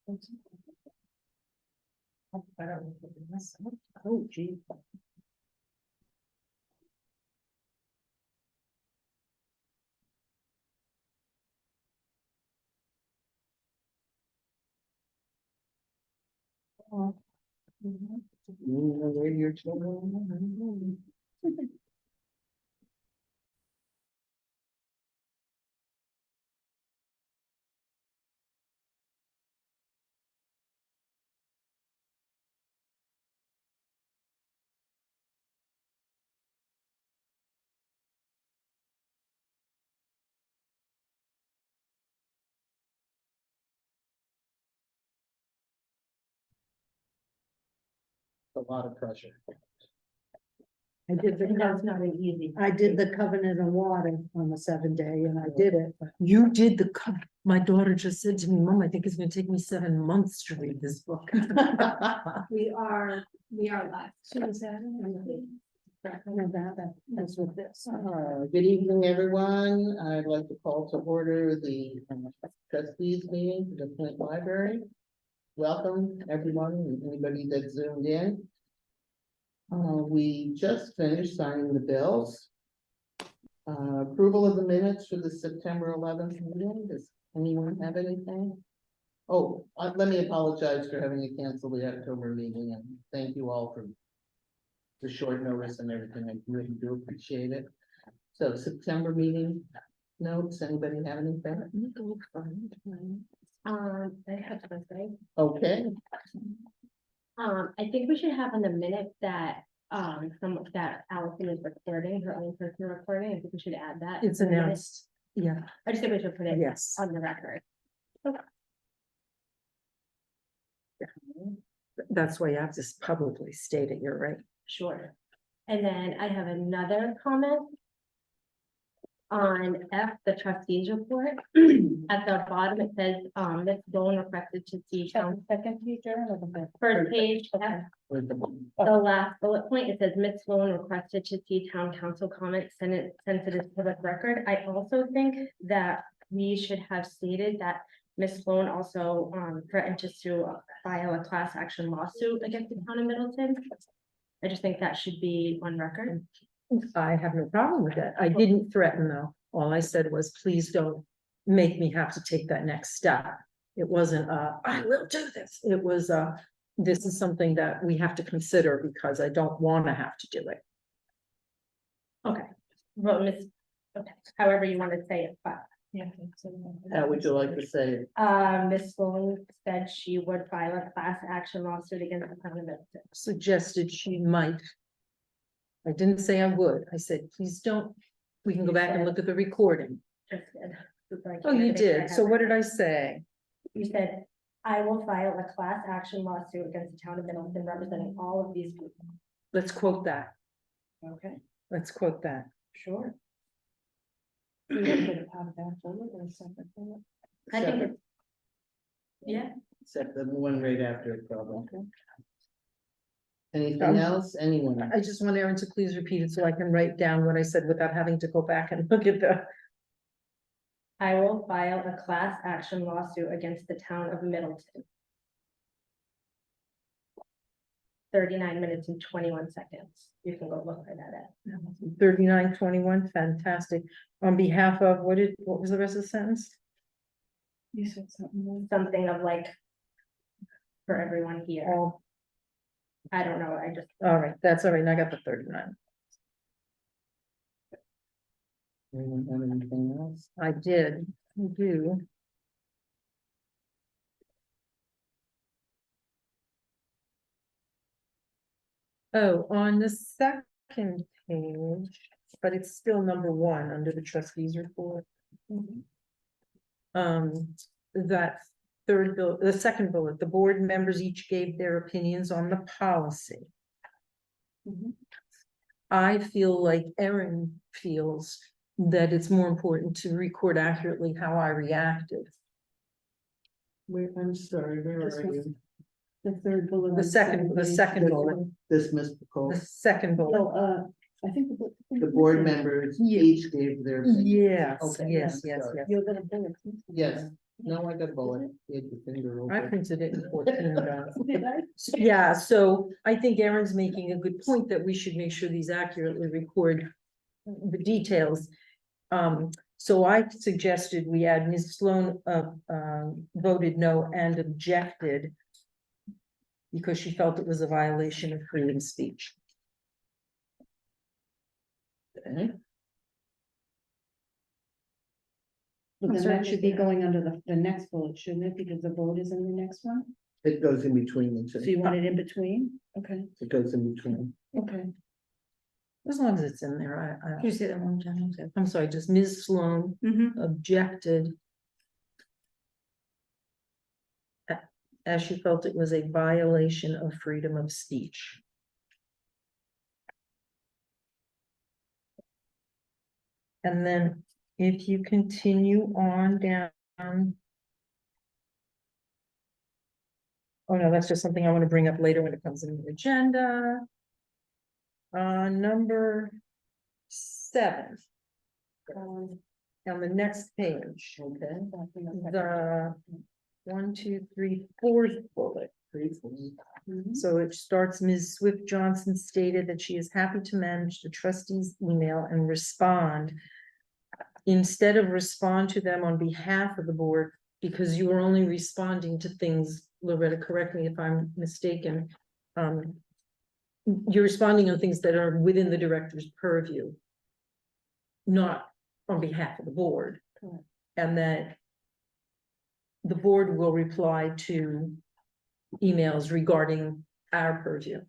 Oh, gee. Where your children? A lot of pressure. I did the That's not an easy. I did the covenant of water on the 7th day and I did it. But You did the my daughter just said to me, Mom, I think it's gonna take me 7 months to read this book. We are live. So is that? That's with this. Good evening, everyone. I'd like to call to order the trustees meeting for the Flint Library. Welcome, everyone, and anybody that zoomed in. We just finished signing the bills. Approval of the minutes for the September 11th meeting. Does anyone have anything? Oh, let me apologize for having to cancel the October meeting, and thank you all for the short notice and everything. I really do appreciate it. So September meeting notes, anybody have anything? I have something. Okay, I think we should have in the minute that, that Allison is recording her own personal recording. I think we should add that. It's in the minute. announced, yeah, I just think we should put it yes. on the record. That's why you have to publicly state it, you're right. Sure. And then I have another comment on F, the trustees report. At the bottom, it says, Ms. Dolan requested to see town Second teacher or the first page. F, the last bullet point, it says Ms. Sloan requested to see town council comments sensitive public record. I also think that we should have stated that Ms. Sloan also threatened to file a class action lawsuit against the town of Middleton. I just think that should be on record. I have no problem with that. I didn't threaten though. All I said was, please don't make me have to take that next step. It wasn't, I will do this. It was, this is something that we have to consider because I don't want to have to do it. Okay. Well, okay, however you want to say it, but. how would you like to say it? Ms. Sloan said she would file a class action lawsuit against the town of Middleton. Suggested she might. I didn't say I would. I said, please don't. We can go back and look at the recording. Just did. Oh, you did. So what did I say? You said, I will file a class action lawsuit against the town of Middleton representing all of these people. Let's quote that. Okay, Let's quote that. sure. I I think it's. Yeah, Except the one right after it, probably. Anything Um, else, anyone? I just want Erin to please repeat it so I can write down what I said without having to go back and look at the. I will file a class action lawsuit against the town of Middleton. 39 minutes and 21 seconds. You can go look for that at. 3921, fantastic. On behalf of, what was the rest of the sentence? You said something. Something of like. For everyone here. Oh, I don't know, I just. all right, that's all right. I got the 39. Anyone have anything else? I did, I do. Oh, on the second page, but it's still number 1 under the trustees report. That third bill, the second bullet, the board members each gave their opinions on the policy. I feel like Erin feels that it's more important to record accurately how I reacted. Wait, I'm sorry, where This are was- you? The third bullet. The second bullet, This, Ms. the Nicole, second bullet. No, I think. the board members Yeah. each gave their. opinion. Yes, Okay, yes, I'm yes, sorry. yes. You're gonna do it. Yes, No, I got a bullet. You had your finger I over. printed it in 14, guys. Did I? Yeah, so I think Erin's making a good point that we should make sure these accurately record the details. So I suggested we add Ms. Sloan, voted no and objected because she felt it was a violation of freedom of speech. Okay. But I'm then sorry, that should be going under the next bullet, shouldn't it? Because the vote is in the next one. It goes in between the So two. you want it in between? Okay, It goes in between. okay. As long as it's in there, Can you say that one time? I'm sorry, just Ms. Sloan Mm-hmm. objected as she felt it was a violation of freedom of speech. And then if you continue on down. Oh, no, that's just something I want to bring up later when it comes in the agenda. Number 7. On the next page. Okay. The 1, 2, 3, 4th bullet. So it starts, Ms. Swift Johnson stated that she is happy to manage the trustees' email and respond. Instead of respond to them on behalf of the board, because you are only responding to things, Loretta, correct me if I'm mistaken. You're responding on things that are within the director's purview. Not on behalf of the board. Correct. And that the board will reply to emails regarding our purview.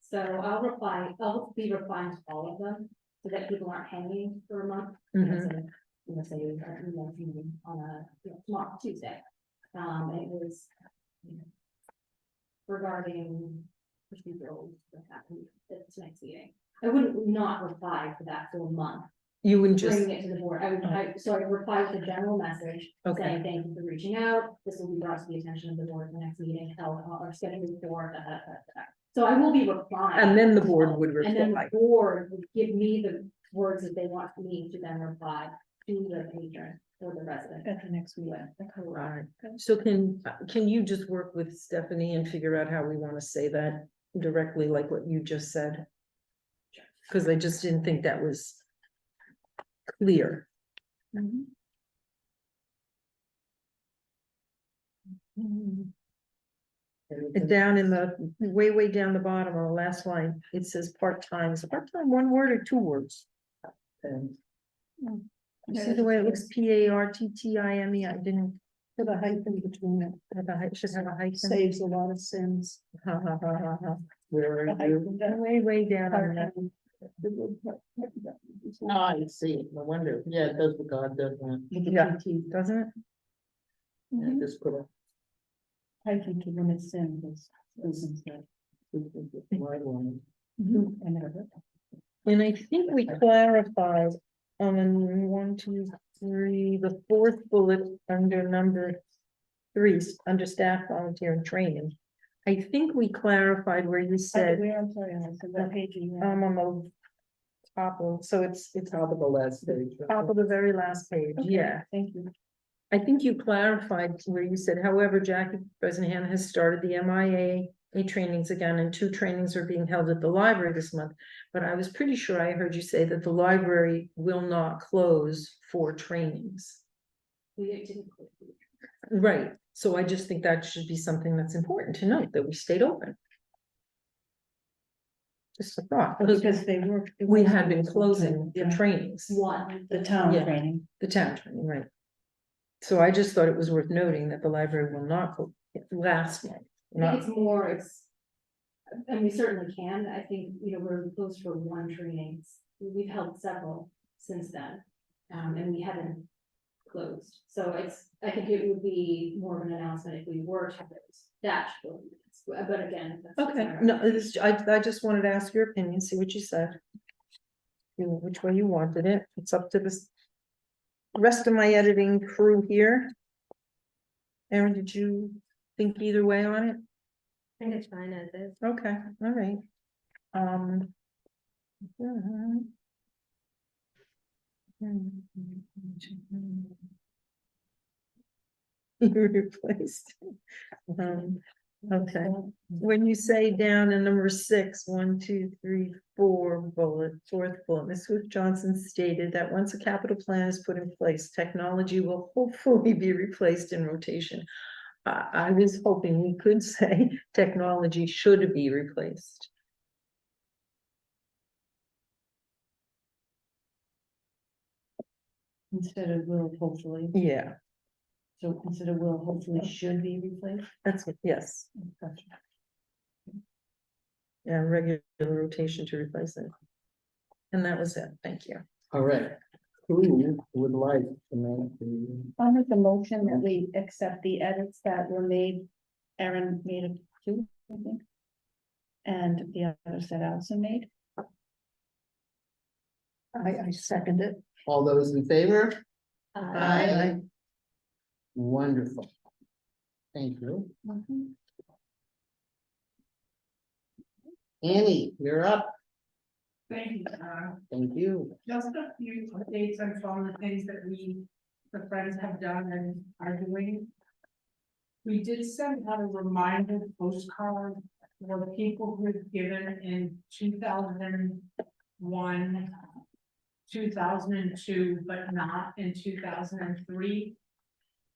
So I'll be replying to all of them, so that people aren't hanging for a month. Mhm. Let's say, meeting on tomorrow, Tuesday. It was regarding procedural that happened at tonight's meeting. I wouldn't not reply for that for a month, You wouldn't just, bringing it to the board. So I reply with a general message okay, saying, thank you for reaching out. This will be brought to the attention of the board at the next meeting, or scheduling for that. So I will be replying. and then the board would And then reply. the board would give me the words that they want me to then reply to the patron or the resident. At the next meeting. Right. So can you just work with Stephanie and figure out how we want to say that directly, like what you just said? Because I just didn't think that was clear. Down in the, way down the bottom on the last line, it says part-time. Is part-time one word or 2 words? And You see the way it looks, PARTTIME, I didn't. Put a hyphen between it. Should have a hyphen. Saves a lot of sins. Ha, ha, ha, ha, ha. where A are you? hyphen, Way down on that. Oh, I see. No wonder. Yeah, it does the God, doesn't it? Yeah. Doesn't it? Yeah, just put a. Hyphen to limit sin is. Right one. I never heard that. And I think we clarified on the 1, 2, 3, the 4th bullet under number 3, under staff volunteer and training. I think we clarified where you said, Where, I'm sorry, I said what page are you on? on the top of, so it's Top of the last page. top of the very last page, Okay, yeah. Thank you. I think you clarified where you said, however, Jackie Bresnahan has started the MIA trainings again, and 2 trainings are being held at the library this month. But I was pretty sure I heard you say that the library will not close for trainings. We didn't. Right, so I just think that should be something that's important to note, that we stayed open. Just a thought, because Because they were. we had been closing for Yeah. trainings, One. The town Yeah. training. the town training, right? So I just thought it was worth noting that the library will not go last month. I think it's more, and we certainly can. I think, we're closed for 1 training. We've held several since then. And we haven't closed. So I think it would be more of an announcement if we were to close. That should go. But again. that's Okay, my no, I just wanted to ask your opinion, see what you said. Which way you wanted it, it's up to this. Rest of my editing crew here. Erin, did you think either way on it? I think it's fine as is. Okay, all right. replaced. Okay, when you say down in number 6, 1, 2, 3, 4 bullet, fourth bullet, Ms. Swift Johnson stated that once a capital plan is put in place, technology will hopefully be replaced in rotation. I was hoping we could say technology should be replaced. Instead of will hopefully, Yeah, so instead of will hopefully should be replaced. that's it, yes. Gotcha. Yeah, regular rotation to replace it. And that was it, thank you. All right. Who would like to make the, I'll make a motion that we accept the edits that were made. Erin made it too, I think. And the others that Allison made. I second it. all those in favor? Aye. Wonderful. Thank you. Annie, you're up. Thank you, Thank you. just a few updates on some of the things that the friends have done and are doing. We did send out a reminder postcard for the people who have given in 2001, 2002, but not in 2003.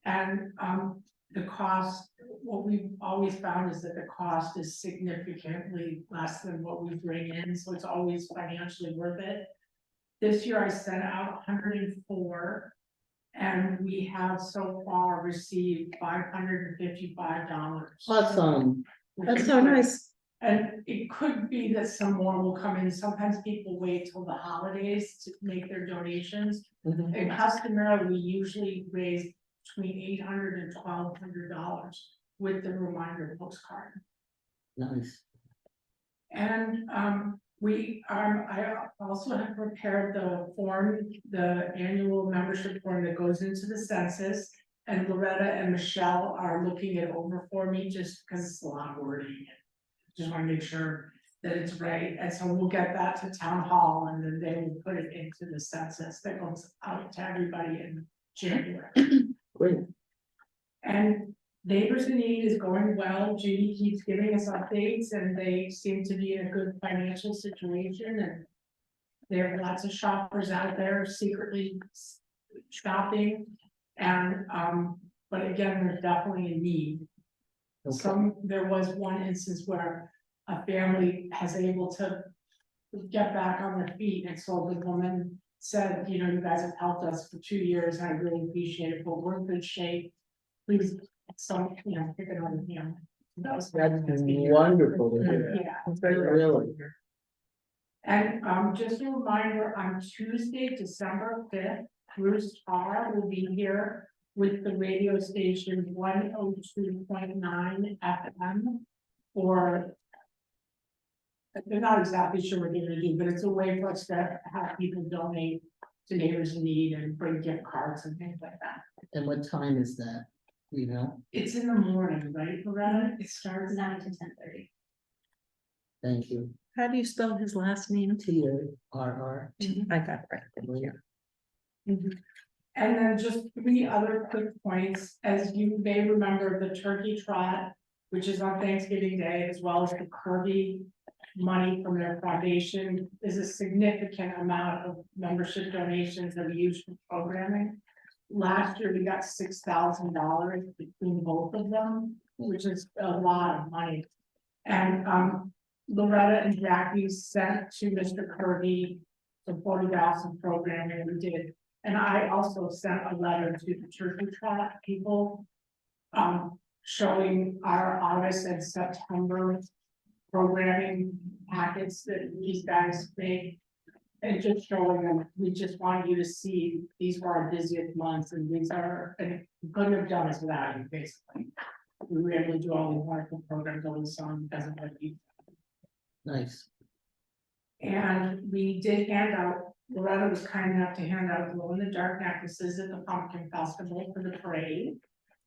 And the cost, what we've always found is that the cost is significantly less than what we bring in, so it's always financially worth it. This year I sent out 104, and we have so far received $555. Awesome. That's so nice. And it could be that some more will come in. Sometimes people wait till the holidays to make their donations. Mhm. And customarily, we usually raise between $800 and $1,200 with the reminder postcard. Nice. And I also have prepared the form, the annual membership form that goes into the census. And Loretta and Michelle are looking it over for me just because it's a lot of wording. Just want to make sure that it's right. And so we'll get that to town hall and then they will put it into the census that goes out to everybody in January. Great. And Neighbors in Need is going well. Judy keeps giving us updates and they seem to be in a good financial situation and there are lots of shoppers out there secretly shopping. And, but again, there's definitely a need. Okay. There was one instance where a family has able to get back on their feet, and so the woman said, you know, you guys have helped us for 2 years, and I really appreciate it, but we're in good shape. Please, pick it on him. That's wonderful to hear. Yeah, Really. and just a reminder, on Tuesday, December 5th, Bruce Tarr will be here with the radio station 102.9 FM for. They're not exactly sure what they're gonna do, but it's a way for us to have people donate to Neighbors in Need and bring gift cards and things like that. And what time is that? You know, It's in the morning, right, Loretta? It starts 9 to 10:30. thank you. How do you spell his last name? TARR. I got it right, thank you. And then just 3 other quick points, as you may remember, the turkey trot, which is on Thanksgiving Day, as well as the Kirby money from their foundation, is a significant amount of membership donations that we use for programming. Last year, we got $6,000 between both of them, which is a lot of money. And Loretta and Jackie sent to Mr. Kirby the photographs of programming we did. And I also sent a letter to the turkey trot people, showing our August and September programming packets that these guys make. And just showing them, we just want you to see, these were our busiest months and these are, and we couldn't have done this without you, basically. We were able to do all these wonderful programs over the summer because of what you. Nice. And we did hand out, Loretta was kind enough to hand out glow in the dark necklaces at the Pumpkin Festival for the parade.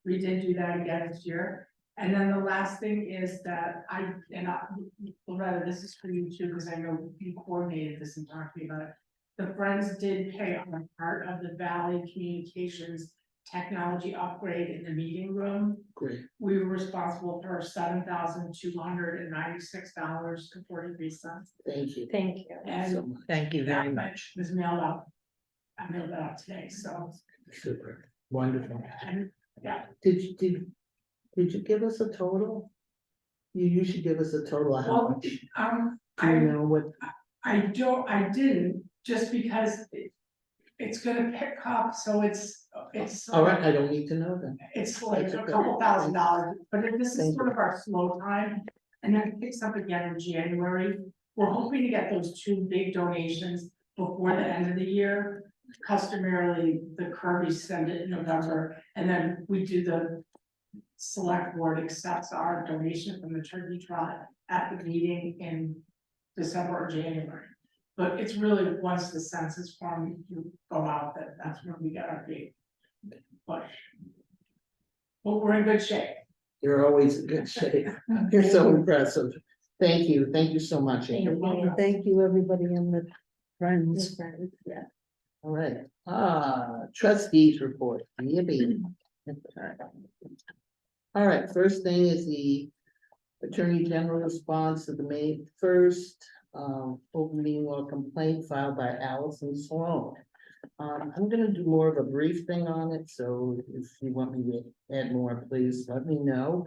We did do that again this year. And then the last thing is that Loretta, this is for you too, because I know you coordinated this and talked to me about it. The Friends did pay on part of the Valley Communications technology upgrade in the meeting room. Great. We were responsible for $7,296.43. Thank you. Thank you. So And much. Thank you very that much. was mailed out. I mailed it out today, so, Super, wonderful. and, yeah, Did you give us a total? You usually give us a total of how well, much, do you I know what, I didn't, just because it's gonna pick up, so it's. all right, I don't need to know then. It's like That's a okay. couple $1,000, but if this Thank is sort of our slow time, and then it picks up again in January. We're hoping to get those 2 big donations before the end of the year. Customarily, the Kirby's send it in November, and then we do the select board accepts our donation from the turkey trot at the meeting in December or January. But it's really once the census form you go out, that's when we get our big push. But we're in good shape. You're always in good shape. You're so impressive. Thank you so much. Thank Amy. you. welcome. Thank you, everybody in the friends. Yeah. All right, trustees report. Yippee. All right, first thing is the Attorney General response to the May 1st open meeting law complaint filed by Allison Sloan. I'm gonna do more of a brief thing on it, so if you want me to add more, please let me know.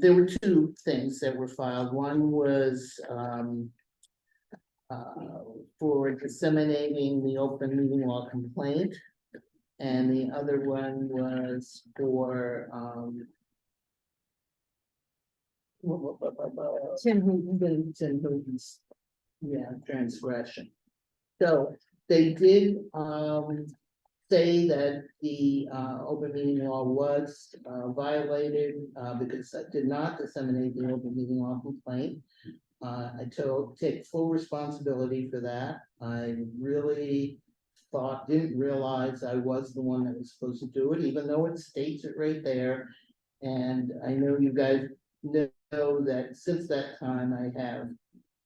There were 2 things that were filed. One was for disseminating the open meeting law complaint. And the other one was for Tim Hortons, yeah, transgression. So they did say that the open meeting law was violated because I did not disseminate the open meeting law complaint. I take full responsibility for that. I really didn't realize I was the one that was supposed to do it, even though it states it right there. And I know you guys know that since that time I have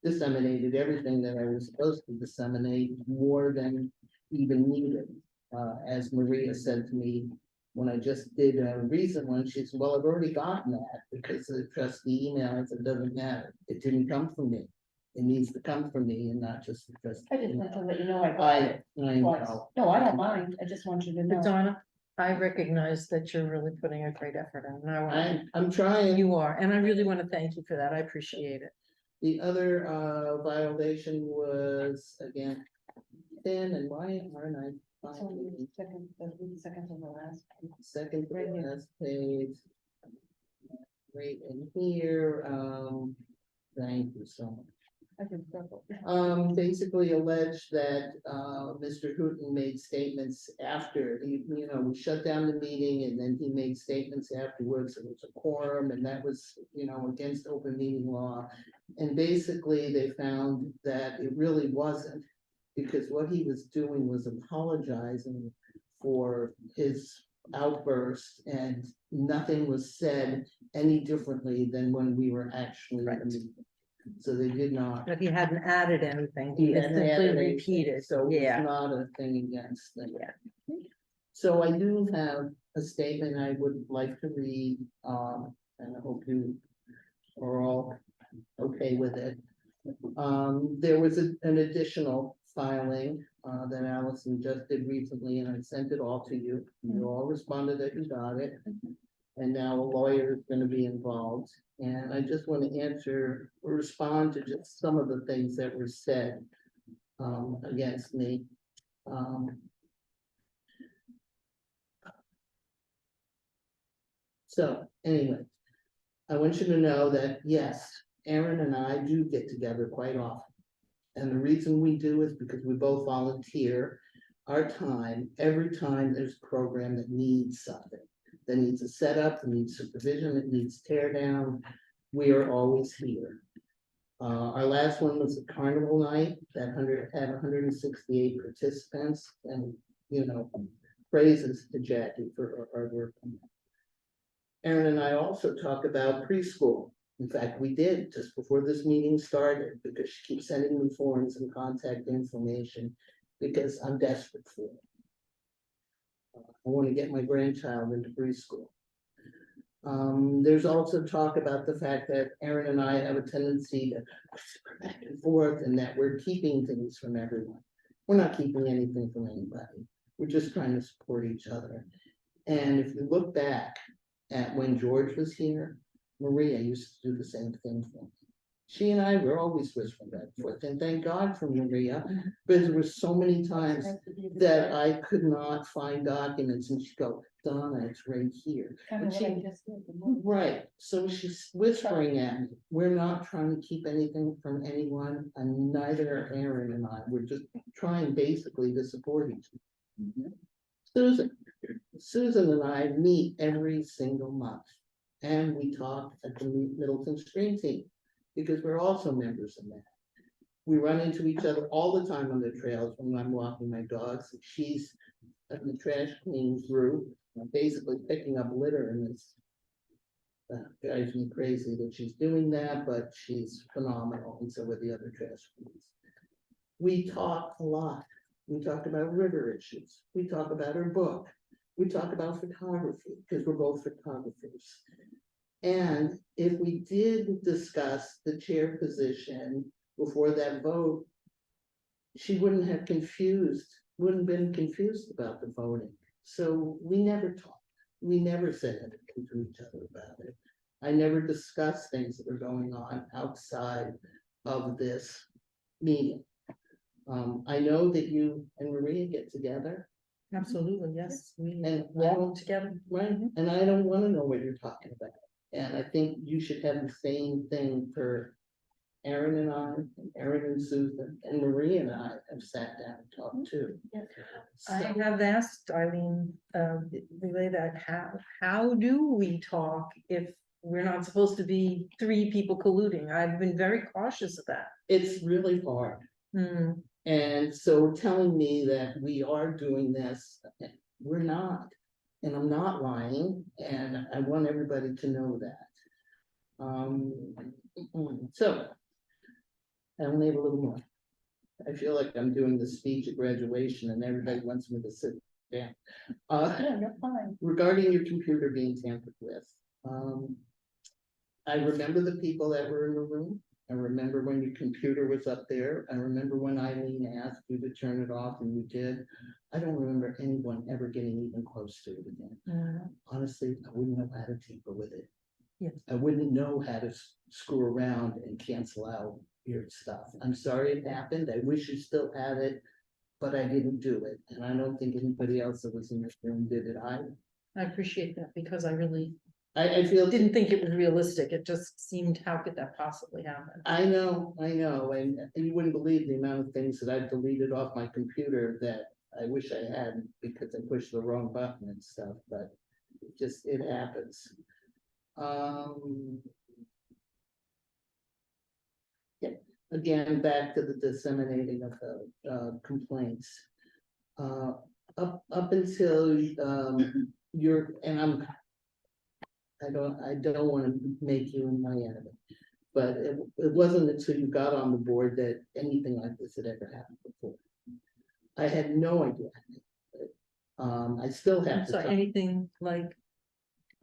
disseminated everything that I was supposed to disseminate, more than even needed. As Maria said to me, when I just did a recent one, she said, well, I've already gotten that because the trustee email, I said, doesn't matter. It didn't come from me. It needs to come from me and not just the trustee. I just want to let you know I got I it twice. know. No, I don't mind. I just want you to know. Donna, I recognize that you're really putting a great effort in, and I want, I'm trying. you are, and I really want to thank you for that. I appreciate it. The other violation was again, thin and why aren't I It's only finding the second, the second to the last. second Right here. last page? Right in here, thank you so much. I can circle. Basically alleged that, Mr. Hooton made statements after, we shut down the meeting and then he made statements afterwards, it was a quorum and that was, against open meeting law. And basically they found that it really wasn't, because what he was doing was apologizing for his outburst and nothing was said any differently than when we were actually in the Right. meeting. So they did not. But he hadn't added anything, he He had hadn't simply added anything, repeated, so it's yeah. not a thing against them. Yeah. So I do have a statement I would like to read, and I hope you are all okay with it. There was an additional filing, that Allison just did recently, and I sent it all to you. You all responded that you got it. And now a lawyer is gonna be involved, and I just want to respond to just some of the things that were said against me. So anyway, I want you to know that, yes, Aaron and I do get together quite often. And the reason we do is because we both volunteer our time, every time there's a program that needs something. That needs a setup, that needs supervision, that needs tear down, we are always here. Our last one was a carnival night that had 168 participants and, praises to Jackie for her hard work. Aaron and I also talk about preschool. In fact, we did just before this meeting started, because she keeps sending me forms and contact information, because I'm desperate for it. I want to get my grandchild into preschool. There's also talk about the fact that Aaron and I have a tendency to whisper back and forth and that we're keeping things from everyone. We're not keeping anything from anybody. We're just trying to support each other. And if you look back at when George was here, Maria used to do the same thing for me. She and I were always whispering back and forth, and thank God for Maria, because there were so many times that I could not find documents, and she'd go, Donna, it's right here. And she- Right, so she's whispering at me, we're not trying to keep anything from anyone, and neither are Aaron and I, we're just trying basically to support each other. Susan and I meet every single month, and we talk at the Middleton Stream Team, because we're also members of that. We run into each other all the time on the trails when I'm walking my dogs. She's at the trash cleaning group, basically picking up litter, and it's drives me crazy that she's doing that, but she's phenomenal, and so are the other trash cleaners. We talk a lot. We talk about river issues. We talk about her book. We talk about photography, because we're both photographers. And if we did discuss the chair position before that vote, she wouldn't been confused about the voting. So we never talked. We never said anything to each other about it. I never discussed things that were going on outside of this meeting. I know that you and Maria get together, Absolutely, yes, we and I walk don't, together. right, and I don't want to know what you're talking about. And I think you should have the same thing for Aaron and I, and Aaron and Susan, and Maria and I have sat down and talked too. I So, have asked Eileen, relay that, how do we talk if we're not supposed to be three people colluding? I've been very cautious of that. it's really hard. Hmm, And so telling me that we are doing this, we're not. And I'm not lying, and I want everybody to know that. So I only have a little more. I feel like I'm doing the speech at graduation and everybody wants me to sit down. you're fine. Regarding your computer being tampered with, I remember the people that were in the room. I remember when your computer was up there. I remember when Eileen asked you to turn it off and you did. I don't remember anyone ever getting even close to it again. Mm, Honestly, I wouldn't know how to tinker with it. Yes. I wouldn't know how to screw around and cancel out your stuff. I'm sorry it happened. I wish you still had it, but I didn't do it. And I don't think anybody else that was in this room did it either. I appreciate that because I really I feel. didn't think it was realistic. It just seemed, how could that possibly happen? I know, and you wouldn't believe the amount of things that I've deleted off my computer that I wish I hadn't because I pushed the wrong button and stuff, but it happens. Yeah, again, back to the disseminating of the complaints. Up until you're, and I don't want to make you my enemy. But it wasn't until you got on the board that anything like this had ever happened before. I had no idea. I still have to So talk, anything like,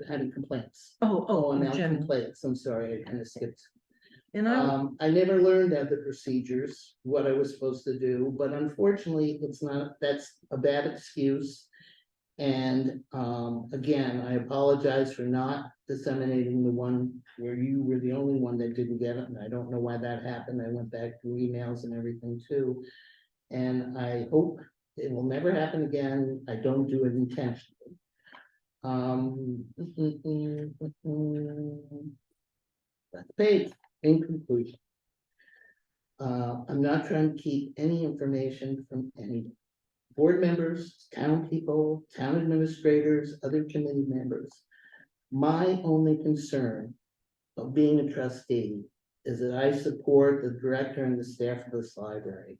having complaints. oh, Now general. complaints, I'm sorry, I kind of skipped. And I never learned the procedures, what I was supposed to do, but unfortunately, that's a bad excuse. And again, I apologize for not disseminating the one where you were the only one that didn't get it, and I don't know why that happened. I went back through emails and everything too. And I hope it will never happen again. I don't do it intentionally. That's the page. In conclusion, I'm not trying to keep any information from any board members, town people, town administrators, other committee members. My only concern of being a trustee is that I support the director and the staff of this library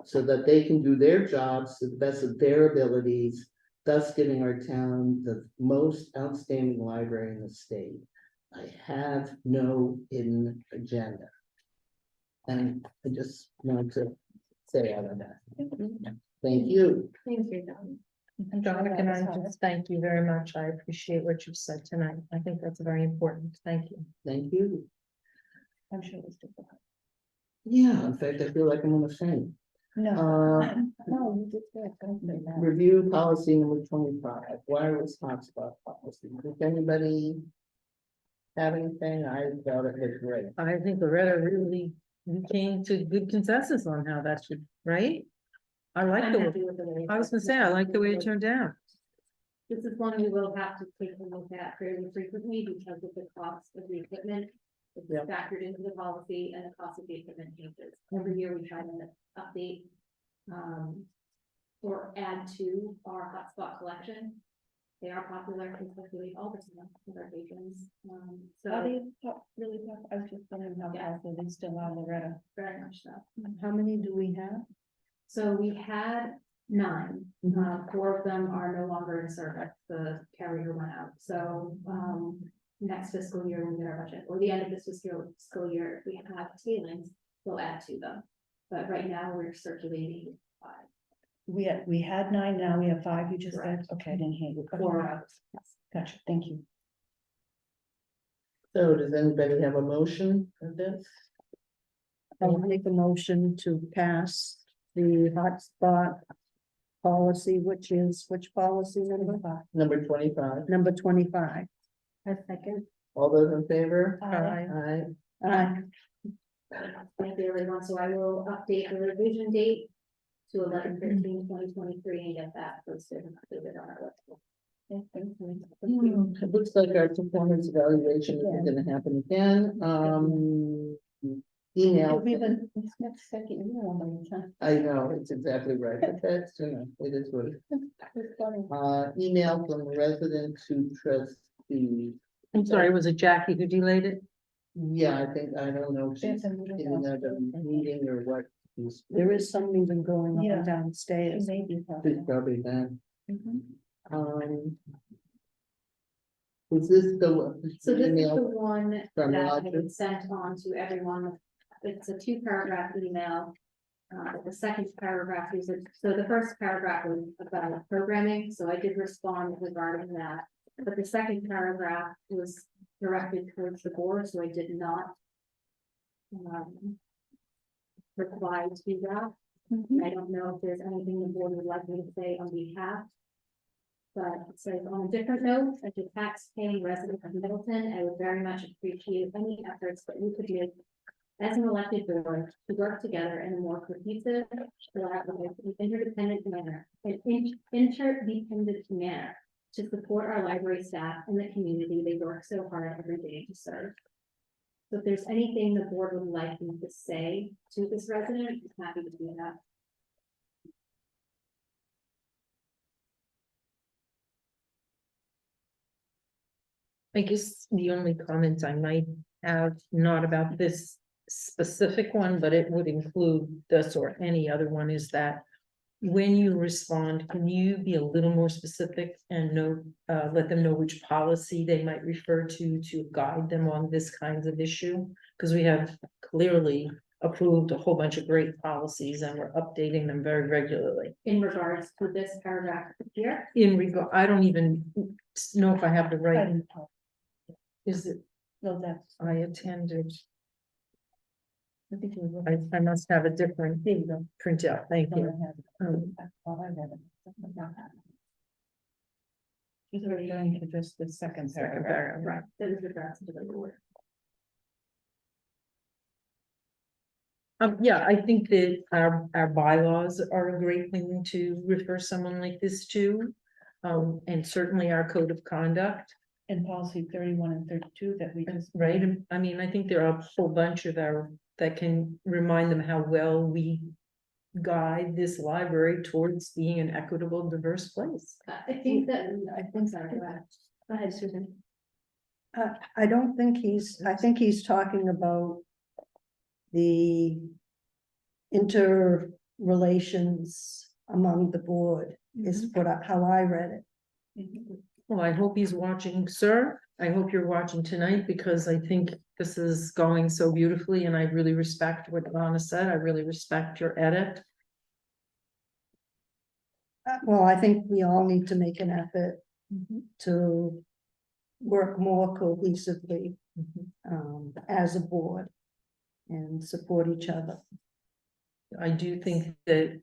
so that they can do their jobs to the best of their abilities, thus giving our town the most outstanding library in the state. I have no hidden agenda. And I just want to say out of that. Thank you. Thanks for your time. Donna, can I just thank you very much? I appreciate what you've said tonight. I think that's very important. Thank you. Thank you. I'm sure it's difficult. Yeah, in fact, I feel like I'm on the same. No, Uh, no, you did good. Don't say that. Review policy number 25, wireless hotspot policy. Does anybody have anything? I felt it was great. I think Loretta really, we came to good consensus on how that should, right? I like I'm the, happy with the way. I was gonna say, I like the way it turned out. This is one we will have to take a look at fairly frequently because of the cost of the equipment. It's Yeah. factored into the policy and the cost of the equipment changes. Every year we try to update. Or add to our hotspot collection. They are popular and circulate all the time with our patrons. Are So they really tough? I was just wondering how Yeah. powerful they still are, Loretta. very much so. How many do we have? So we had 9, Mhm. 4 of them are no longer in service, the carrier went out, so, next fiscal year, when we get our budget, or the end of this fiscal year, if we have tailings, we'll add to them. But right now, we're circulating 5. We had 9, now we have 5, you just said, Correct. okay, I didn't hear you. Or, Gotcha, thank you. So does anybody have a motion for this? I'll make a motion to pass the hotspot policy, which is, which policy number? Number 25. Number 25. A second. All those in favor? Aye. Aye. thank you, everyone, so I will update the revision date to 11/13/2023 and get that posted and updated on our website. It looks like our performance evaluation isn't gonna happen again. Email. It'll be the next second year on the time. I know, it's exactly right, but that's, it is what it is. Email from resident to trustee. I'm sorry, was it Jackie who delayed it? Yeah, I think, I don't know if she's There's a meeting in another downstairs. meeting or what. There is some meeting going Yeah. on downstairs. She may be She's talking. probably done. Mhm. Is this the So this is the email one from that I Roger? had sent on to everyone. It's a 2-paragraph email. The second paragraph is, so the first paragraph was about programming, so I did respond regarding that. But the second paragraph was directed towards the board, so I did not reply to that. Mhm. I don't know if there's anything the board would like me to say on behalf. But it says, on a different note, as a tax-paying resident of Middleton, I would very much appreciate any efforts that we could make as an elected board to work together in a more cohesive, collaborative, and interdependent manner, to support our library staff and the community they work so hard every day to serve. So if there's anything the board would like me to say to this resident, I'm happy to do that. I guess the only comments I might have, not about this specific one, but it would include this or any other one, is that when you respond, can you be a little more specific and let them know which policy they might refer to guide them on this kinds of issue? Because we have clearly approved a whole bunch of great policies and we're updating them very regularly. In regards to this paragraph here, I don't even know if I have the I right, didn't talk. is it, No, that's. I attended, I think you were. I must have a different printout, thank No, you. I haven't. I thought I read it. She's referring to just the second Second paragraph. paragraph. right, that is addressed to the board. Yeah, I think that our bylaws are a great thing to refer someone like this to. And certainly our code of conduct, And policy 31 and 32 that we just. right? I mean, I think there are a whole bunch of that can remind them how well we guide this library towards being an equitable, diverse place. I think that, sorry, go ahead, Susan. I don't think I think he's talking about the interrelations among the board, is how I read it. Well, I hope he's watching, sir. I hope you're watching tonight because I think this is going so beautifully and I really respect what Donna said. I really respect your edit. Well, I think we all need to make an effort to work more cohesively, as a board and support each other. I do think that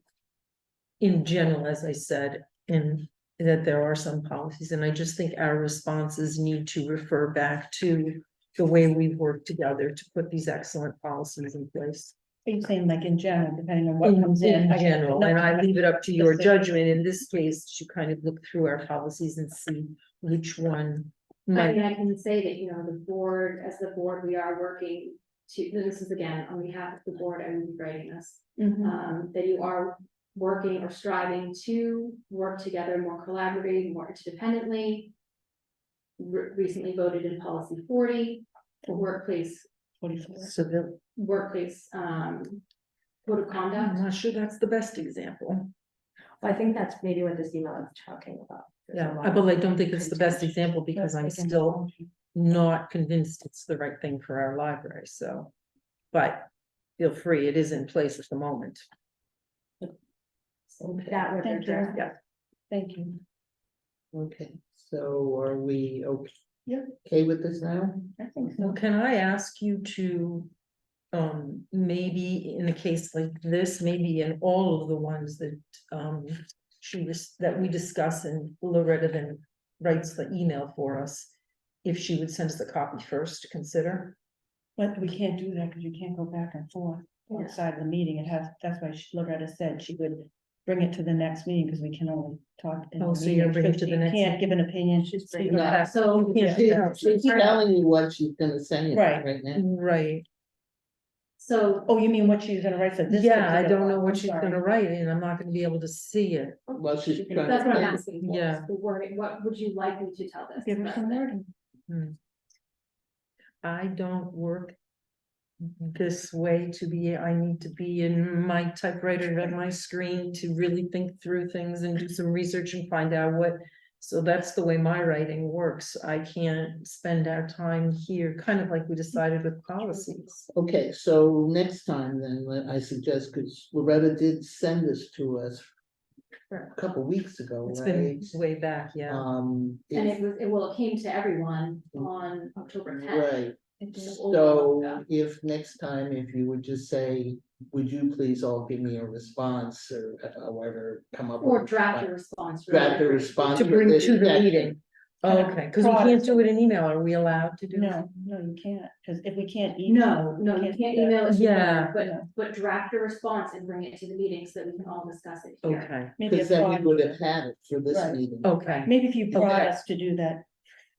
in general, as I said, and that there are some policies, and I just think our responses need to refer back to the way we've worked together to put these excellent policies in place. Are you saying like in general, depending on what comes in? In general, and I leave it up to your Specific. judgment in this case to kind of look through our policies and see which one I might. mean, I can say that, the board, as the board, we are working to, this is again, on behalf of the board, I will be writing this. Mhm. That you are working or striving to work together more collaboratively, more interdependently. Recently voted in policy 40, for workplace, 44. Civil, workplace, code of I'm conduct. not sure that's the best example. I think that's maybe what this email is talking about. There's a Yeah, lot but I of don't think it's the best example because I'm still not convinced it's the right thing for our library, so. But feel free, it is in place at the moment. So that would Thank you. address, Yeah. Thank you. Okay, so are we okay? Yeah. Okay with this now? I think Well, so. can I ask you to, maybe in a case like this, maybe in all of the ones that, that we discuss and Loretta then writes the email for us, if she would send us a copy first to consider? But we can't do that because you can't go back and forth Yeah. outside the meeting. It has, that's why Loretta said she would bring it to the next meeting because we can only talk. in Oh, the so you're meeting. bringing it to She the next can't give an opinion. She's bringing bringing it it back. So, Yeah. She's telling you what she's gonna say Right. right now. Right, so Oh, you mean what she's gonna write for this? yeah, I particular don't know one? what I'm she's sorry. gonna write, and I'm not gonna be able to see it. Well, she's trying that's what I'm to. asking for, Yeah. is the wording, what would you like me to tell this? Give her some president? wording. I don't work this way to be, I need to be in my typewriter at my screen to really think through things and do some research and find out what. So that's the way my writing works. I can't spend our time here, kind of like we decided with policies. Okay, so next time then, I suggest, because Loretta did send this to us a couple weeks ago, It's right? been way back, yeah. And if- it came to everyone on October 10th. Right, so if next time, if you would just say, would you please all give me a response or however, come up. Or with draft a response. really. Draft a response. To bring with to the section. meeting. Okay, because we can't do it in email. Are we allowed to do it? No, you can't, because if we can't. No, you can't do that. email it to Yeah. them, but draft a response and bring it to the meeting so that we can all discuss it here. Okay, Maybe a Because then we prod- would have had it for this Right. meeting. okay. Maybe if you prod Okay. us to do that.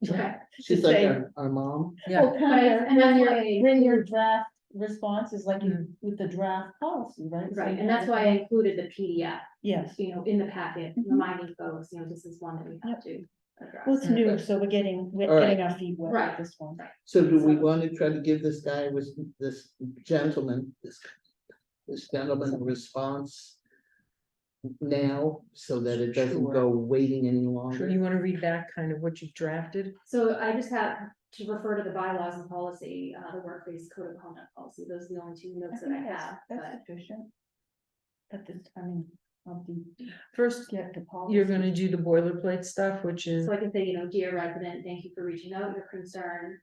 Okay. She's to like say- our mom. Yeah, Well, kind of, And that's why, bring your draft responses like you, with the draft policy, right? right, and that's why I included the PDF, Yes, in the packet, Mhm. reminding folks, this is one that we have to well, it's address. new, so we're getting All right. our feet wet Right. with this one. So do we want to try to give this guy, this gentleman, this gentleman a response now, so that it doesn't Sure. go waiting any sure, longer? you want to read back kind of what you drafted? So I just have to refer to the bylaws and policy, the workplace code of conduct policy, those are the only two notes that I have, but. That's sufficient. But this, I mean, I'll be, First, get the policy. you're gonna do the boilerplate stuff, which is, So I can say, dear resident, thank you for reaching out, your concern,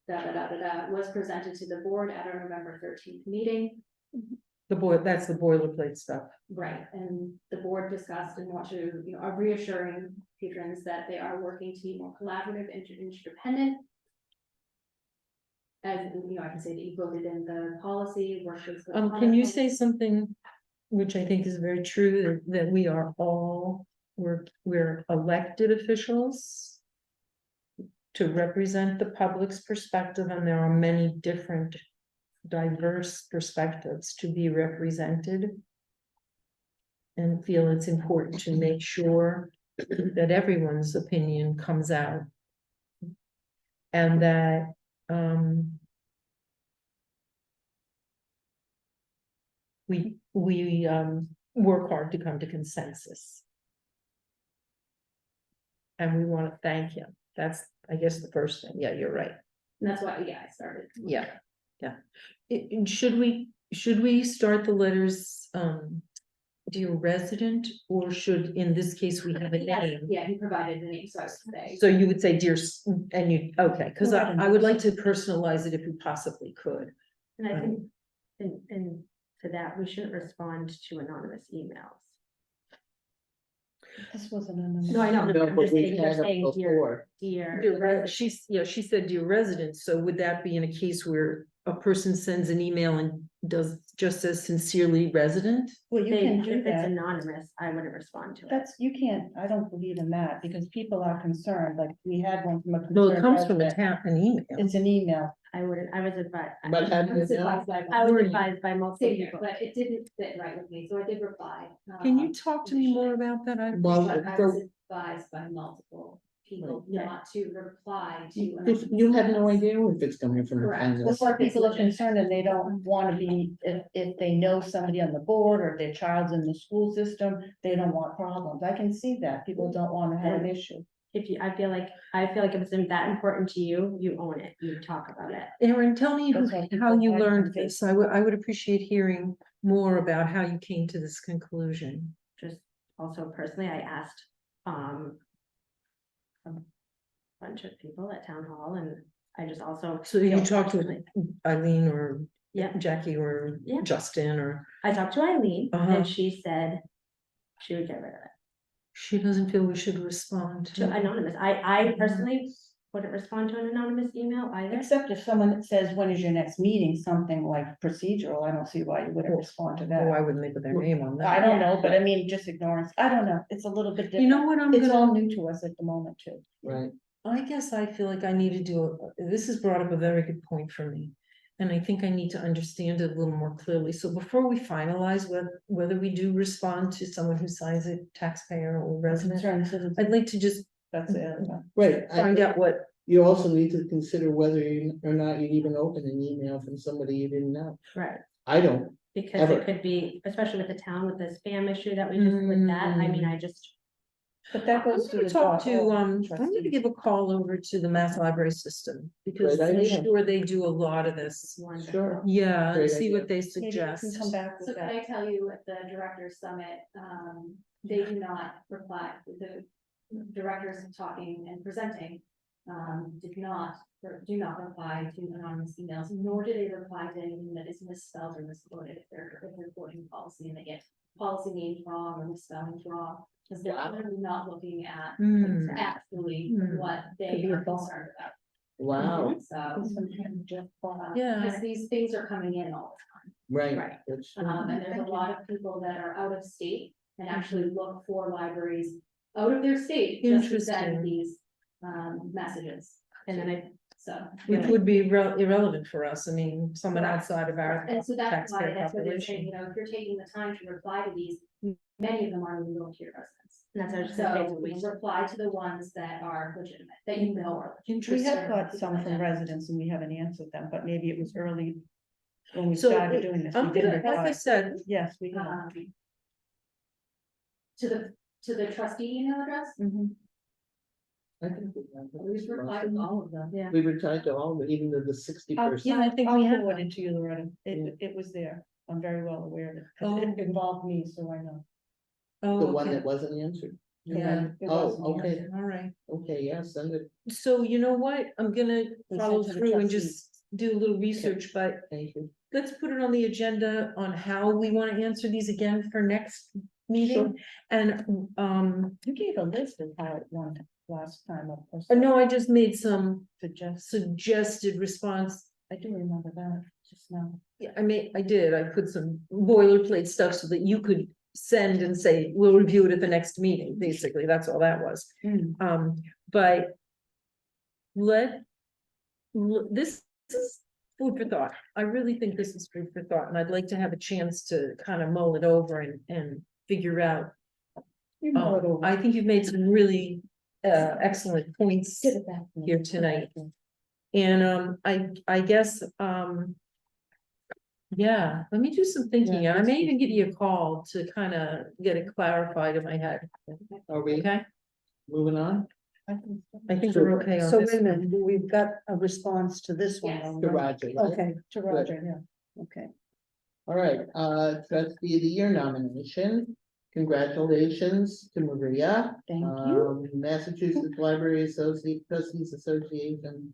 was presented to the board at our November 13th meeting. that's the boilerplate stuff. Right, and the board discussed and want to, are reassuring patrons that they are working to be more collaborative and interdependent. As, I can say that you voted in the policy, workplace. code of Can you conduct say something, which I think is very true, that we are all, we're elected officials to represent the public's perspective, and there are many different diverse perspectives to be represented. And feel it's important to make sure that everyone's opinion comes out. And that, we work hard to come to consensus. And we want to thank him. That's, I guess, the first thing. Yeah, you're right. And that's why, I started. Yeah, yeah. Should we start the letters, dear resident, or should, in this case, we have a name? Yeah, he provided the name, so I would say. So you would say dear, and you, okay, because I would like to personalize it if we possibly could. And I think, and to that, we shouldn't respond to anonymous emails. This wasn't an. No, I know. No, I'm but just we've saying, you're had it saying before. dear. She said dear resident, so would that be in a case where a person sends an email and does, just says sincerely resident? Well, you can do If it's that. anonymous, I wouldn't respond to it. That's, you can't, I don't believe in that, because people are concerned, like, we had one from a. No, it concerned comes from a resident. an email. It's an email. I wouldn't, I was advised. But I have you was done? advised by. I was advised by multiple Same here, people. but it didn't fit right with me, so I did reply. Can you talk to me more about that? Well, But I for- was advised by multiple people Right. not to reply to. if you have no idea if it's coming from the Correct. town. Well, some people are concerned and they don't wanna be, if they know somebody on the board or their child's in the school system, they don't want problems. I can see that. People don't wanna have an issue. If you, I feel like if it's that important to you, you own it, you talk about it. Erin, tell me That's why how people you act learned on this. I would appreciate hearing more about how you came to this conclusion. Just also personally, I asked, a bunch of people at town hall, and I just also. So you feel talked to personally- Eileen or Yeah, Jackie or Yeah. Justin, or I talked to Eileen, Uh-huh. and she said she would get rid of it. she doesn't feel we should respond To anonymous, I personally wouldn't respond to an anonymous email either. Except if someone says, when is your next meeting, something like procedural, I don't see why you wouldn't respond to Oh, that. I wouldn't make their name on I that. don't know, but I mean, just ignorance, I don't know, it's a little bit different. You know what I'm It's all gonna, new to us at the moment too. Right, I guess I feel like I need to do, this has brought up a very good point for me. And I think I need to understand it a little more clearly. So before we finalize whether we do respond to someone who signs a taxpayer or resident, Concerned citizens, I'd like to just that's the other one. right. find out what, You also need to consider whether or not you'd even open an email from somebody you didn't know. Right, I don't. because Ever. it could be, especially with the town with the spam issue that we just with that, I mean, I just. But that I'm goes to gonna the. talk to, .org I'm gonna trustees. give a call over to the Mass Library System. Because Great I'm idea. sure they do a lot of this. Wonderful. Sure. Yeah, and Great see idea. what they Maybe you suggest. can come back So with can that. I tell you at the directors summit, they do not reply, the directors talking and presenting. Did not, or do not reply to anonymous emails, nor do they reply to anything that is misspelled or misquoted if they're quoting policy and they get policy names wrong or misspellings wrong. Because they're Wow. literally not looking at Hmm. actually Hmm. what Could they be a are thought. concerned about. Wow, So, Some kind of just thought. Yeah. because these things are coming in all right. Right. That's the true. time. And there's a Thank you. lot of people that are out of state and actually look for libraries out of their state. Just to send Interesting. these messages. And then So. Which would be irrelevant for us. I mean, someone Correct. outside of our And so that's why, taxpayer that's what they're population. saying, you know, if you're taking the time to reply to these, many of them aren't even going to your residence. And that's what I was gonna say, it's a So waste. reply to the ones that are legitimate, that you know are. We Interesting. have got some from residents and we haven't answered them, but maybe it was early when we So, started doing this. we I'm didn't gonna, like I reply. said, Yes, we legitimate. have. To the trustee email address, Mhm. I think we've replied to all of them. Yeah. we replied to all, of it, even to the 60%. Yeah, I think I'll we have forward that. it to you, Loretta. Yeah. It was there. I'm very well aware of it. 'Cause Oh. it involved me, so I know. The oh, one okay, that wasn't answered. yeah, It Oh, wasn't okay. answered. all right. Okay, yeah, send it. So you know what? I'm gonna We follow sent to the through and trustees. just do a little research, but Thank you. let's put it on the agenda on how we want to answer these again for next meeting. And, You gave a list of how it went last time. no, I just made some Suggest, suggested response. I do remember that just now. Yeah, I did. I put some boilerplate stuff so that you could send and say, we'll review it at the next meeting. Basically, that's all that was. But this is food for thought. I really think this is food for thought, and I'd like to have a chance to kind of mull it over and figure out. You know it over. I think you've made some really excellent points Get it back to me. here tonight. And I guess yeah, let me do some thinking. Yeah, I may that's even give you a call to kind of get it clarified in my head. Are we Okay, moving on? I think we're okay on So this. wait a minute, we've got a response to this one. Yes. though, To right? Roger, right? Okay, to Roger, yeah, okay. All right, trustee of the year nomination. Congratulations to Maria. Thank you. Massachusetts Library Trustees Association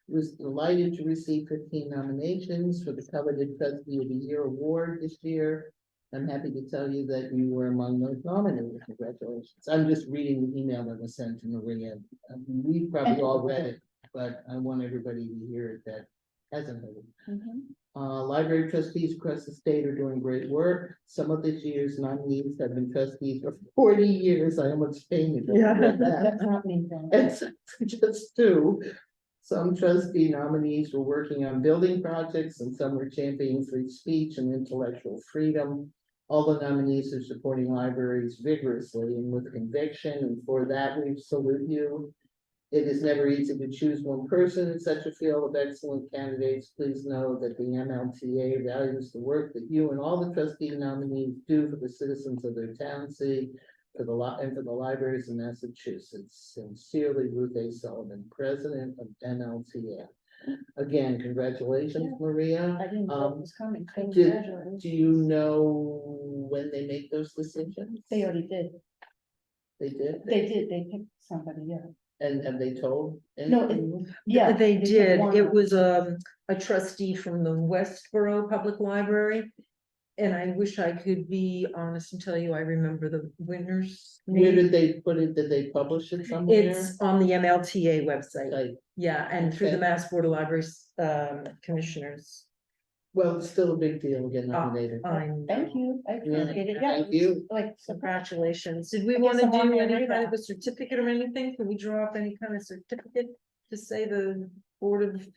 was delighted to receive 15 nominations for the coveted trustee of the year award this year. I'm happy to tell you that you were among those nominated. Congratulations. I'm just reading the email that was sent to Maria. We probably all read it, but I want everybody to hear it that hasn't heard it. Mhm. Library trustees across the state are doing great work. Some of this year's nominees have been trustees for 40 years. I almost fainted. when I read that. That's not me then. It's just two. Some trustee nominees were working on building projects and some were championing free speech and intellectual freedom. All the nominees are supporting libraries vigorously and with conviction, and for that we salute you. It is never easy to choose one person in such a field of excellent candidates. Please know that the MLTA values the work that you and all the trustee nominees do for the citizens of their town, city, and for the libraries in Massachusetts. Sincerely, Ruth A. Sullivan, President of MLTA. Again, congratulations, Maria. I didn't know it was coming. Did- Congratulations. Do you know when they make those decisions? They already did. They did? They picked somebody, yeah. And have they told? No, anyone? Yeah. They picked did. one. It was a trustee from the Westboro Public Library. And I wish I could be honest and tell you, I remember the winners. Where name. did they put it? Did they publish it somewhere? It's on the MLTA website. Like, Yeah, and through the Okay. Mass Board of Libraries, commissioners. well, it's still a big deal to get Uh, nominated. I know. Thank you. I appreciate it. Yeah. Thank you. Like, Congratulations. Did we I want guess to I'm on do my any kind radar. of a certificate or anything? Can we draw up any kind of certificate to say the Board of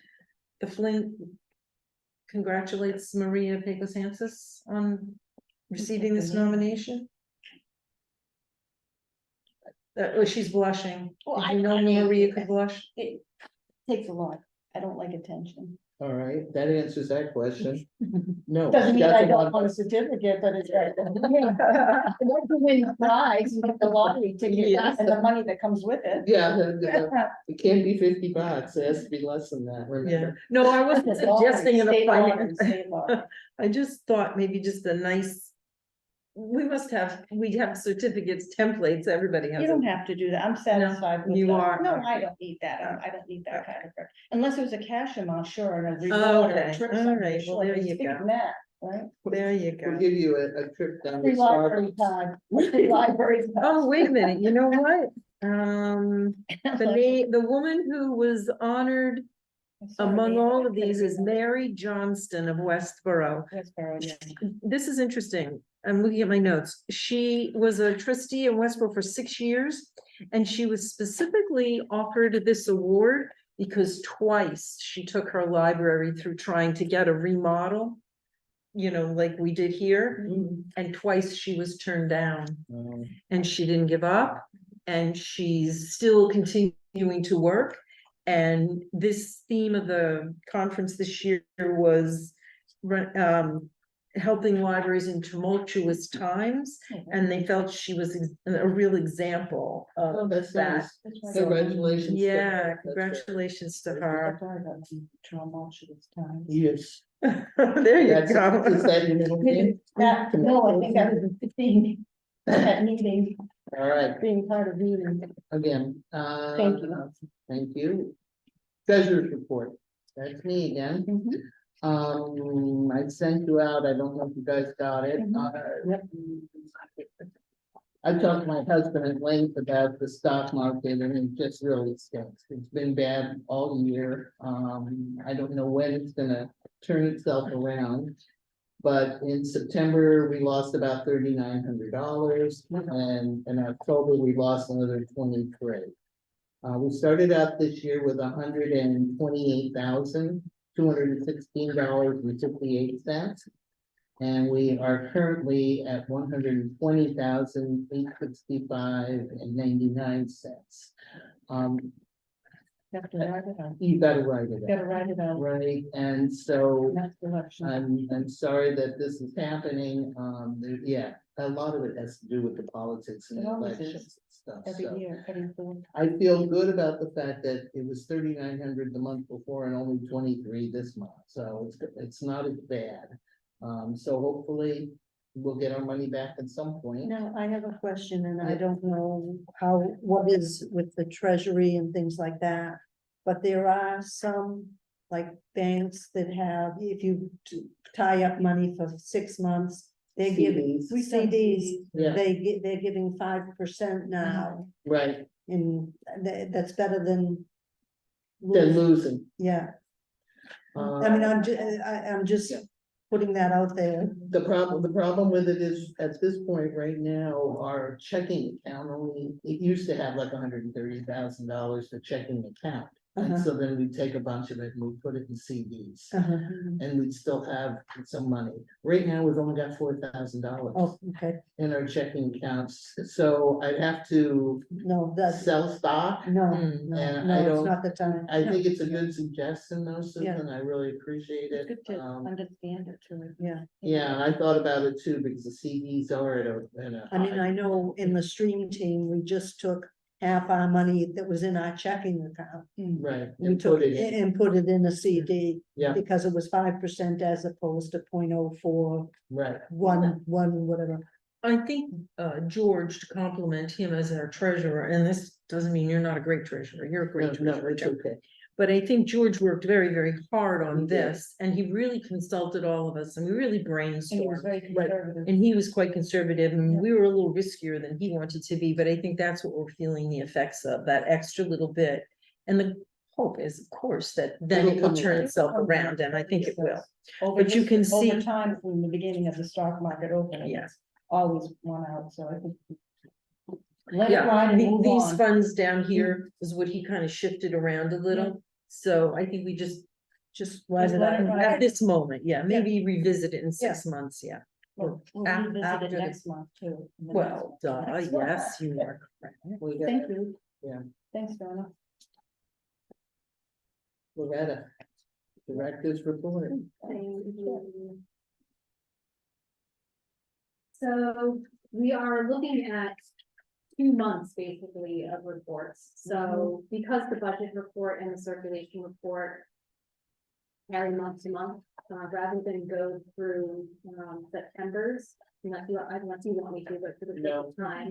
the Flint congratulates Maria Pecos Hansis on receiving this nomination? Oh, she's blushing. Well, Did you know Maria could blush? it takes a lot. I don't like attention. All right, that answers that question. No. Doesn't mean that's I a don't lot- want a certificate, but it's like, once you win the prize, you get the lottery ticket Yes. and the money that comes with it. Yeah, it can't be $50. It has to be less than that, Yeah, remember? no, I wasn't suggesting in a State lottery, finance. state lottery. I just thought maybe just a nice. We'd have certificates, templates, everybody has. You don't it. have to do that. I'm satisfied with you that. are. No, I don't need that. I don't need that kind of, unless it was a cash amount, sure, and a Oh, reward or a okay. trip All somewhere, right. Well, sure, there but you it's bigger go. than that, right? There you We'll go. give you a trip down to Free library Starbucks. time, free library. time. Oh, wait a minute, you know what? The woman who was honored among all of these is Mary Johnston of Westboro. Westboro, yeah. This is interesting. I'm looking at my notes. She was a trustee in Westboro for 6 years. And she was specifically offered this award because twice she took her library through trying to get a remodel. You know, like we did here, and twice she was turned down. And she didn't give up, and she's still continuing to work. And this theme of the conference this year was helping libraries in tumultuous times, and they felt she was a real example Oh, of that's that. nice. That's why- Congratulations. to her. Yeah, That's great. I congratulations to her. thought about the tumultuous times. Yes. There you That's- Is go. that your middle name? That, no, I think that was being, at meeting, All right, being part of meeting. again. Thank you. Thank you. Treasurer's report. That's me again. Mhm. I sent you out, I don't know if you guys got it. I talked to my husband at length about the stock market and it just really stinks. It's been bad all year. I don't know when it's gonna turn itself around. But in September, we lost about $3,900 and in October, we lost another 23. We started out this year with $128,216.58. And we are currently at $120,865.99. You have to write it out. You gotta write it You gotta out, write it out. right? And so Next election. I'm sorry that this is happening. Yeah, a lot of it has to do with the politics and It always is. elections and stuff. Every So year, every four. I feel good about the fact that it was 3,900 the month before and only 23 this month. So it's not as bad. So hopefully we'll get our money back at some point. Now, I have a question, and I Yeah. don't know what is with the treasury and things like that. But there are some, like, banks that have, if you tie up money for 6 months, they give CDs. CDs, Yeah, they're giving 5% now, right, and that's better than. they're losing. Yeah, I Uh, mean, I'm just Yeah. putting that out there. the problem with it is, at this point right now, our checking account only, it used to have like $130,000 for checking account. And Uh-huh. so then we take a bunch of it and we put it in CDs, Uh-huh. and we'd still have some money. Right now, we've only got $4,000 Oh, okay, in our checking accounts, so I'd have to no, that's, sell stock. no, Hmm. no, And no, I it's don't- not the time. I think it's a good suggestion though, Yeah. Susan, I really appreciate It's it. good to understand it too. Yeah, Yeah, I thought about it too, because the CDs are at a I mean, high- I know in the stream team, we just took half our money that was in our checking account. Right, We and took put it it in, and put it in a CD. Yeah. Because it was 5% as opposed to 0.04, right, one, whatever. I think, George, to compliment him as our treasurer, and this doesn't mean you're not a great treasurer, you're a no, great no, treasurer. it's Joe. okay, But I think George worked very, very hard He on did. this, and he really consulted all of us, and we really And he was brainstormed. very conservative. And he was quite conservative, and Yeah. we were a little riskier than he wanted to be, but I think that's what we're feeling the effects of, that extra little bit. And the hope is, of course, that then It'll it will come turn around. itself around, and I think it will. Over But you this- can over see- time, from the beginning of the stock market opening, Yeah. it's always won out, so I think. Let it Yeah, ride and move these on. funds down here is what he kind of shifted around a little, so I think we just Let Just it let it out. ride. at this moment, yeah, maybe revisit it in 6 months, yeah. We'll Af- revisit after it the- next month too. in the Well, next- duh, next month. yes, you are correct. we got, Thank you. Yeah. Thanks, Donna. Loretta, director's report. So we are looking at 2 months basically of reports. So because the budget report and the circulation report carry month to month, rather than go through September's, unless you want me to, but for the sake of time,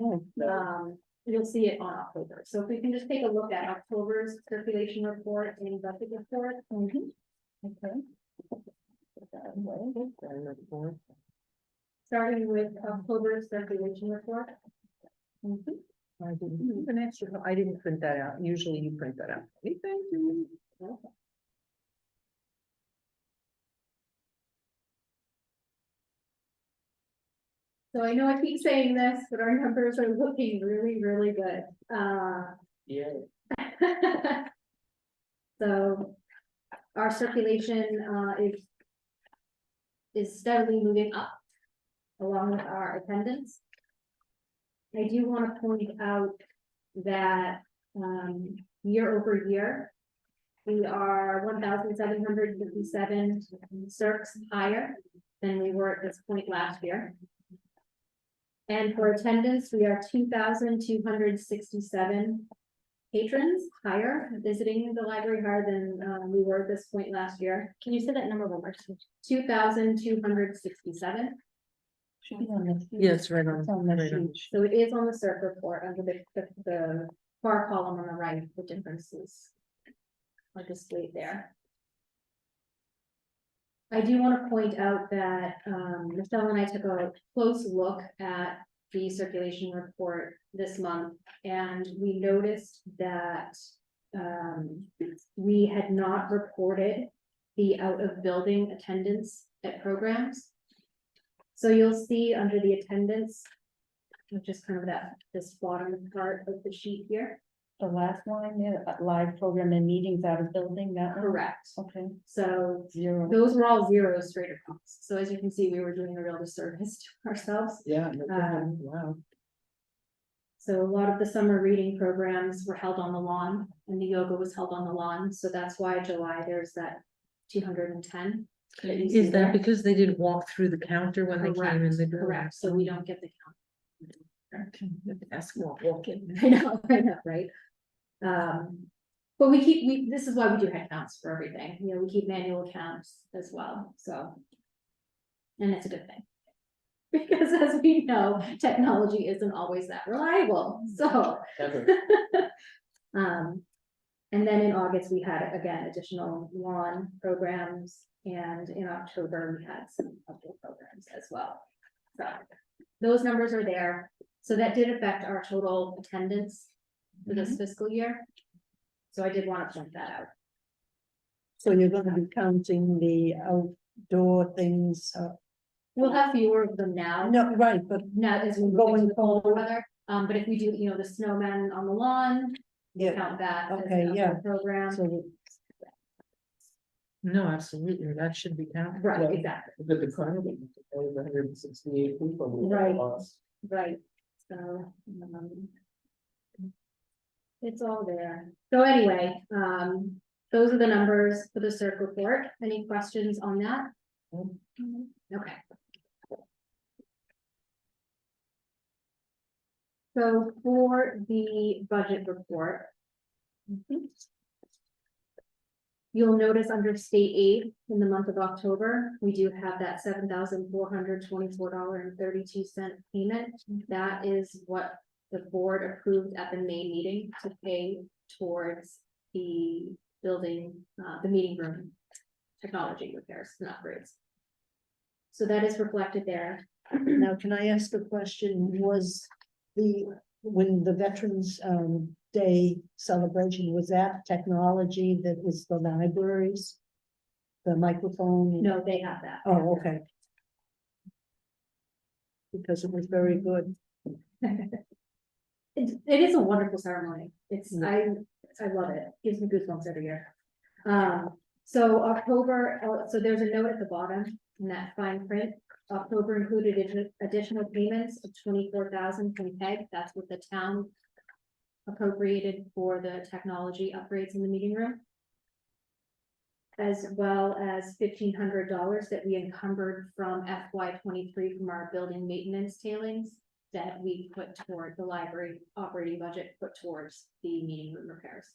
you'll see it on October. So if we can just take a look at October's circulation report and budget report. Okay. Starting with October's circulation report. I didn't, an extra, I didn't print that out, usually you print that out. Hey, thank you. So I know I keep saying this, but our numbers are looking really, really good. Yeah. So our circulation is steadily moving up along with our attendance. I do want to point out that year over year, we are 1,757 circs higher than we were at this point last year. And for attendance, we are 2,267 patrons higher, visiting the library higher than we were at this point last year. Can you say that number one more time? 2,267. Should be on the sheet. Yes, right on. It's on the right on. sheet. So it is on the CERC report under the bar column on the right, the differences. I'll just leave there. I do want to point out that Michelle and I took a close look at the circulation report this month, and we noticed that we had not reported the out of building attendance at programs. So you'll see under the attendance, which is kind of this bottom part of the sheet here. The last line there, live program and meetings out of building, that one? Correct. Okay, So 0. those were all zeros straight across. So as you can see, we were doing a real disservice to ourselves. Yeah, no kidding. Wow. So a lot of the summer reading programs were held on the lawn and the yoga was held on the lawn. So that's why July, there's that 210. that you see Is there. that because they didn't walk through the counter when they came in the door? Correct, so we don't get the count. Ask more walking. I know, right? But this is why we do head counts for everything, we keep manual counts as well, so. And it's a good thing. Because as we know, technology isn't always that reliable, so. Ever. And then in August, we had, again, additional lawn programs, and in October, we had some outdoor programs as well. So those numbers are there, so that did affect our total attendance for this fiscal year. So I did want to point that out. So you're gonna be counting the outdoor things, We'll have fewer of them now. no, right, but Now as we go into the colder weather, but if we do, the snowmen on the lawn, yeah, count that as Okay, an yeah. outdoor program. so No, absolutely, that should be counted. Right, exactly, But the carnival, over 168 people. we Right. lost. right, so. It's all there. So anyway, those are the numbers for the CERC report. Any questions on that? Okay. So for the budget report. You'll notice under state aid in the month of October, we do have that $7,424.32 payment. That is what the board approved at the May meeting to pay towards the building, the meeting room technology repairs and upgrades. So that is reflected there. now can I ask a question? Was when the Veterans Day celebration, was that technology that was the libraries? The microphone? No, they have that. Oh, okay. Because it was very good. It is a wonderful ceremony. It's, Yeah. I love it. Gives me goosebumps every year. So October, so there's a note at the bottom in that fine print. October included additional payments of 24,000 from PEG. That's what the town appropriated for the technology upgrades in the meeting room. As well as $1,500 that we encumbered from FY 23 from our building maintenance tailings that we put toward the library operating budget, put towards the meeting room repairs.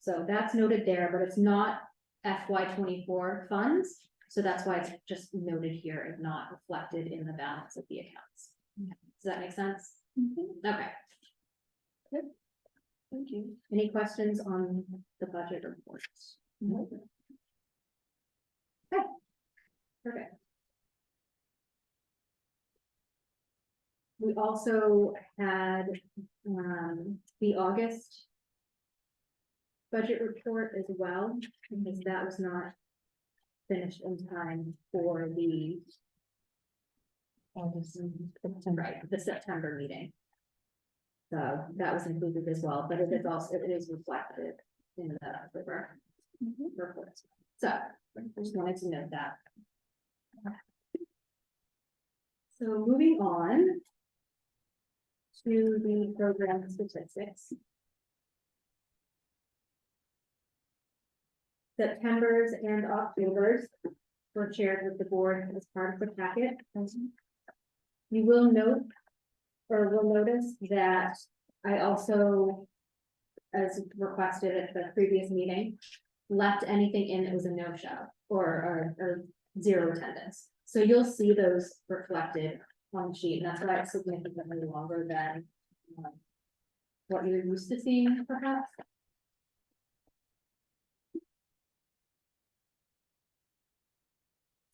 So that's noted there, but it's not FY 24 funds. So that's why it's just noted here and not reflected in the balance of the accounts. Does that make sense? Okay. Good. Thank you. Any questions on the budget reports? Okay. Perfect. We also had the August budget report as well, because that was not finished in time for the right, the September meeting. So that was included as well, but it is also, it is reflected in the report. So I just wanted to note that. So moving on to the program statistics. September's and October's were shared with the board as part of the packet. You will note, or will notice that I also, as requested at the previous meeting, left anything in that was a no-show or zero attendance. So you'll see those reflected on the sheet, and that's why it's significantly longer than what you're used to seeing, perhaps.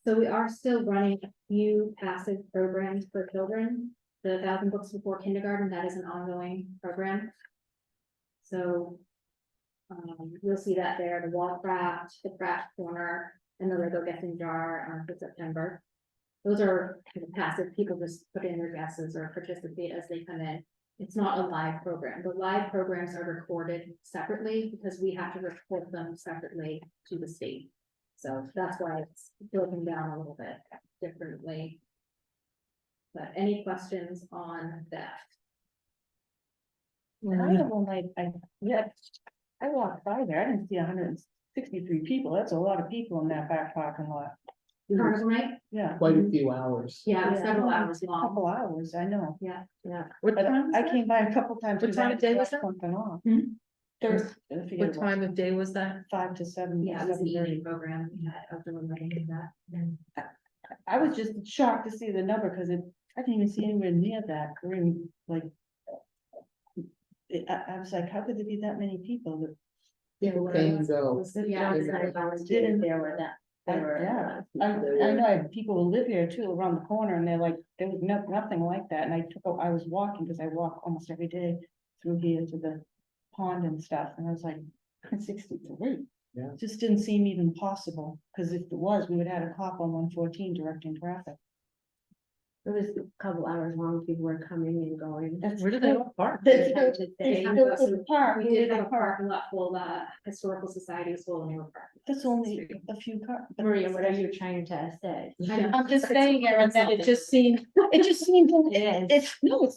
So we are still running a few passive programs for children. The 1,000 Books Before Kindergarten, that is an ongoing program. So you'll see that there, the wall craft, the craft corner, and the Lego guessing jar for September. Those are kind of passive, people just put in their guesses or participate as they come in. It's not a live program. The live programs are recorded separately because we have to report them separately to the state. So that's why it's broken down a little bit differently. But any questions on that? I don't know, I walked by there, I didn't see 163 people, that's a lot of people in that back parking lot. Carnival night? Yeah. Quite a few hours. Yeah, it was Yeah. several hours long. Couple hours, I know, Yeah. Yeah. What but time was I that? came by a couple times. What 'cause time I of day was dropped that? Something off. Hmm? Thursday, I forget What it was, time of day was that? 5 to 7. Yeah, it was an 7:30. evening program. We had outdoor learning and that. I was just shocked to see the number, because I didn't even see anywhere near that, or in, like. I was like, how could there be that many people that People came and go. Yeah, didn't there were that? Yeah, I know I have people who live here too, around the corner, and they're like, there was nothing like that, and I was walking, because I walk almost every day through here to the pond and stuff, and I was like, 63. Yeah. Just didn't seem even possible, because if it was, we would have had a cop on 114 directing traffic. It was a couple hours long, people were coming and going. That's Where do they all park? That's Hard to say. the park, We did have a parking lot full, historical society was full, and they were parking. that's only a few cars. Maria, what are you trying to say? I'm just saying, Erin, that it just seemed, it's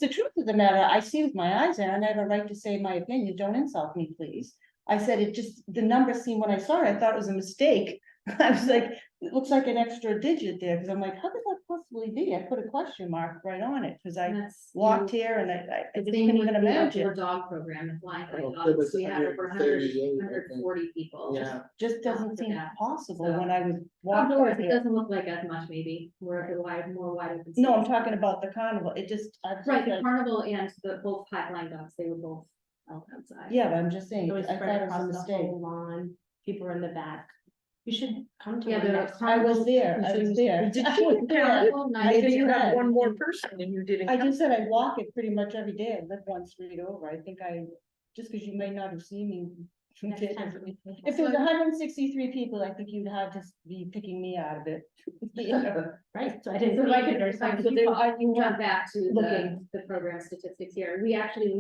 the truth of the matter. I see with my eyes, and I have a right to say my opinion. Don't insult me, please. I said it just, the number seemed, when I saw it, I thought it was a mistake. I was like, it looks like an extra digit there, because I'm like, how could that possibly be? I put a question mark right on it, because I And that's, walked here and I the didn't same with even the imagine. outdoor dog program, the flying Oh, blind there dogs, was we had over 138, I think. 140 people. Yeah, Just doesn't seem Yeah. possible So- when I was walking Outdoors, it here. doesn't look like as much maybe, more of the wide, more wide open. No, I'm space. talking about the carnival. It just, I was Right, the like, carnival and the both pipeline dogs, they were both out outside. yeah, but I'm just saying, It was I spread thought it across was a the mistake. whole lawn, people were in the back. You should come to Yeah, one the next I time. was there, I was there. Did I you was count there. Carnival night, Maybe you said. have one more person and you didn't. I count. just said I walk it pretty much every day. I live one street over. I think just because you may not have seen me. Next time. If there was 163 people, I think you'd have to be picking me out of it. You know? Right, so I didn't. So see I it could, or if I something. could jump back to looking. the program statistics here, we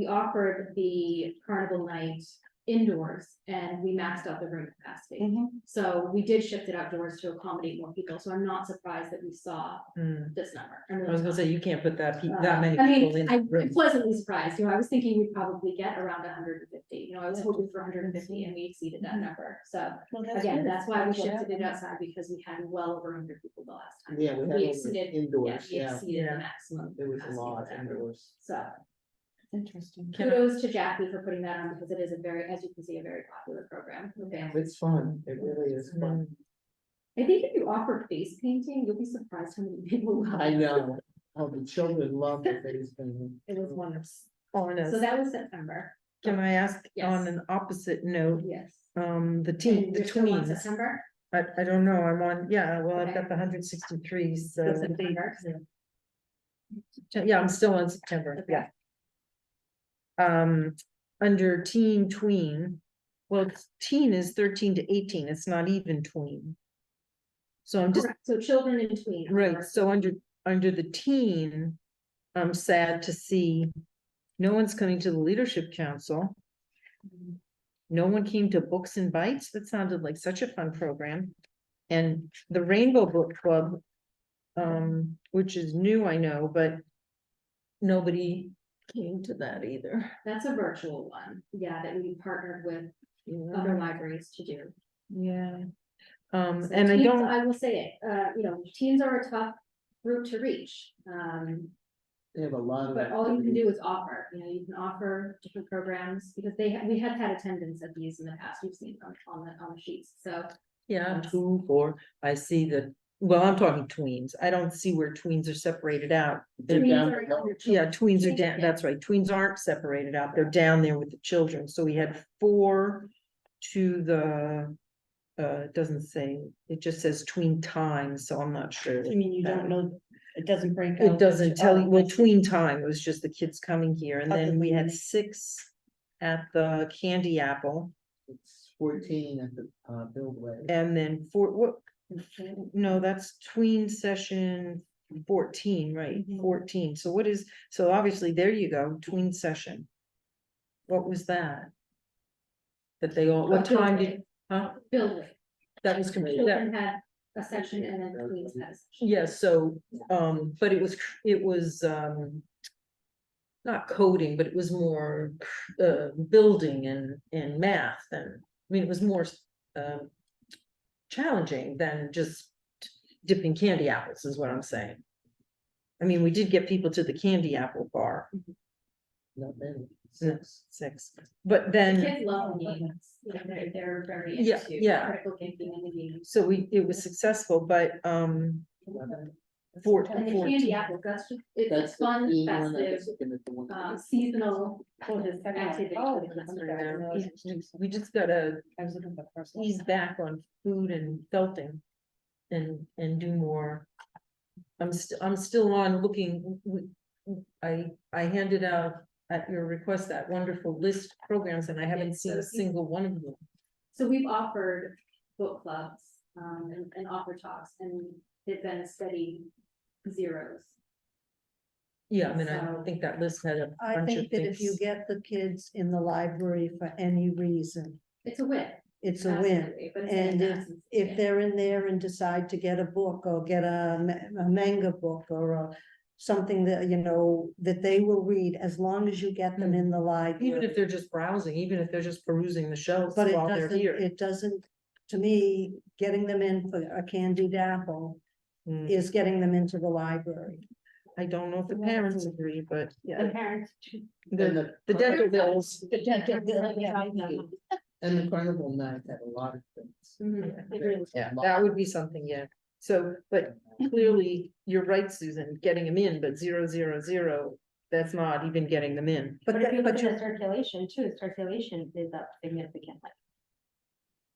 offered the carnival night indoors, and we maxed out the room capacity. Mhm. So we did shift it outdoors to accommodate more people, so I'm not surprised that we saw Hmm. this number. I was gonna say, you can't put that Uh, many I people mean, in. I'm the room. pleasantly surprised, I was thinking we'd probably get around 150, I was hoping for 150 and we exceeded that number, so. Well, that's Again, good. that's why we what shifted it happened. outside, because we had well over 100 people the last time. yeah, we had We over exceeded, indoors, we yeah, exceeded Yeah. the maximum. there was a capacity lot for that room. indoors. So Interesting. Can I- kudos to Jackie for putting that on, because it is a very, as you can see, a very popular program for families. It's fun, it really is fun. Hmm. I think if you offer face painting, you'll be surprised how many people will. I know, oh, the children love the face painting. It was wonderful. On So a, that was September. can I ask Yes. on an opposite note, Yes. the And the you're still on tweens, September? I don't know, I'm on, yeah, well, I've Okay. got the 163, so. So September. Yeah, I'm still on September, Okay. yeah. Under teen tween, well, teen is 13 to 18, it's not even tween. So I'm just, Correct. So children in tween. right, so under the teen, I'm sad to see no one's coming to the leadership council. No one came to Books and Bites, that sounded like such a fun program. And the Rainbow Book Club, which is new, I know, but nobody came to that either. That's a virtual one, yeah, that we partnered with other libraries to do. Yeah. So And I teens, don't, I will say it, teens are a tough group to reach. They have a lot of. But all you can activities. do is offer, you can offer different programs, because we have had attendance at these in the past, we've seen on the sheets, so. yeah, 2, 4, I see that, well, I'm talking tweens, I don't see where tweens are separated out. They're Tweens down are below. younger Yeah, children. tweens are down, that's right, tweens aren't separated out, they're down there with the children, so we had 4 to the. It doesn't say, it just says tween time, so I'm not sure. I mean, you don't know, it doesn't break out. It doesn't tell you, well, I see. tween time, it was just the kids coming here, and Other then we than had that. 6 at the Candy Apple, It's 14 at the, Buildway. and then 4, what? No, that's tween session 14, right, Mhm. 14, so what is, so obviously, there you go, tween session. What was that? That they all, what time did, huh? Building, That was committee, that, children had a section and then tweens had a section. yeah, so, but it was, not coding, but it was more, building and math, and, I mean, it was more, challenging than just dipping candy apples, is what I'm saying. I mean, we did get people to the candy apple bar, Not many. No. 6. 6, but The then, kids love the games, they're very Yeah, into yeah. critical thinking and the games. so it was successful, but, And the candy apples, that's just, it's That's a the fun, key one, I festive, was looking at the one. seasonal. activity. Oh, we just gotta I was looking for the first one. ease back on food and felting. And do more. I'm still on looking, I handed out at your request that wonderful list of programs and I haven't seen a single one of them. So we've offered book clubs, and offer talks, and they've been steady zeros. Yeah, I mean, I So- think that list had a I bunch of think that if you things. get the kids in the library for any reason, It's a win. it's a win. Absolutely, but it's And in if, essence, if yeah. they're in there and decide to get a book or get a manga book or something that, you know, that they will read, as long as you get them in the library. Even if they're just browsing, even if they're just perusing the shelves But while they're here. it doesn't, to me, getting them in for a candied apple Hmm. is getting them into the library. I don't know if the parents agree, but The yeah, parents. the dental bills. The dental bill, yeah. And the carnival night had a lot of things. Mhm. Yeah, that would be something, yeah. So, but clearly, you're right, Susan, getting them in, but 000, that's not even getting them in. But if you look but at the circulation too, circulation is up significantly.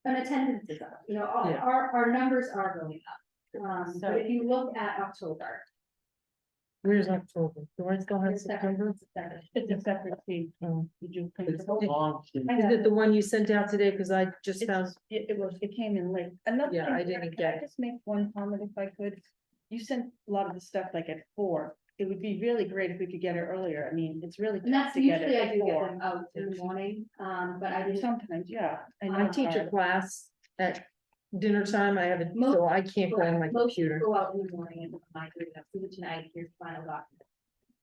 And attendance is up, you know, our, Yeah. our numbers are going up. So- But if you look at October. Where's October? Do I still have it's September? It's a separate fee. Oh. Did you? print It's it? a long. I Is have it the one you sent out today? Cause I just found, It came in late. Another Yeah, thing, I didn't can get I it. just make one comment if I could? You sent a lot of the stuff like at 4. It would be really great if we could get it earlier. I mean, it's really And tough that's to get it usually I at do get 4. them out in the morning, but I didn't. Sometimes, yeah. I know teach a hard. class at dinner time. I have it, Most- so I can't go on my Most computer. Go out in the morning and I agree, see it tonight, here's the final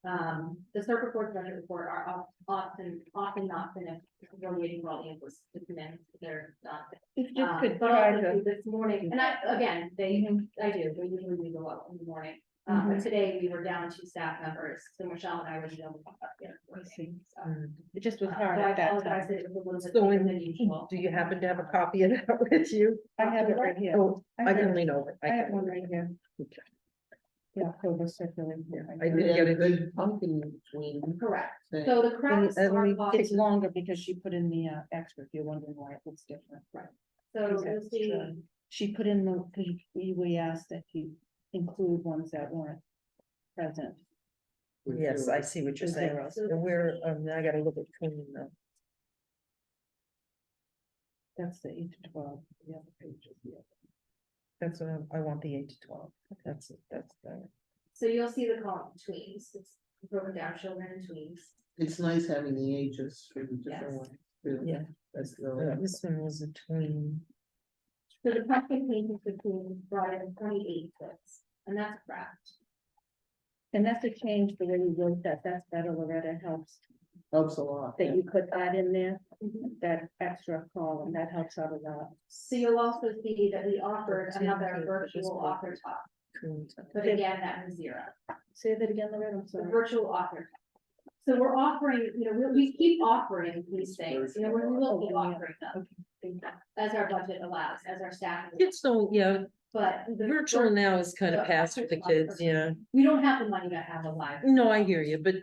document. The circuit board budget report are often not finished, we're waiting for all the inputs to come in, they're not. If you could But try also to. this morning, and I do, they usually do go out in the morning. But today we were down 2 staff members, so Michelle and I were the only one up there working, so. It just was So hard I at that apologize, time. it was a little bit So later when, than usual. do you happen to have a copy of that with you? I have it right here. Oh, I I have can it. lean over. I have one right here. Yeah, October circulating here. I We didn't had get a it. good pumpkin between. Correct, things. so the crafts Emily, are. It's longer because she put in the extra, if you're wondering why it looks different. So you'll That's see, true. She put in the, because we asked that you include ones that weren't present. Yes, I see what you're saying. Zeros. And where, I gotta look at cleaning though. That's the 8 to 12, the other pages, yeah. That's what I want the 8 to 12. That's the. so you'll see the column tweens, it's broken down children and tweens. It's nice having the ages for the different Yes. ones. too. Yeah. That's really. This one was a tween. So the pumpkin painting between brought in 28 books, and that's a craft. And that's a change the way we wrote that, that's better, Loretta, helps, Helps a lot. that you put that in there, that extra column, that helps out a lot. So you'll also see that we offered Ten another pages, virtual this one. author talk, Tween. but again, that was 0. Say that again, Loretta, I'm The sorry. virtual author. Talk. So we're offering, you know, we keep offering these things, you know, we will keep offering them. As our budget allows, as our staff. Kids don't, yeah, But the virtual now is kind of past for the kids, yeah. we don't have the money to have a live. No, I hear you, but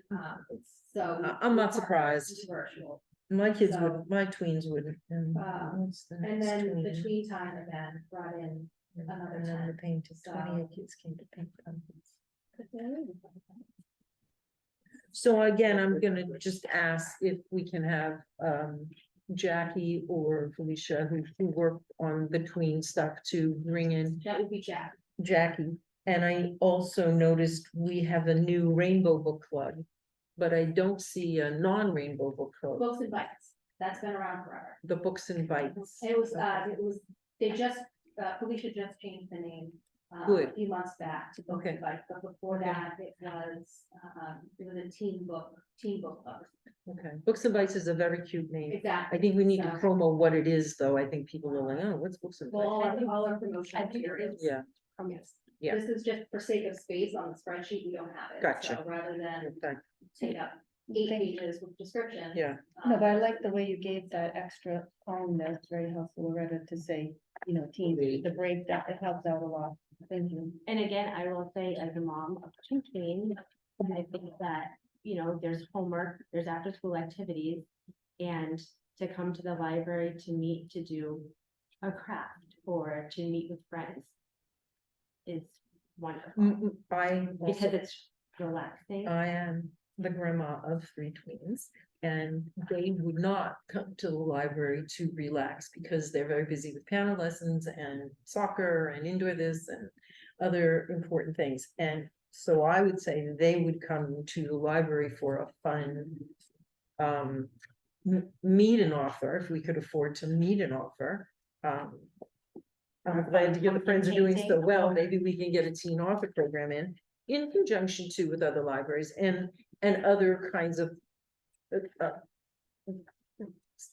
So. I'm not we partner surprised. with Virtual, my kids So- would, my tweens wouldn't. And what's the and next then tween? the tween time event brought in another And then the 10. painted, So- 28 kids came to paint pumpkins. So again, I'm gonna just ask if we can have Jackie or Felicia who work on the tween stuff to bring in That would be Jack. Jackie. And I also noticed we have a new Rainbow Book Club, but I don't see a non-Rainbow Book Club, Books and Bites, that's been around forever. the Books and Bites. It was, they just, Felicia just changed the name. A Good. few months back to Books Okay. and Bites, but before that, it was a teen book club. Okay, Books and Bites is a very cute name. Exactly. I think we need to So- promo what it is, though. I think people are like, oh, what's Books and Well, Bites? all our promotional materials. Yeah, Yes. Yeah. This is just for sake of space on the spreadsheet, we don't have it. Gotcha. So rather than okay, take up 8 pages with description. yeah. No, but I like the way you gave that extra column there, it's very helpful, Loretta, to say, you know, teens, the breakdown, it helps out a lot. Thank you. And again, I will say as a mom of two teens, I think that, you know, there's homework, there's after school activities. And to come to the library to meet, to do a craft or to meet with friends is wonderful because it's relaxing. I am the grandma of 3 twins, and they would not come to the library to relax because they're very busy with piano lessons and soccer and indoor this and other important things. And so I would say they would come to the library for a fun, meet an author, if we could afford to meet an author. I'm glad to hear the friends are doing so well. Maybe we can get a teen author program in conjunction too with other libraries and other kinds of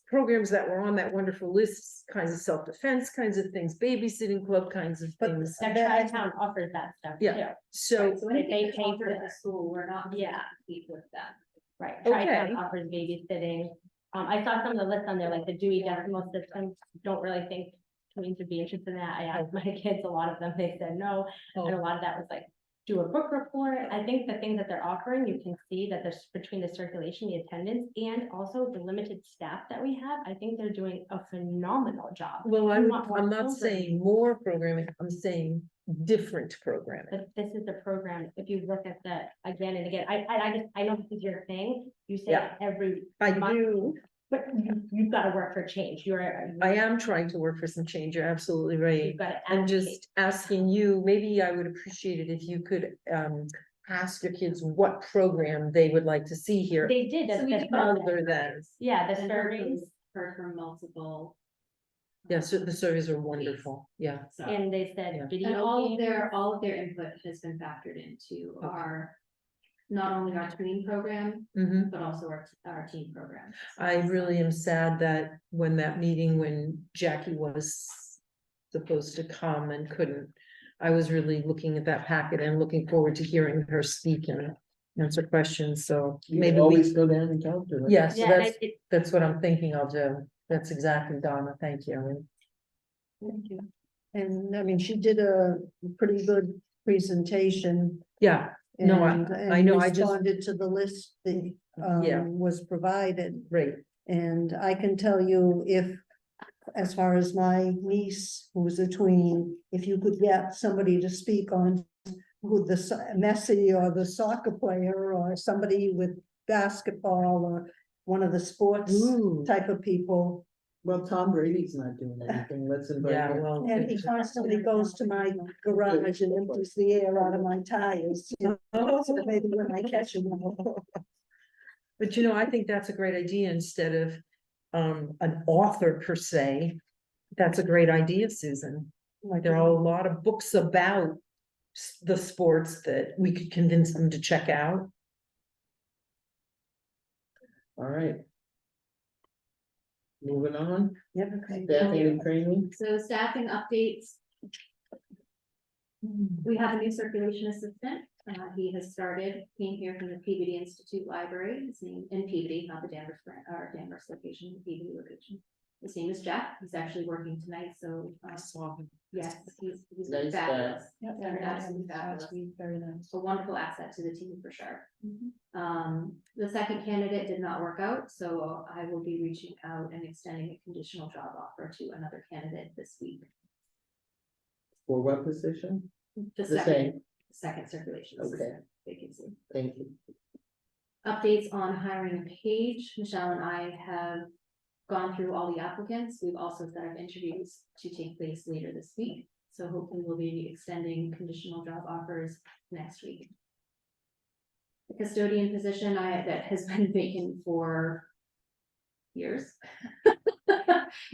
programs that were on that wonderful list, kinds of self-defense, kinds of things, babysitting club kinds of things. Their tri-town offers that stuff too. Yeah, so, So They anything pay offered for at the school, we're not. gonna Yeah. compete with them. Right, Okay. tri-town offers babysitting. I saw some of the lists on there, like the Dewey Decimal System, don't really think tweens would be interested in that. I asked my kids, a lot of them, they said no, and a lot of that was like, do a book report. I think the things that they're offering, you can see that there's between the circulation, the attendance, and also the limited staff that we have. I think they're doing a phenomenal job. well, We I'm want more not children. saying more programming, I'm saying different programming. But this is the program, if you look at the, again and again, I know this is your thing, you say Yeah. it every I month, do, but you've got to work for change, I am trying to work for some change, you're absolutely right. You've got to I'm advocate. just asking you, maybe I would appreciate it if you could ask your kids what program they would like to see here. They did, So we that's, do Other than, yeah, the And heard from- surveys, Heard from multiple. yeah, so the surveys are wonderful, yeah. So, and they said Yeah. video and all of games. all of their input has been factored into our, not only our tween program, Hmm. but also our teen program. So I really am sad that when that meeting, when Jackie was supposed to come and couldn't, I was really looking at that packet and looking forward to hearing her speak and answer questions, so maybe we, go down and talk to her. yes, Yeah, and that's what I'm thinking I'll do. That's exactly, Donna, thank you. Thank you. And I mean, she did a pretty good presentation. Yeah, no, I know, I just, Responded to the list that Yeah. was provided. great, And I can tell you if, as far as my niece, who's a tween, if you could get somebody to speak on who the Messi or the soccer player or somebody with basketball or one of the sports ooh, type of people. Well, Tom Brady's not doing anything, let's invite yeah, him. well. And he constantly goes to my garage and empties the air out of my tires. You know, so maybe when I catch him. But you know, I think that's a great idea instead of an author per se. That's a great idea, Susan. Like there are a lot of books about the sports that we could convince them to check out. All right. Moving on, Yep, okay. staffing and training. So staffing updates. We have a new circulation assistant. He has started, came here from the Peabody Institute Library, his name, in Peabody, not the Danvers, or Danvers location, the Peabody location. His name is Jeff, he's actually working tonight, so, yes, he's Nice guy. fabulous. Yeah, Very absolutely fabulous. very nice. A wonderful asset to the team for sure. The second candidate did not work out, so I will be reaching out and extending a conditional job offer to another candidate this week. For what position? The The second, second circulation Okay. assistant vacancy. Thank you. Updates on hiring a page. Michelle and I have gone through all the applicants. We've also set up interviews to take place later this week. So hopefully we'll be extending conditional job offers next week. The custodian position that has been vacant for years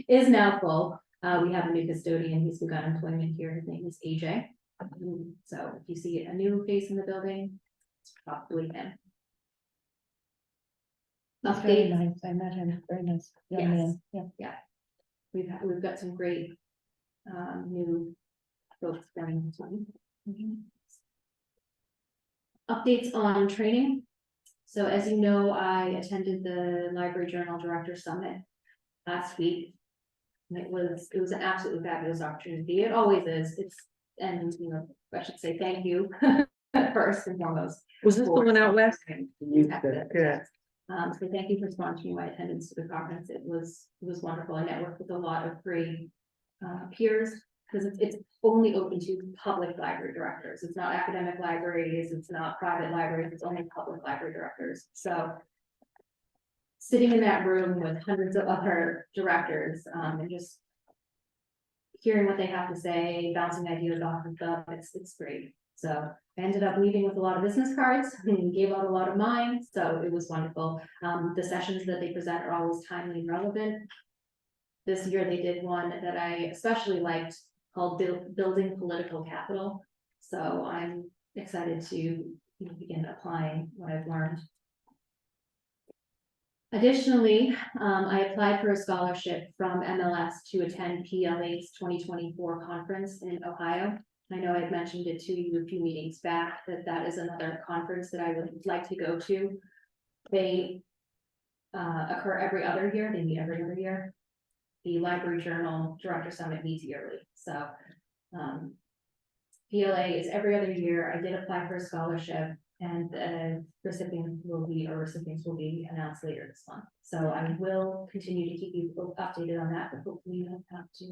is now full. We have a new custodian. He's begun employment here. His name is AJ. So if you see a new face in the building, it's probably him. He's very Updates. nice, I met him, very nice young Yes. man, yeah. We've got some great new folks coming to. Updates on training. So as you know, I attended the Library Journal Director Summit last week. And it was an absolutely fabulous opportunity. It always is. and, you know, I should say thank you first and foremost. Was this the one out west? Good. So thank you for sponsoring my attendance to the conference. It was wonderful. I networked with a lot of great peers, because it's only open to public library directors. It's not academic libraries, it's not private libraries, it's only public library directors. So sitting in that room with hundreds of other directors, and just hearing what they have to say, bouncing ideas off of them, it's great. So I ended up leaving with a lot of business cards and gave out a lot of mine, so it was wonderful. The sessions that they present are always timely and relevant. This year they did one that I especially liked called Building Political Capital. So I'm excited to begin applying what I've learned. Additionally, I applied for a scholarship from MLS to attend PLA's 2024 conference in Ohio. I know I've mentioned it to you a few meetings back, that is another conference that I would like to go to. They occur every other year, they meet every other year. The Library Journal Director Summit meets yearly, so PLA is every other year. I did apply for a scholarship, and recipients will be announced later this month. So I will continue to keep you updated on that, but hopefully you don't have to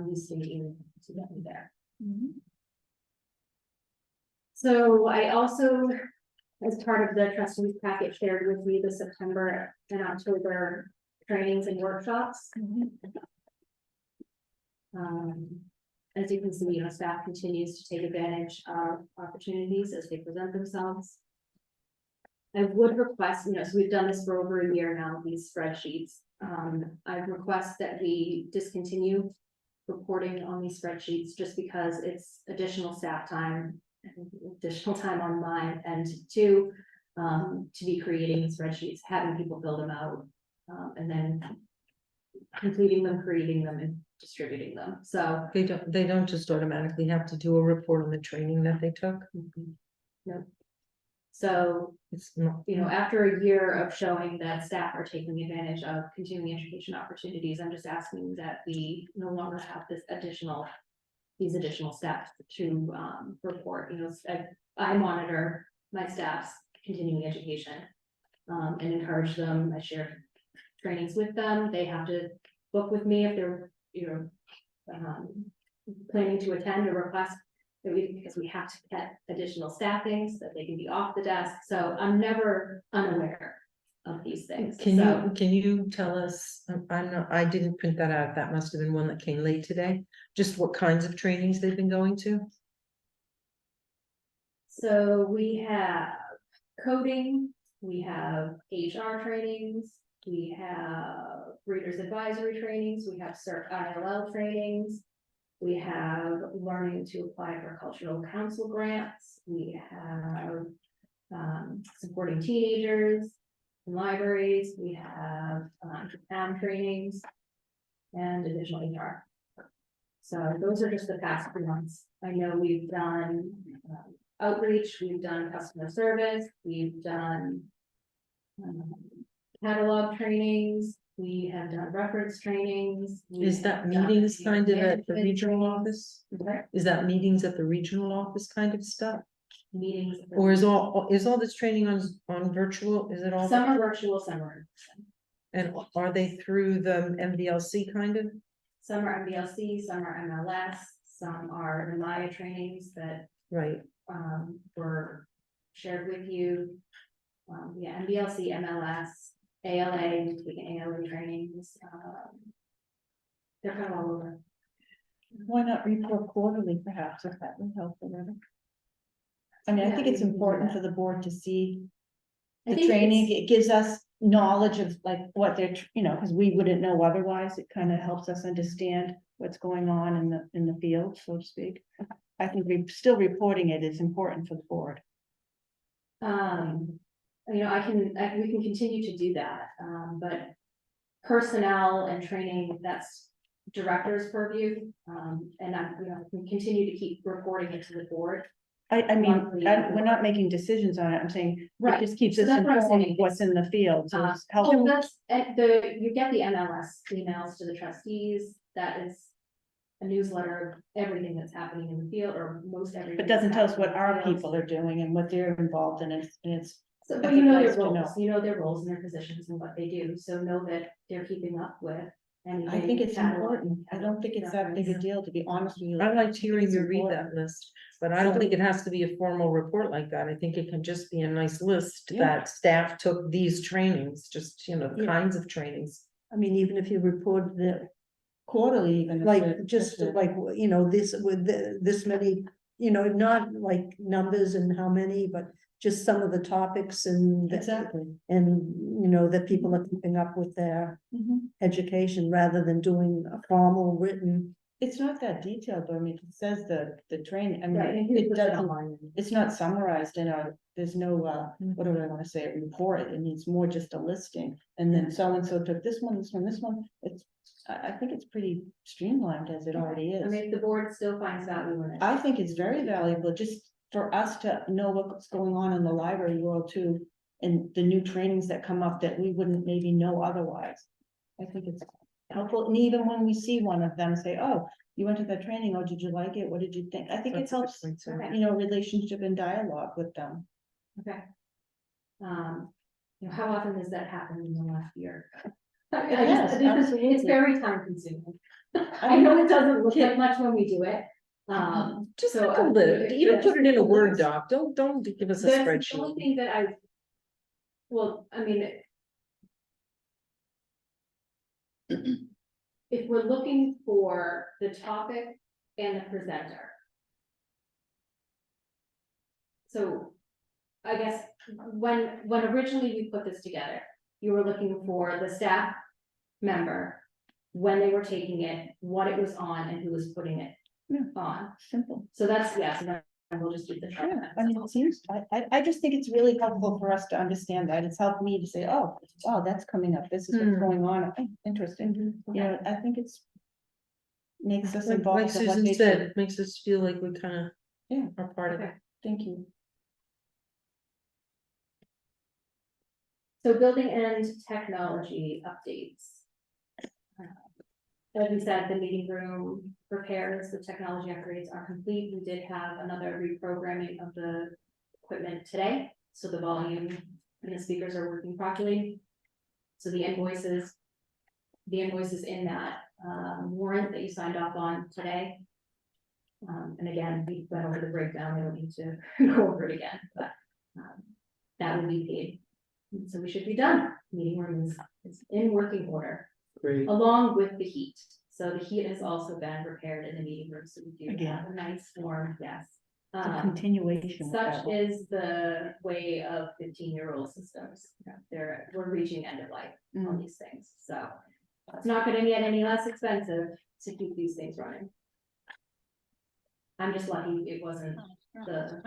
use state aid to get me there. So I also, as part of the trustees packet, shared with you the September and October trainings and workshops. As you can see, staff continues to take advantage of opportunities as they present themselves. I would request, so we've done this for over a year now, these spreadsheets. I request that we discontinue reporting on these spreadsheets, just because it's additional staff time, additional time on mine, and two, to be creating spreadsheets, having people fill them out, and then completing them, creating them, and distributing them. So They don't just automatically have to do a report on the training that they took. no. So, It's not. after a year of showing that staff are taking advantage of continuing education opportunities, I'm just asking that we no longer have these additional staff to report. I monitor my staff's continuing education and encourage them. I share trainings with them. They have to book with me if they're planning to attend or request that because we have to get additional staffing so that they can be off the desk. So I'm never unaware of these things. Can you tell us, I didn't print that out, that must have been one that came late today, just what kinds of trainings they've been going to? So we have coding, we have HR trainings, we have readers advisory trainings, we have CERT ILL trainings, we have learning to apply for cultural council grants, we have supporting teenagers in libraries, we have PAM trainings, and additional HR. So those are just the past 3 months. I know we've done outreach, we've done customer service, we've done catalog trainings, we have done reference trainings. Is that meetings kind of at the regional office? Is that meetings at the regional office kind of stuff? Meetings. Or is all this training on virtual, is it all? Some are virtual, some are. And are they through the MVLC kind of? Some are MBLC, some are MLS, some are the Maya trainings that Right, were shared with you. Yeah, MBLC, MLS, ALA, we've taken ALA trainings. They're kind of all over. Why not report quarterly perhaps, if that would help them? I mean, I Yeah, think it's we can do important that. for the board to see I the think training. it's- It gives us knowledge of like what they're, because we wouldn't know otherwise. It kind of helps us understand what's going on in the field, so to speak. I think still reporting it is important for the board. we can continue to do that, but personnel and training, that's director's purview. And we continue to keep reporting it to the board. I mean, Monthly. we're not making decisions on it. I'm saying it Right. just keeps So us that's what I'm informed of saying. what's in the field. So it's Oh, helpful. that's, you get the MLS emails to the trustees, that is a newsletter of everything that's happening in the field, or most everything. But doesn't that's tell us happening what in the our field. people are doing and what they're involved in, and it's, So, I but think you know nice their to roles, know. you know their roles and their positions and what they do, so know that they're keeping up with anything. I think it's catalog, important. I don't think it's that big a reference. deal, to be honest with you. I liked hearing It's you read important. that list, but I don't think it has to be a formal report like that. I think it can just be a nice list Yeah. that staff took these trainings, just, you know, Yeah. kinds of trainings. I mean, even if you reported it, Quarterly even. like, just like, you know, this with this many, you know, not like numbers and how many, but just some of the topics and. Exactly. And, you know, that people are keeping up with their Mhm. education rather than doing a formal written. It's not that detailed, though. I mean, it says the training, I mean, Right, and who it puts it doesn't, online? it's not summarized in a, there's no, what do I wanna say, a report, it needs more just a listing. And then so-and-so took this one, this one, this one, it's, I think it's pretty streamlined as it already I mean, is. if the board still finds value in it. I think it's very valuable, just for us to know what's going on in the library world too, and the new trainings that come up that we wouldn't maybe know otherwise. I think it's helpful, and even when we see one of them say, oh, you went to that training, oh, did you like it, what did you think? I think it That's a good helps, point, too. Okay. you know, relationship and dialogue with them. Okay. You know, how often has that happened in the last year? I has, just, absolutely. it's very time consuming. I know it doesn't look like much when we do it. Just so like a I- list, you don't yeah, put it in a just Word list. doc, don't give us a That's the spreadsheet. only thing that I, well, I mean. If we're looking for the topic and the presenter. So, I guess, when originally we put this together, you were looking for the staff member. When they were taking it, what it was on and who was putting it Yeah. on, Simple. so that's, yes, and then we'll just do the. Yeah, I mean, it seems, I just think it's really helpful for us to understand that. It's helped me to say, oh, wow, that's coming up. This is what's Hmm. going on. Oh, interesting. You know, I think it's makes us Like involved in what Susan they said, do. it makes us feel like we kind of Yeah. are part of it. Okay. Thank you. So building and technology updates. As we said, the meeting room repairs, the technology upgrades are complete. We did have another reprogramming of the equipment today, so the volume and the speakers are working properly. So the invoices in that warrant that you signed off on today. And again, we went over the breakdown, I don't need to go over it again, but that will be paid. And so we should be done. Meeting room is in working order, Great. along with the heat. So the heat has also been repaired in the meeting room, so we do Again. have a nice warm, yes. It's a continuation. with that Such one. is the way of 15-year-old systems. We're reaching end of life on these things, so it's not gonna get any less expensive to keep these things running. I'm just lucky it wasn't the.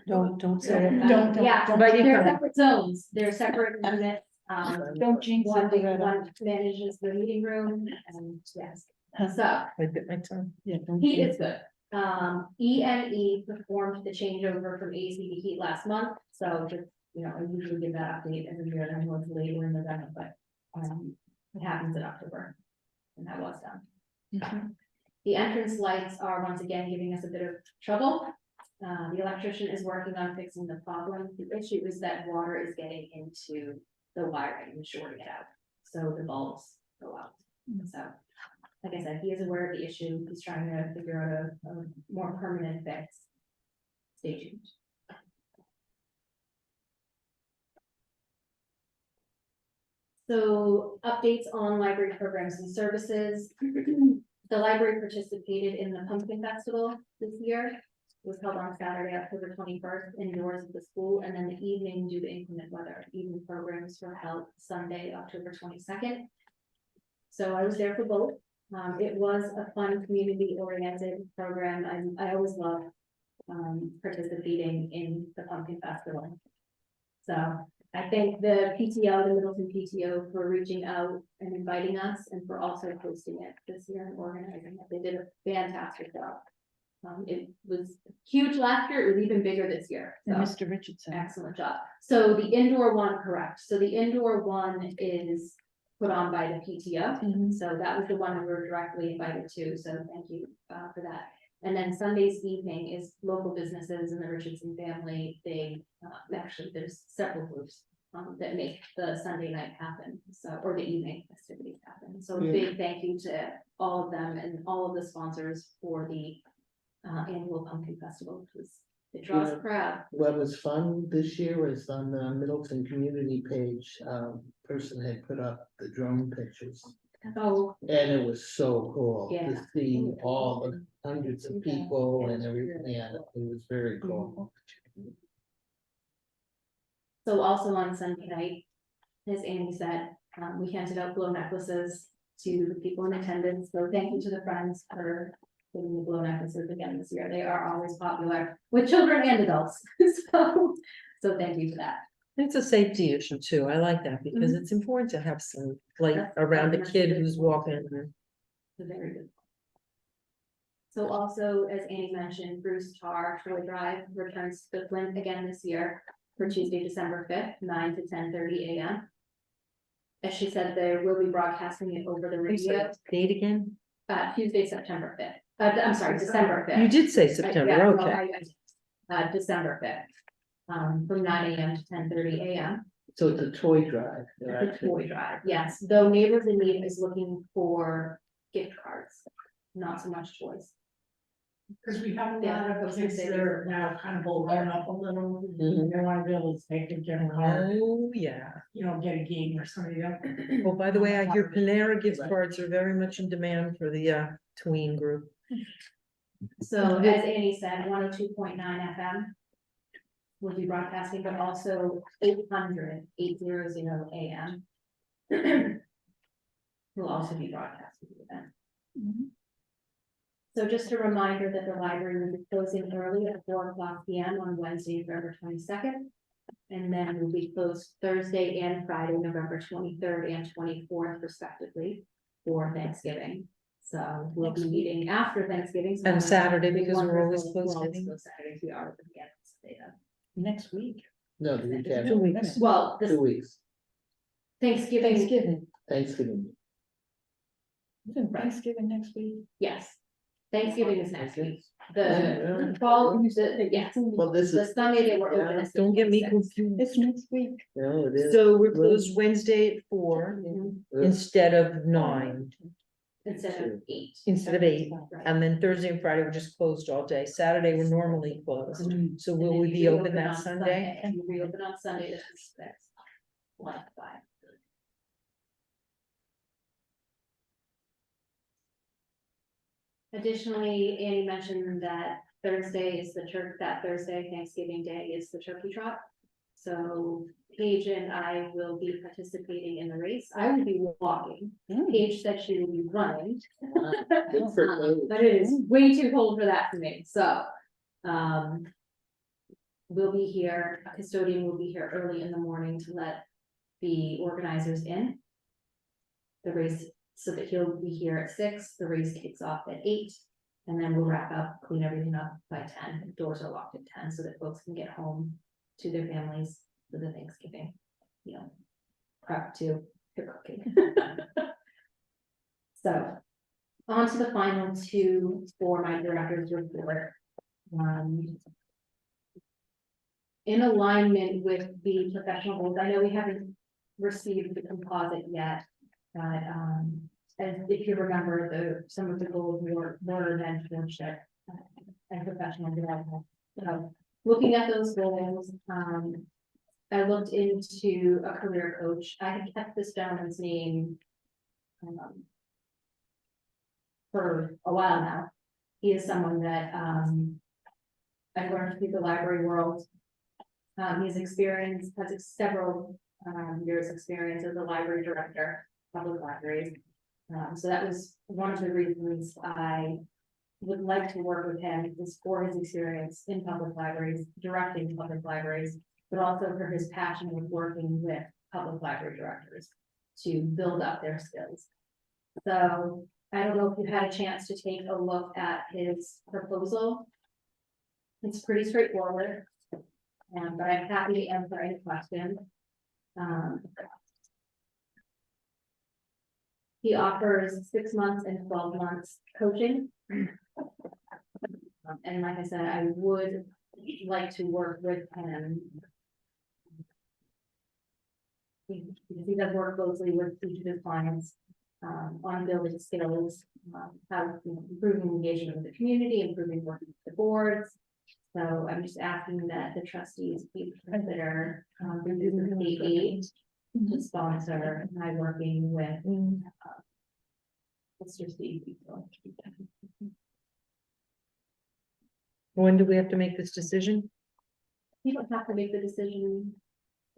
Don't say it. Don't, Yeah, don't. But you they're can- separate zones, they're separate units. Don't jinx One, it, Loretta. one manages the meeting room, and yes, so. I bit my tongue. Yeah, don't Heat jinx is good. ENE performed the changeover from AC to heat last month, so just, you know, I usually give that update every year, I know it's later in the event, but, it happens in October. And that was done. Mhm. The entrance lights are once again giving us a bit of trouble. The electrician is working on fixing the problem. The issue is that water is getting into the wiring and shorting it out, so the bulbs go out. So, like I said, he is aware of the issue. He's trying to figure out a more permanent fix. Stay tuned. So updates on library programs and services. The library participated in the Pumpkin Festival this year. It was held on Saturday, October 21st, indoors at the school, and then the evening due to inclement weather. Evening programs were held Sunday, October 22nd. So I was there for both. It was a fun, community-oriented program. I always love participating in the Pumpkin Festival. So I thank the PTO, the Middleton PTO, for reaching out and inviting us, and for also hosting it this year and organizing it. They did a fantastic job. It was huge last year. It was even bigger this year. And So Mr. Richardson. excellent job. So the indoor one, correct. So the indoor one is put on by the PTO. Mhm. So that was the one we were directly invited to, so thank you for that. And then Sunday's evening is local businesses and the Richardson family. They, actually, there's several groups that make the Sunday night happen, so, or the evening festivities happen. So a Yeah. big thank you to all of them and all of the sponsors for the annual pumpkin festival, because it draws a crowd. What was fun this year was on the Middleton community page, person had put up the drone pictures. Oh, And it was so cool to Yeah. see all the hundreds of people and everything, yeah, it was very cool. so also on Sunday night, as Andy said, we handed out glow necklaces to the people in attendance, so thank you to the friends for getting the glow necklaces again this year. They are always popular with children and adults, so thank you for that. It's a safety issue too. I like that because it's important to have some light That's- around a that's kid good. who's walking. So very good. So also, as Annie mentioned, Bruce Tar Troy Drive returns to Flint again this year for Tuesday, December 5th, 9 to 10:30 a.m. As she said, they will be broadcasting it over the radio, Date again? Tuesday, September 5th. I'm sorry, December 5th. You did say Yeah, September, well, okay. December 5th, from 9 a.m. to 10:30 a.m. So it's a toy drive. It's a toy drive, yes, though Neighbors in Need is looking for gift cards, not so much toys. Cause we have a Yeah, lot I was of gonna kids say that are now kind of blown up a little, Mhm. they wanna be able to take a gift card, Oh, yeah. you know, get a game or something, else. Oh, by the way, I hear Panera gift cards are very much in demand for the tween group. So as Annie said, 102.9 FM will be broadcasting, but also 800 AM. Will also be broadcasting the event. So just a reminder that the library will be closing early at 4:00 PM on Wednesday, November 22nd. And then will be closed Thursday and Friday, November 23rd and 24th respectively for Thanksgiving. So we'll be meeting after Thanksgiving. so And on Saturday, the because we're always wonderful- closed we're always anyway. closed Saturdays, we are, but yeah, Sunday then. Next week. No, the week 2 after, weeks. Well, 2 this weeks, Thanksgiving, Thanksgiving. Isn't Thanksgiving next week? yes. Thanksgiving is next week. Yeah. The fall, yes, Well, this the is, Sunday that we're open is. the Don't get me 26th. confused. It's next week. no, it is. So we're closed Wednesday at 4 Mhm. instead of 9, Instead of 8. instead of 8. Right. And then Thursday and Friday, we're just closed all day. Saturday, we're normally closed. So And will then we you be open reopen that on Sunday? You reopen on Sunday, the 26th. 1 to 5. Additionally, Annie mentioned that Thursday is that Thursday, Thanksgiving Day is the turkey trot. So Paige and I will be participating in the race. I will be walking. Paige said she will be running. Good for Paige. But it is way too cold for that for me, so. We'll be here, a custodian will be here early in the morning to let the organizers in. The race, so that he'll be here at 6, the race kicks off at 8. And then we'll wrap up, clean everything up by 10, doors are locked at 10, so that folks can get home to their families for the Thanksgiving, prep to cooking. So, on to the final 2 for my director's report. In alignment with the professional goals, I know we haven't received the composite yet, but, and if you remember, some of the goals were mentorship and professional development. So, looking at those goals, I looked into a career coach. I had kept this gentleman's name for a while now. He is someone that, I've learned through the library world. His experience has several years experience as a library director, public libraries. So that was one of the reasons I would like to work with him, is for his experience in public libraries, directing public libraries, but also for his passion with working with public library directors to build up their skills. So I don't know if you had a chance to take a look at his proposal. It's pretty straightforward. But I'm happy to answer any questions. He offers 6 months and 12 months coaching. And like I said, I would like to work with him. He does work closely with each of his clients, on building skills, how improving engagement with the community, improving working with the boards. So I'm just asking that the trustees please consider, reducing the aid to sponsor my working with, Mr. Steve. When do we have to make this decision? You don't have to make the decision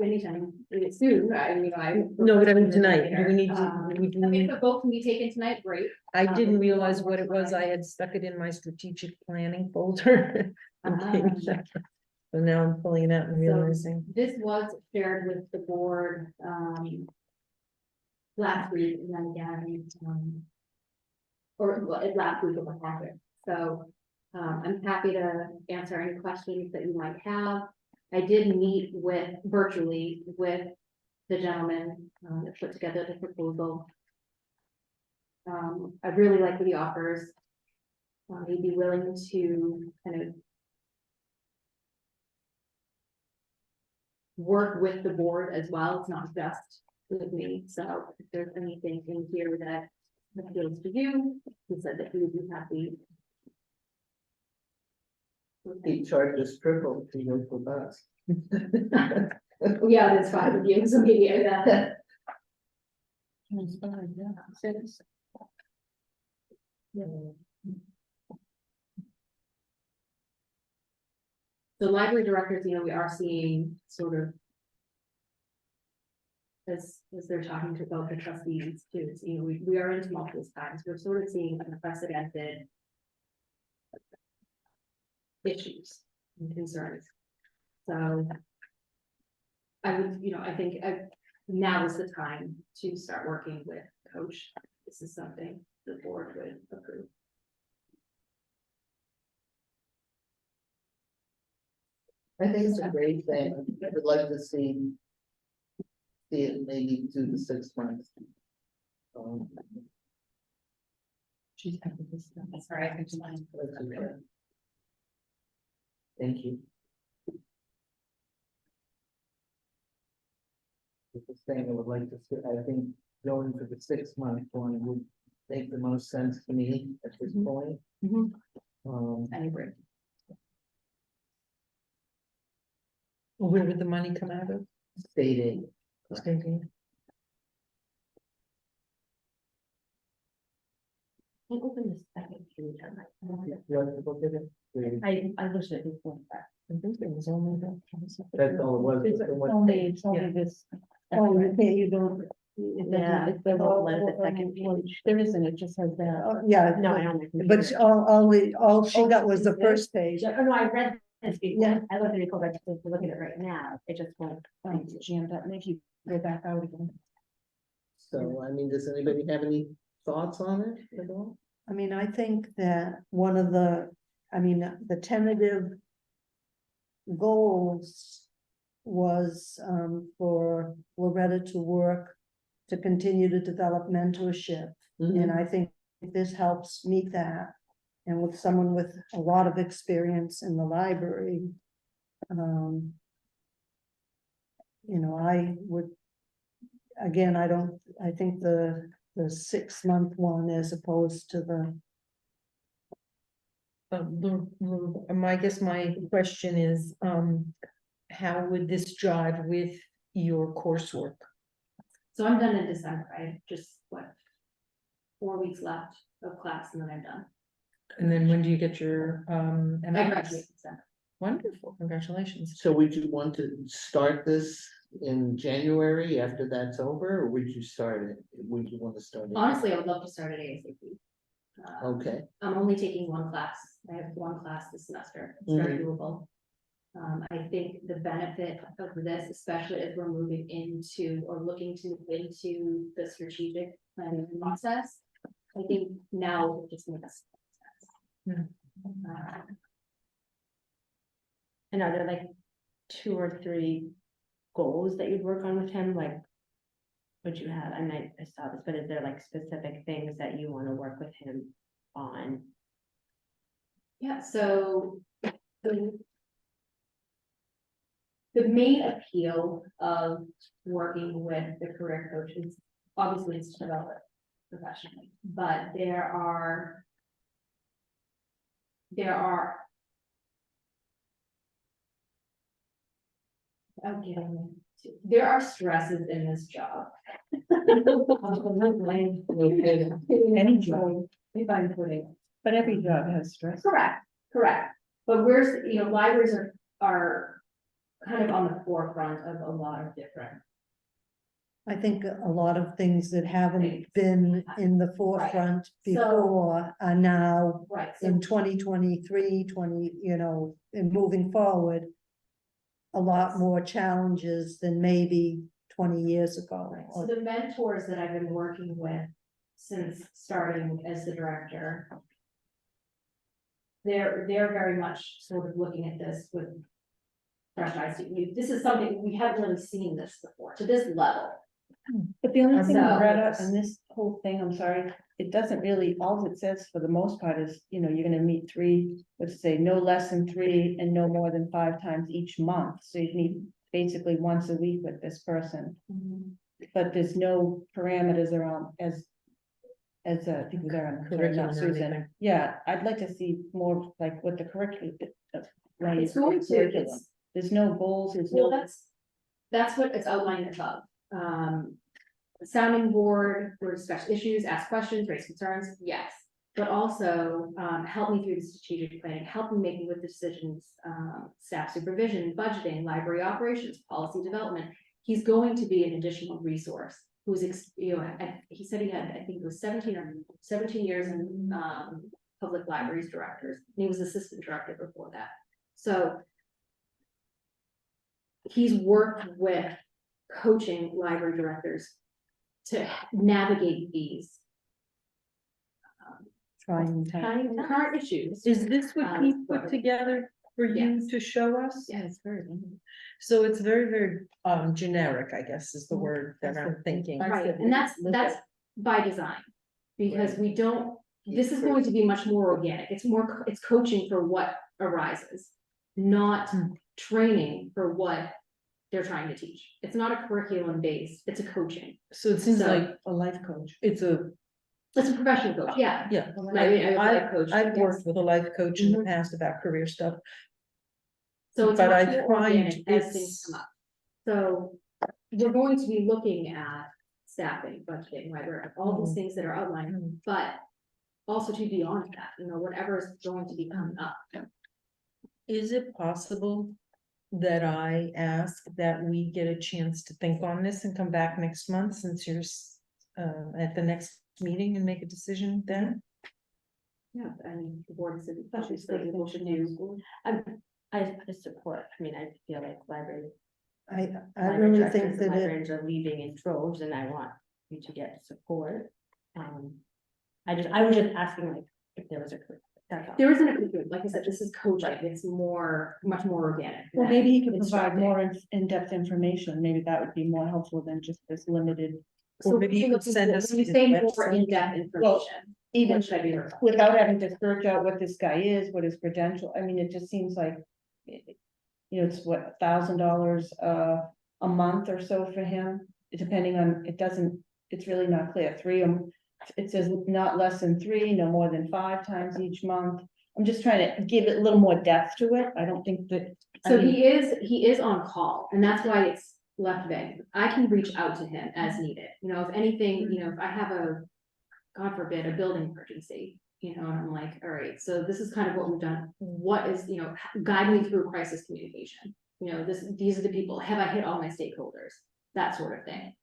anytime, it's soon, I mean, No, but I mean tonight, do we need to, I mean, if the vote can be taken tonight, great. I didn't realize what it was, I had stuck it in my strategic planning folder. Um, So now I'm pulling it out and realizing, This was shared with the board, last week, and then again, or well, last week of the project. So, I'm happy to answer any questions that you might have. I did meet virtually with the gentleman, that put together the proposal. I really like what he offers. He'd be willing to kind of work with the board as well. It's not just with me. So if there's anything in here that appeals to you, he said that he would be happy. He charges triple to go for bus. Yeah, that's fine with you, so maybe that. The library directors, we are seeing sort of. As they're talking about the trustees too, it's, we are in tumultuous times, we're sort of seeing unprecedented. Issues and concerns. So. I would, I think now is the time to start working with Coach. This is something the board would approve. I think it's a great thing. I would like to see it maybe 2 to 6 months. She's happy with this. That's all right. I just wanted That's okay. Thank you. The thing I would like to see, I think going for the 6-month one would make the most sense to me at this point. Mhm. any break. where would the money come out of? Stating. Stating. I opened the second page on my. You want to look at it? I wish it was that. I think it was only that. That's all it was. It's The one- only this. Oh, you don't. Yeah, it doesn't let the second page. There isn't, it just has that. Oh, yeah. No, I don't. But all she got was the first page. Oh, no, I read this before. Yeah. I looked at it, I just look at it right now. It just won't. Jammed up, maybe you go back out again. So, I mean, does anybody have any thoughts on it at all? I mean, I think that one of the tentative goals was for Loretta to work to continue to develop mentorship. And I think this helps meet that. And with someone with a lot of experience in the library, I would, again, I think the 6-month one as opposed to the. I guess my question is, how would this jive with your coursework? So I'm done in December. I have just 4 weeks left of class and then I'm done. And then when do you get your, I MS? graduate in December. Wonderful, congratulations. So would you want to start this in January after that's over, or would you start it? Would you want to start it? Honestly, I would love to start at ASAP. Okay, I'm only taking one class. I have one class this semester. It's very doable. I think the benefit of this, especially as we're moving into or looking to move into the strategic planning process, I think now it just makes sense. And are there like 2 or 3 goals that you'd work on with him, like what you have, and I saw this, but is there like specific things that you wanna work with him on? Yeah, so the main appeal of working with the career coach is obviously it's to develop professionally, but there are there are stresses in this job. Any job. If I'm putting. But every job has stress. Correct. But libraries are kind of on the forefront of a lot of different. I think a lot of things that haven't been in the forefront before are now Right. in 2023, 20, and moving forward. A lot more challenges than maybe 20 years ago. So the mentors that I've been working with since starting as the director. They're very much sort of looking at this with fresh eyes. This is something we haven't really seen this before to this level. But the only thing, So- Loretta, on this whole thing, I'm sorry, it doesn't really, all it says for the most part is, you're gonna meet three, let's say, no less than 3 and no more than 5 times each month. So you meet basically once a week with this person. But there's no parameters around as I think there are Curriculum or Susan. anything. Yeah, I'd like to see more like what the curriculum. It's going to, There's no goals, there's well, no. that's what it's outlined above. Sounding board, where discuss issues, ask questions, raise concerns, yes. But also, help me through the strategic planning, help me making with decisions, staff supervision, budgeting, library operations, policy development. He's going to be an additional resource who's, he said he had, I think it was 17 years in, public libraries directors. And he was assistant director before that. So he's worked with coaching library directors to navigate these Trying current issues. Is this what he put Whether- together for you Yes. to show us? Yeah, it's very. So it's very, very generic, I guess is the word that I'm thinking. Right, and that's by design. Because we don't, this is going to be much more organic. It's coaching for what arises, not training for what they're trying to teach. It's not a curriculum based, it's a coaching. So it seems So- like A life coach. it's It's a professional coach, yeah. yeah. I mean, a life coach, I've yes. worked with a life coach in the Mhm. past about career stuff. So it's but much I more find organic as things it's- come up. So we're going to be looking at staffing, budgeting, right, all these things that are outlined, but also to beyond that, whatever is going to be coming up. Is it possible that I ask that we get a chance to think on this and come back next month since you're at the next meeting and make a decision then? Yeah, and the board is Especially obviously able to do. I support, I feel like library. I library really directors think and that it, librarians are leaving in droves, and I want you to get support. I was just asking like, if there was a. That's all. There isn't a curriculum, like I said, this is coaching, it's much more organic. Well, maybe he could provide Instructing. more in-depth information. Maybe that would be more helpful than just this limited. Or So maybe you could send us when you his say more website. in-depth information, Even what should I be referring? without having to search out what this guy is, what his credential, I mean, it just seems like. It's what, $1,000 a month or so for him, depending on, it's really not clear, it says not less than 3, no more than 5 times each month. I'm just trying to give it a little more depth to it, I don't think that. So he is on call, and that's why it's left vague. I can reach out to him as needed, if anything, if I have God forbid, a building emergency, and I'm like, all right, so this is kind of what we've done. What is, guide me through crisis communication. These are the people, have I hit all my stakeholders? That sort of thing.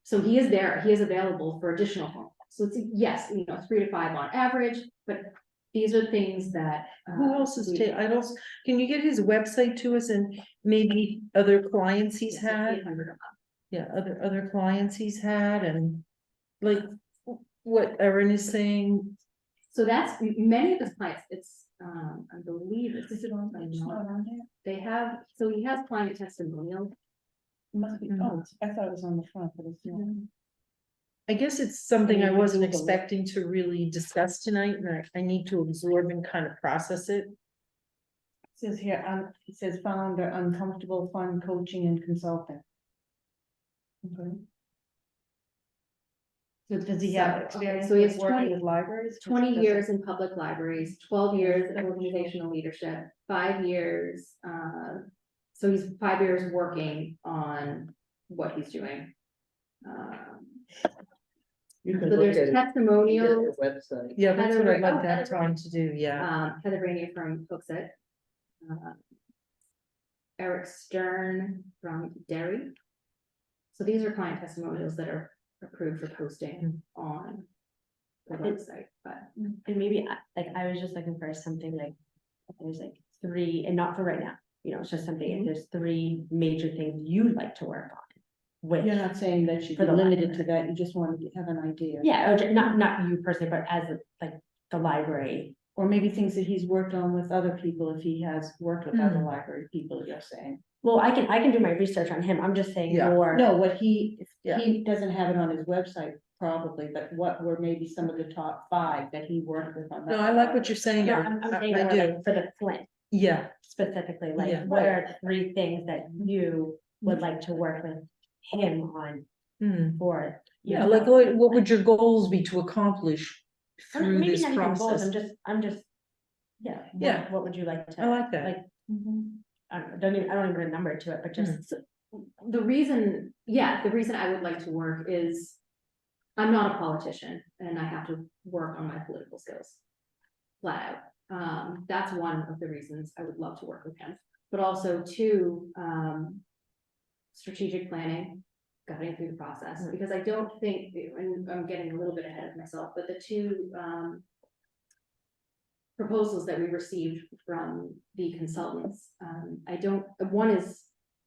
So he is there, he is available for additional phone calls. So it's, yes, 3 to 5 on average, but these are things that. Who else is, can you get his website to us and maybe other clients he's had? 800 a month. Yeah, other clients he's had and like what Erin is saying. So that's many of his clients, it's, I believe it's. Is it on? It's not on there. They have, so he has client testimonials. Must be, oh, I thought it was on the front, but it's not. I guess it's something I you wasn't Google it. expecting to really discuss tonight, and I need to absorb and kind of process it. Says here, it says found under uncomfortable fun coaching and consulting. Okay. So does he have So, experience so he with has working 20 with libraries? 20 Does years it- in public libraries, 12 years in organizational leadership, 5 years, so he's 5 years working on what he's doing. You can So look there's at it via testimonials, their website. Yeah, that's what I'd like Oh, to have Heather. time to do, yeah. Heather Rainier from Hooksett. Eric Stern from Derry. So these are client testimonials that are approved for posting on the website, but. And maybe I was just looking for something like, there's like 3, and not for right now, you know, it's just something, if there's 3 major things you'd like to work on. Which, You're not saying that you For be the limited to library. that, you just wanted to have an idea. yeah, or not you personally, but as like the library. Or maybe things that he's worked on with other people, if he has worked with other Hmm. library people, you're saying. Well, I can do my research on him, I'm just saying Yeah. more. No, what he, Yeah. he doesn't have it on his website probably, but what were maybe some of the top 5 that he worked with on that? No, I like what you're saying, No, Erin. I'm saying I more do, like for the Flint yeah. specifically, like Yeah. what are 3 things that you would like to work with him on Hmm. for? you Yeah, know, like what would your goals be to accomplish or through maybe this not even goals, process? I'm just, yeah. Yeah. What would you like to? I like that. Like, I don't even put a number to it, but just. The reason I would like to work is, I'm not a politician and I have to work on my political skills. Flat out. That's one of the reasons I would love to work with him, but also 2, strategic planning, guiding through the process, because I don't think, and I'm getting a little bit ahead of myself, but the 2, proposals that we received from the consultants, one is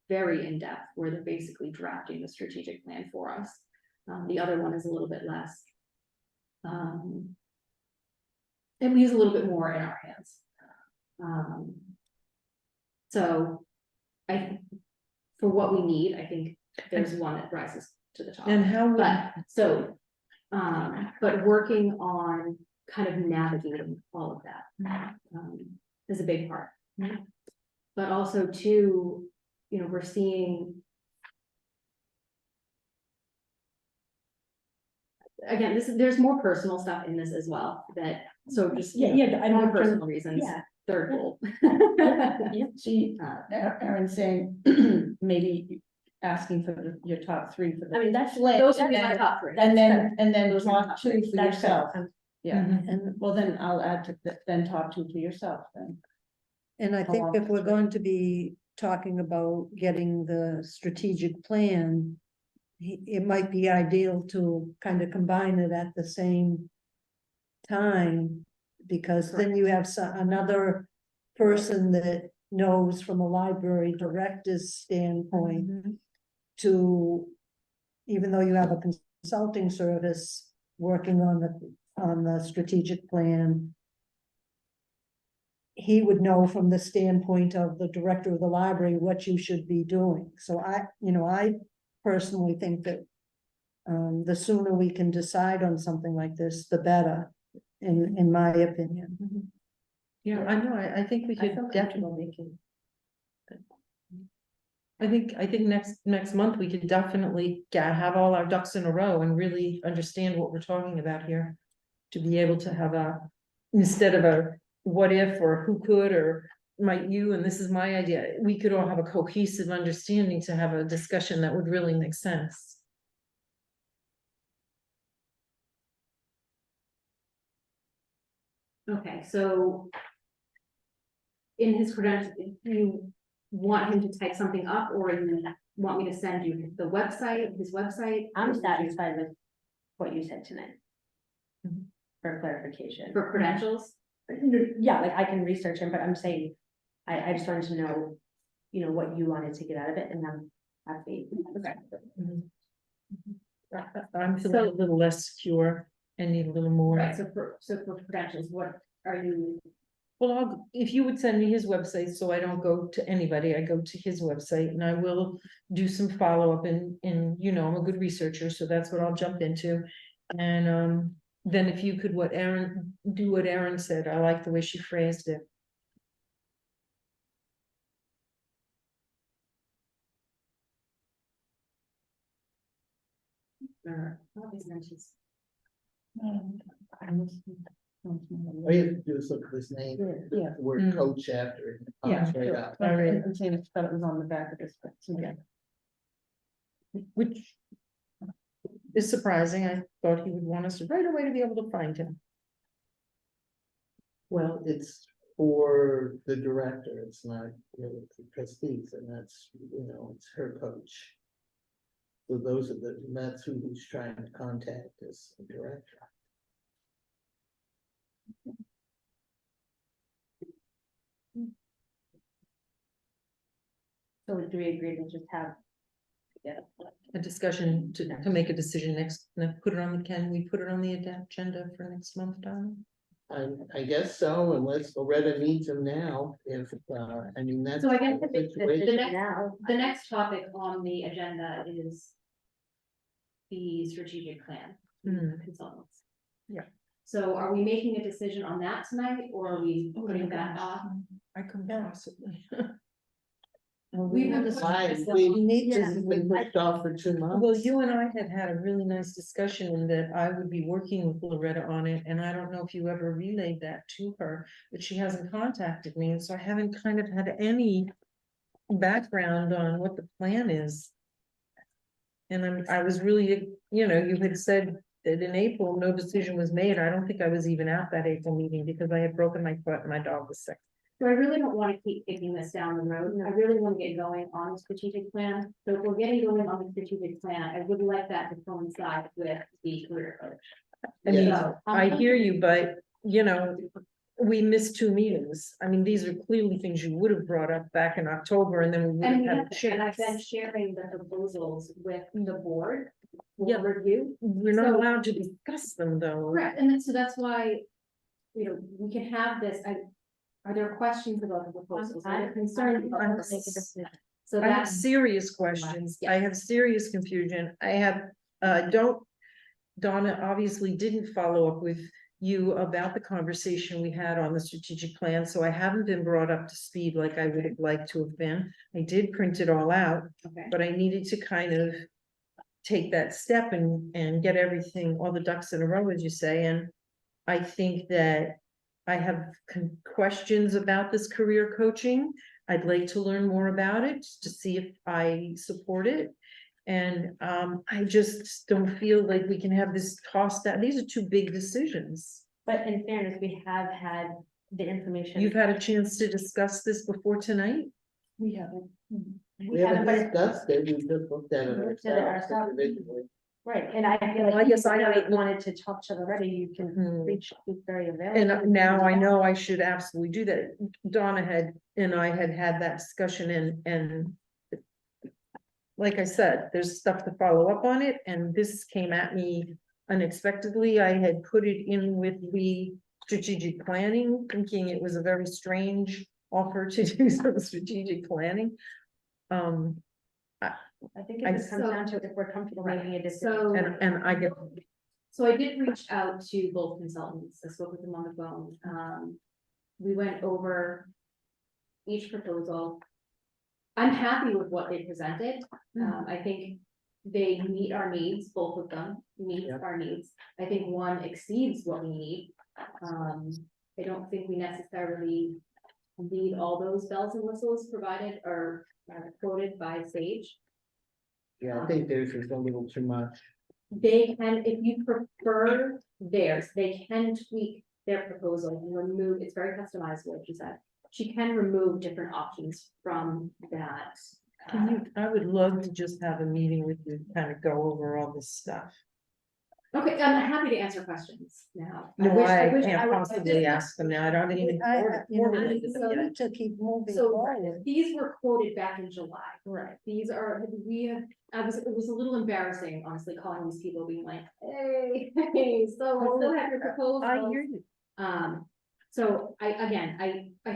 very in-depth, where they're basically drafting the strategic plan for us. The other one is a little bit less. It leaves a little bit more in our hands. So for what we need, I think there's one that rises to the top. And how would, But working on kind of navigating all of that, is a big part. But also too, you know, we're seeing. Again, there's more personal stuff in this as well, so just. I More know personal reasons, Yeah. third goal. See, Erin's saying, maybe asking for your top 3 for the. I mean, that's. Those would be my top 3. And then Those are top my 2 top for That's yourself. fair. Yeah, Mhm. And, well, then I'll add to then top 2 for yourself then. and I think Along if we're with- going to be talking about getting the strategic plan, it might be ideal to kind of combine it at the same time, because then you have another person that knows from a library director's standpoint to, even though you have a consulting service working on the strategic plan, he would know from the standpoint of the director of the library what you should be doing. So I personally think that the sooner we can decide on something like this, the better, in my opinion. yeah, I know, I think we I could feel definitely. comfortable making. I think next month we could definitely have all our ducks in a row and really understand what we're talking about here. To be able to have instead of a what if or who could or might you, and this is my idea, we could all have a cohesive understanding to have a discussion that would really make sense. Okay, so. In his credentials, do you want him to type something up, or you want me to send you the website, his website? I'm satisfied with what you said tonight. Mhm. For clarification. For credentials? Yeah, like I can research him, but I'm saying, I just wanted to know, you know, what you wanted to get out of it, and I'm happy. Okay. I'm feeling a little less secure and need a little more. Right, so for credentials, what are you Well, if you would send me his website, so I don't go to anybody, I go to his website and I will do some follow-up and, you know, I'm a good researcher, so that's what I'll jump into. And, then if you could, do what Erin said, I like the way she phrased it. All you have to do is look at his name, Yeah. the word Mm. coach after it. It Yeah, pops right sure. up. All right. I'm saying, I thought it was on the back of this, but again. Which is surprising. I thought he would want us right away to be able to find him. Well, it's for the director, it's not really for trustees, and that's, you know, it's her coach. So that's who he's trying to contact as the director. So do we agree to just have? Yeah. A discussion to make a decision put it on, can we put it on the agenda for next month, Donna? I guess so, unless Loretta needs him now, I mean, that's. So I guess the if it's situation. the next topic on the agenda is the strategic plan consultants. Yeah. So are we making a decision on that tonight, or are we Oh, putting that off? I could possibly. We will Why, discuss. we need this to- has been pushed off for 2 months. Well, you and I had a really nice discussion in that I would be working with Loretta on it, and I don't know if you ever relayed that to her, but she hasn't contacted me, and so I haven't kind of had any background on what the plan is. And I was really, you know, you had said that in April, no decision was made. I don't think I was even at that April meeting because I had broken my foot and my dog was sick. So I really don't want to keep kicking this down the road. I really want to get going on the strategic plan. So if we're getting going on the strategic plan, I would like that to coincide with the career coach. I mean, Yeah. I hear you, but, you know, we missed 2 meetings. I mean, these are clearly things you would have brought up back in October and then we would And we have have, had a and I've been chance. sharing the proposals with the board Yeah. for review. We're not So- allowed to discuss them though. Correct, and then, so that's why, you know, we can have this, are there questions about the proposals? Are there concerns about I'm- the So I have that's, serious questions. I have serious confusion. I have, Donna obviously didn't follow up with you about the conversation we had on the strategic plan, so I haven't been brought up to speed like I would have liked to have been. I did print it all out, okay, but I needed to kind of take that step and get everything, all the ducks in a row, as you say, and I think that I have questions about this career coaching. I'd like to learn more about it to see if I support it. And I just don't feel like we can have this tossed out. These are 2 big decisions. But in fairness, we have had the information. You've had a chance to discuss this before tonight? We haven't. We haven't but it's- discussed it, we just looked at it We looked at it ourselves ourselves. individually. Right, and I feel Well, I like guess if I you really don't- wanted to talk to the ready, you can Hmm. reach, it's very available. And now I know I should absolutely do that. Donna and I had that discussion and like I said, there's stuff to follow up on it, and this came at me unexpectedly. I had put it in with the strategic planning, thinking it was a very strange offer to do some strategic planning. I think I- it just comes down to if we're comfortable making a decision. so. And I get, So I did reach out to both consultants, I spoke with them on the phone, we went over each proposal. I'm happy with what they presented, I think they meet our needs, both of them meet Yep. our needs. I think one exceeds what we need. I don't think we necessarily need all those bells and whistles provided or quoted by Sage. Yeah, I think theirs is a little too much. They can, if you prefer theirs, they can tweak their proposal and remove, it's very customizable, she said. She can remove different options from that. can you, I would love to just have a meeting with you, kind of go over all this stuff. Okay, I'm happy to answer questions now. No, wish- I wish can't would- possibly ask them now. I don't even. I, you know, formulate we them yet. need to keep moving So forward. these were quoted back in July. Right. These are, we have, it was a little embarrassing, honestly, calling these people being like, hey, so I still have your proposal. I hear you. So I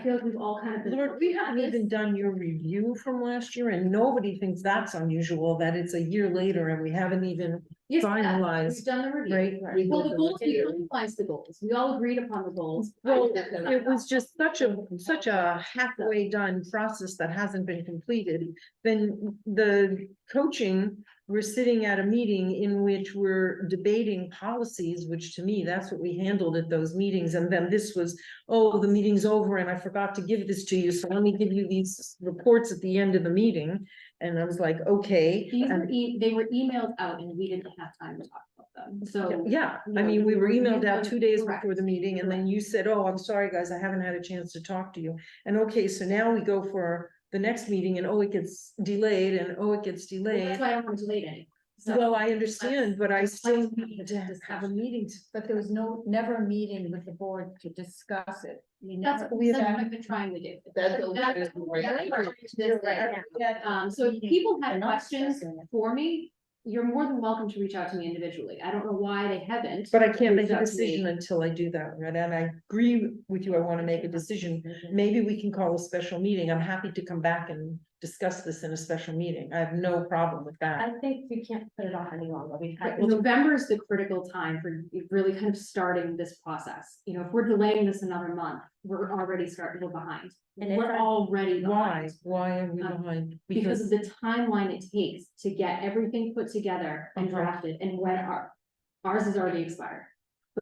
feel like we've all kind of. been Lord, we looking at haven't this. even done your review from last year and nobody thinks that's unusual, that it's a year later and we haven't even Yes, finalized, we've done the review. right? Well, the goals, we finalized the goals. We all agreed upon the goals. Well, it was just such a halfway done process that hasn't been completed. Then the coaching, we're sitting at a meeting in which we're debating policies, which to me, that's what we handled at those meetings. And then this was, oh, the meeting's over and I forgot to give this to you, so let me give you these reports at the end of the meeting. And I was like, okay. These were, And they were emailed out and we didn't have time to talk about them, so. yeah, I mean, we were emailed out 2 days Correct. before the meeting and then you said, oh, I'm sorry, guys, I haven't had a chance to talk to you. And okay, so now we go for the next meeting and oh, it gets delayed and oh, it gets Well, that's delayed. why I don't want to delay any. So, Well, I understand, but I still let's need to have a discussion. meeting. But there was never a meeting with the board to discuss it. that's never- what I've been trying to do. That's. You're right. So if people have questions for me, you're more than welcome to reach out to me individually. I don't know why they haven't. But I can't make reached a out to me. decision until I do that, right? And I agree with you, I wanna make a decision. Maybe we can call a special meeting. I'm happy to come back and discuss this in a special meeting. I have no problem with that. I think we can't put it off any longer. We've had. November is the critical time for really kind of starting this process. You know, if we're delaying this another month, we're already we're behind. And if We're I- already Why? behind. Why are we Um, behind? Because of the timeline it takes to get everything put together and Okay. drafted and when ours is already expired.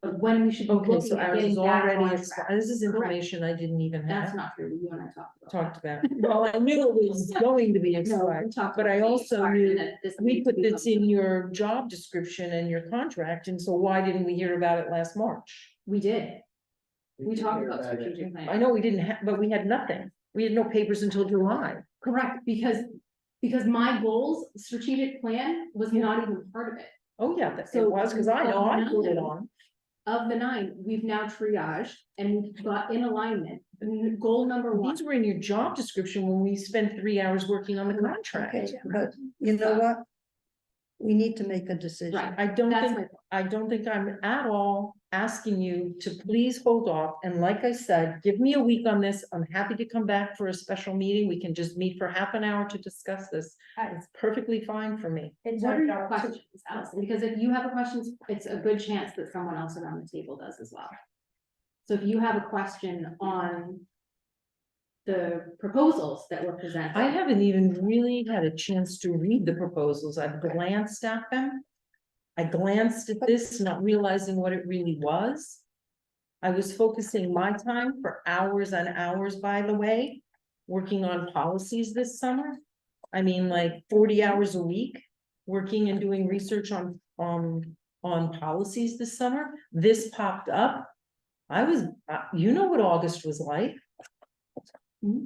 But when we should be Okay, looking so at ours getting is back already on expired. track. This is information I didn't even That's have not true. You and I talked about. talked about. Well, I knew it was going to be that. No, expired. we talked but about I it being also expired knew and that this We needs to put be this in your job description and your contract, and so why didn't we hear about it last March? We did. We talked about it. strategic plan. I know we didn't have, but we had nothing. We had no papers until July. Correct, because my goals, strategic plan was not even part of it. Oh, yeah, that it So, was, because I know I put it no. on. Of the 9, we've now triaged and we've got in alignment. Goal number 1. These were in your job description when we spent 3 hours working on the contract. Okay, but you know what? We need to make a decision. Right. I don't That's think, my point. I don't think I'm at all asking you to please hold off. And like I said, give me a week on this. I'm happy to come back for a special meeting. We can just meet for half an hour to discuss this. It's perfectly fine for me. It's What our are your job to- questions, Allison? Because if you have a question, it's a good chance that someone else around the table does as well. So if you have a question on the proposals that were presented. I haven't even really had a chance to read the proposals. I've glanced at them. I glanced at this, not realizing what it really was. I was focusing my time for hours and hours, by the way, working on policies this summer. I mean, like 40 hours a week, working and doing research on policies this summer. This popped up. I was, you know what August was like.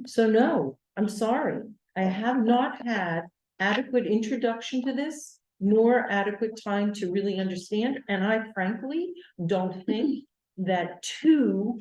So no, I'm sorry. I have not had adequate introduction to this, nor adequate time to really understand, and I frankly don't think that 2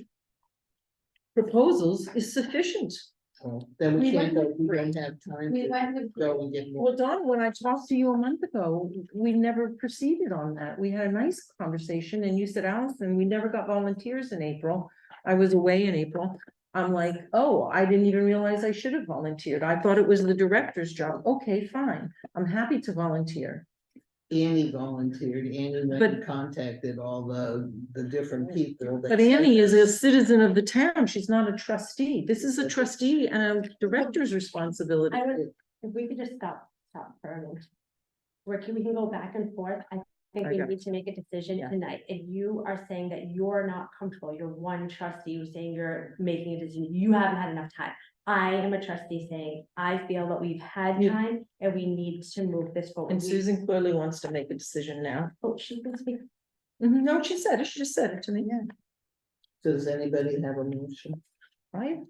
proposals is sufficient. So then we We can't went go, we don't have time We to went with go and get more. Well, Don, when I talked to you a month ago, we never proceeded on that. We had a nice conversation and you said, Allison, we never got volunteers in April. I was away in April. I'm like, oh, I didn't even realize I should have volunteered. I thought it was the director's job. Okay, fine. I'm happy to volunteer. Annie volunteered, Annie went But- and contacted all the different people. that But said Annie is a this. citizen of the town. She's not a trustee. This is a trustee and a director's responsibility. I would, if we could just stop for a minute. We can go back and forth. I think we Okay. need to make a decision Yeah. tonight. If you are saying that you're not comfortable, you're one trustee, you're saying you're making a decision, you haven't had enough time. I am a trustee saying, I feel that we've had You- time and we need to move this forward. And Susan clearly wants to make a decision now. Oh, she can speak. No, she said it. She just said it to me. Does anybody have a motion? Right?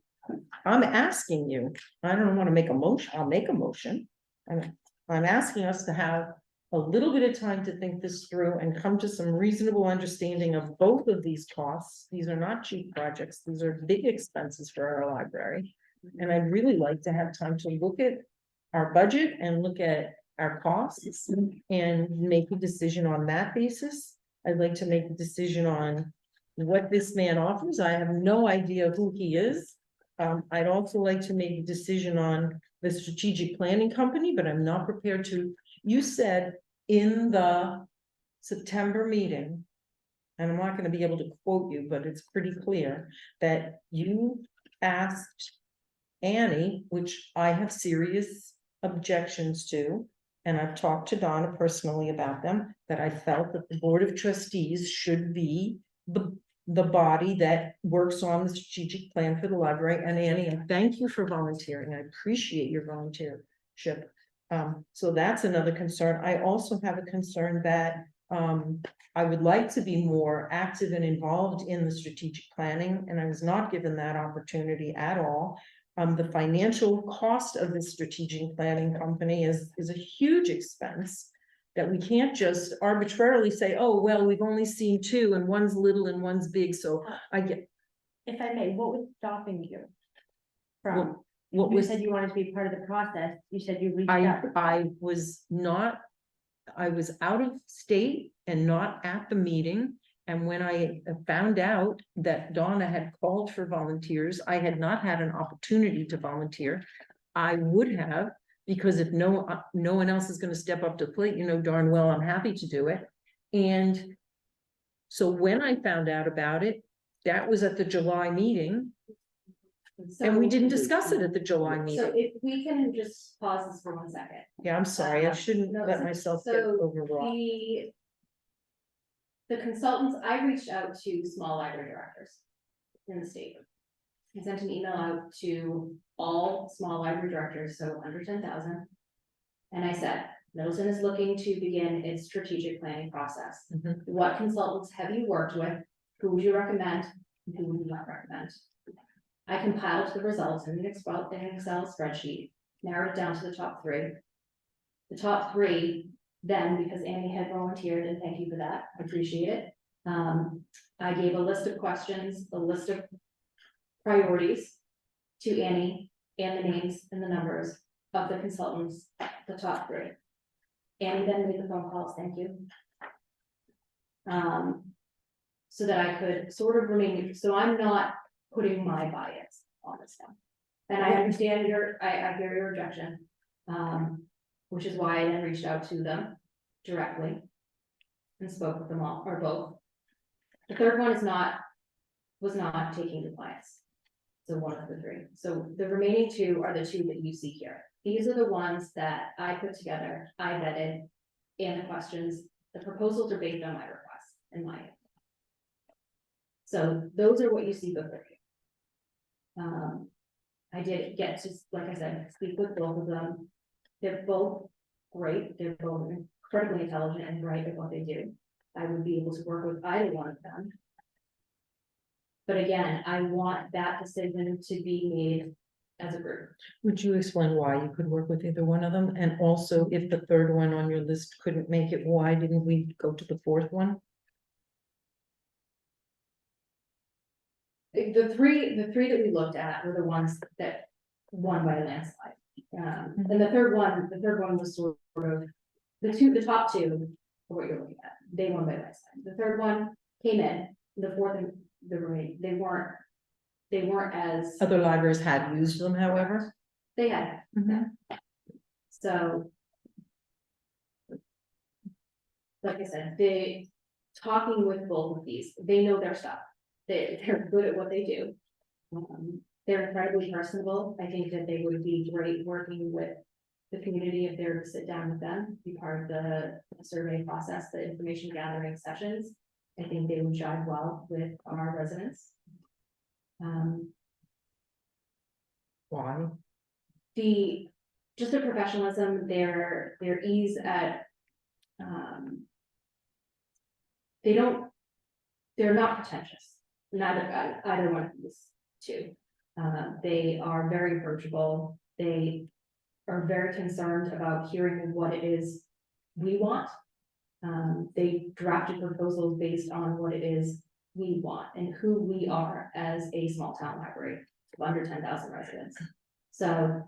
I'm asking you, I don't wanna make a motion, I'll make a motion. I'm asking us to have a little bit of time to think this through and come to some reasonable understanding of both of these costs. These are not cheap projects, these are big expenses for our library. And I'd really like to have time to look at our budget and look at our costs and make a decision on that basis. I'd like to make a decision on what this man offers. I have no idea who he is. I'd also like to make a decision on the strategic planning company, but I'm not prepared to. You said in the September meeting, and I'm not gonna be able to quote you, but it's pretty clear, that you asked Annie, which I have serious objections to, and I've talked to Donna personally about them, that I felt that the Board of Trustees should be the body that works on the strategic plan for the library. And Annie, I thank you for volunteering. I appreciate your volunteership. So that's another concern. I also have a concern that I would like to be more active and involved in the strategic planning, and I was not given that opportunity at all. The financial cost of the strategic planning company is a huge expense that we can't just arbitrarily say, oh, well, we've only seen two and one's little and one's big, so I get. If I may, what was stopping you? From, What you was, said you wanted to be part of the process, you said you reached I out. was not, I was out of state and not at the meeting. And when I found out that Donna had called for volunteers, I had not had an opportunity to volunteer. I would have, because if no one else is gonna step up to the plate, you know darn well I'm happy to do it. And so when I found out about it, that was at the July meeting, and we didn't discuss it at the July So meeting. if we can just pause this for 1 second. Yeah, I'm sorry, I shouldn't No, let myself get so overwrought. The consultants, I reached out to small library directors in the state. I sent an email out to all small library directors, so under 10,000. And I said, Middleton is looking to begin its strategic planning process. Mhm. What consultants have you worked with? Who would you recommend? And who would you not recommend? I compiled the results in an Excel spreadsheet, narrowed it down to the top three. The top three, then, because Annie had volunteered, and thank you for that, I appreciate it. I gave a list of questions, a list of priorities to Annie, and the names and the numbers of the consultants, the top three. Annie then made the phone calls, thank you. So that I could sort of remain, so I'm not putting my bias on this now. And I understand I hear your objection, which is why I then reached out to them directly and spoke with them all, or both. The third one was not taking compliance. So one of the three. So the remaining two are the two that you see here. These are the ones that I put together, I vetted, and the questions, the proposals are based on my request and my. So those are what you see before you. I did get to, like I said, speak with both of them. They're both great. They're both incredibly intelligent and bright at what they do. I would be able to work with either one of them. But again, I want that decision to be made as a group. Would you explain why you could work with either one of them? And also, if the third one on your list couldn't make it, why didn't we go to the fourth one? The three that we looked at were the ones that won by a landslide. And the third one was sort of, the top two are what you're looking at, they won by a landslide. The third one came in, the fourth and the remaining, they weren't as, Other libraries had used them, however. they had, so. Like I said, talking with both of these, they know their stuff, they're good at what they do. They're incredibly personable. I think that they would be great working with the community if they were to sit down with them, be part of the survey process, the information gathering sessions. I think they would jive well with our residents. Why? Just their professionalism, their ease at, they're not pretentious, either one of these two. They are very approachable, they are very concerned about hearing what it is we want. They drafted proposals based on what it is we want and who we are as a small town library of under 10,000 residents. So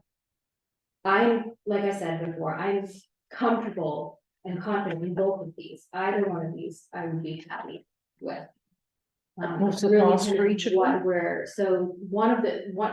like I said before, I'm comfortable and confident in both of these. Either one of these I would be happy with. What's the really cost kind for of each of what them? we're, so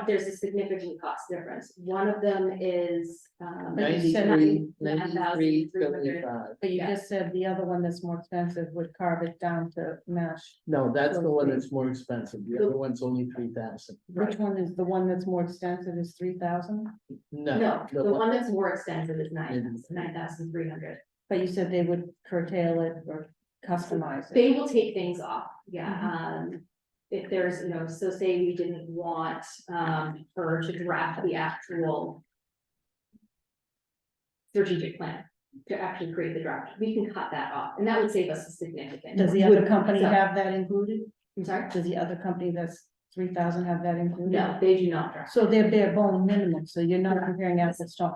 there's a significant cost difference. One of them is, But you said 93, 75. But you Yeah. just said the other one that's more expensive would carve it down to mesh. No, that's the Those one things. that's more expensive. The other one's only 3,000. Which one is the one that's more expensive is 3,000? no, the one that's more extensive is 9,300. But you said they would curtail it or customize it. They will take things off, yeah, Mm-hmm. if there's, so say we didn't want, her to draft the actual strategic plan, to actually create the draft, we can cut that off, and that would save us a significant. Does the other company So- have that included? I'm sorry? Does the other company that's 3,000 have that included? No, they do not draft. So they're bare bone minimum, so you're not comparing apples to.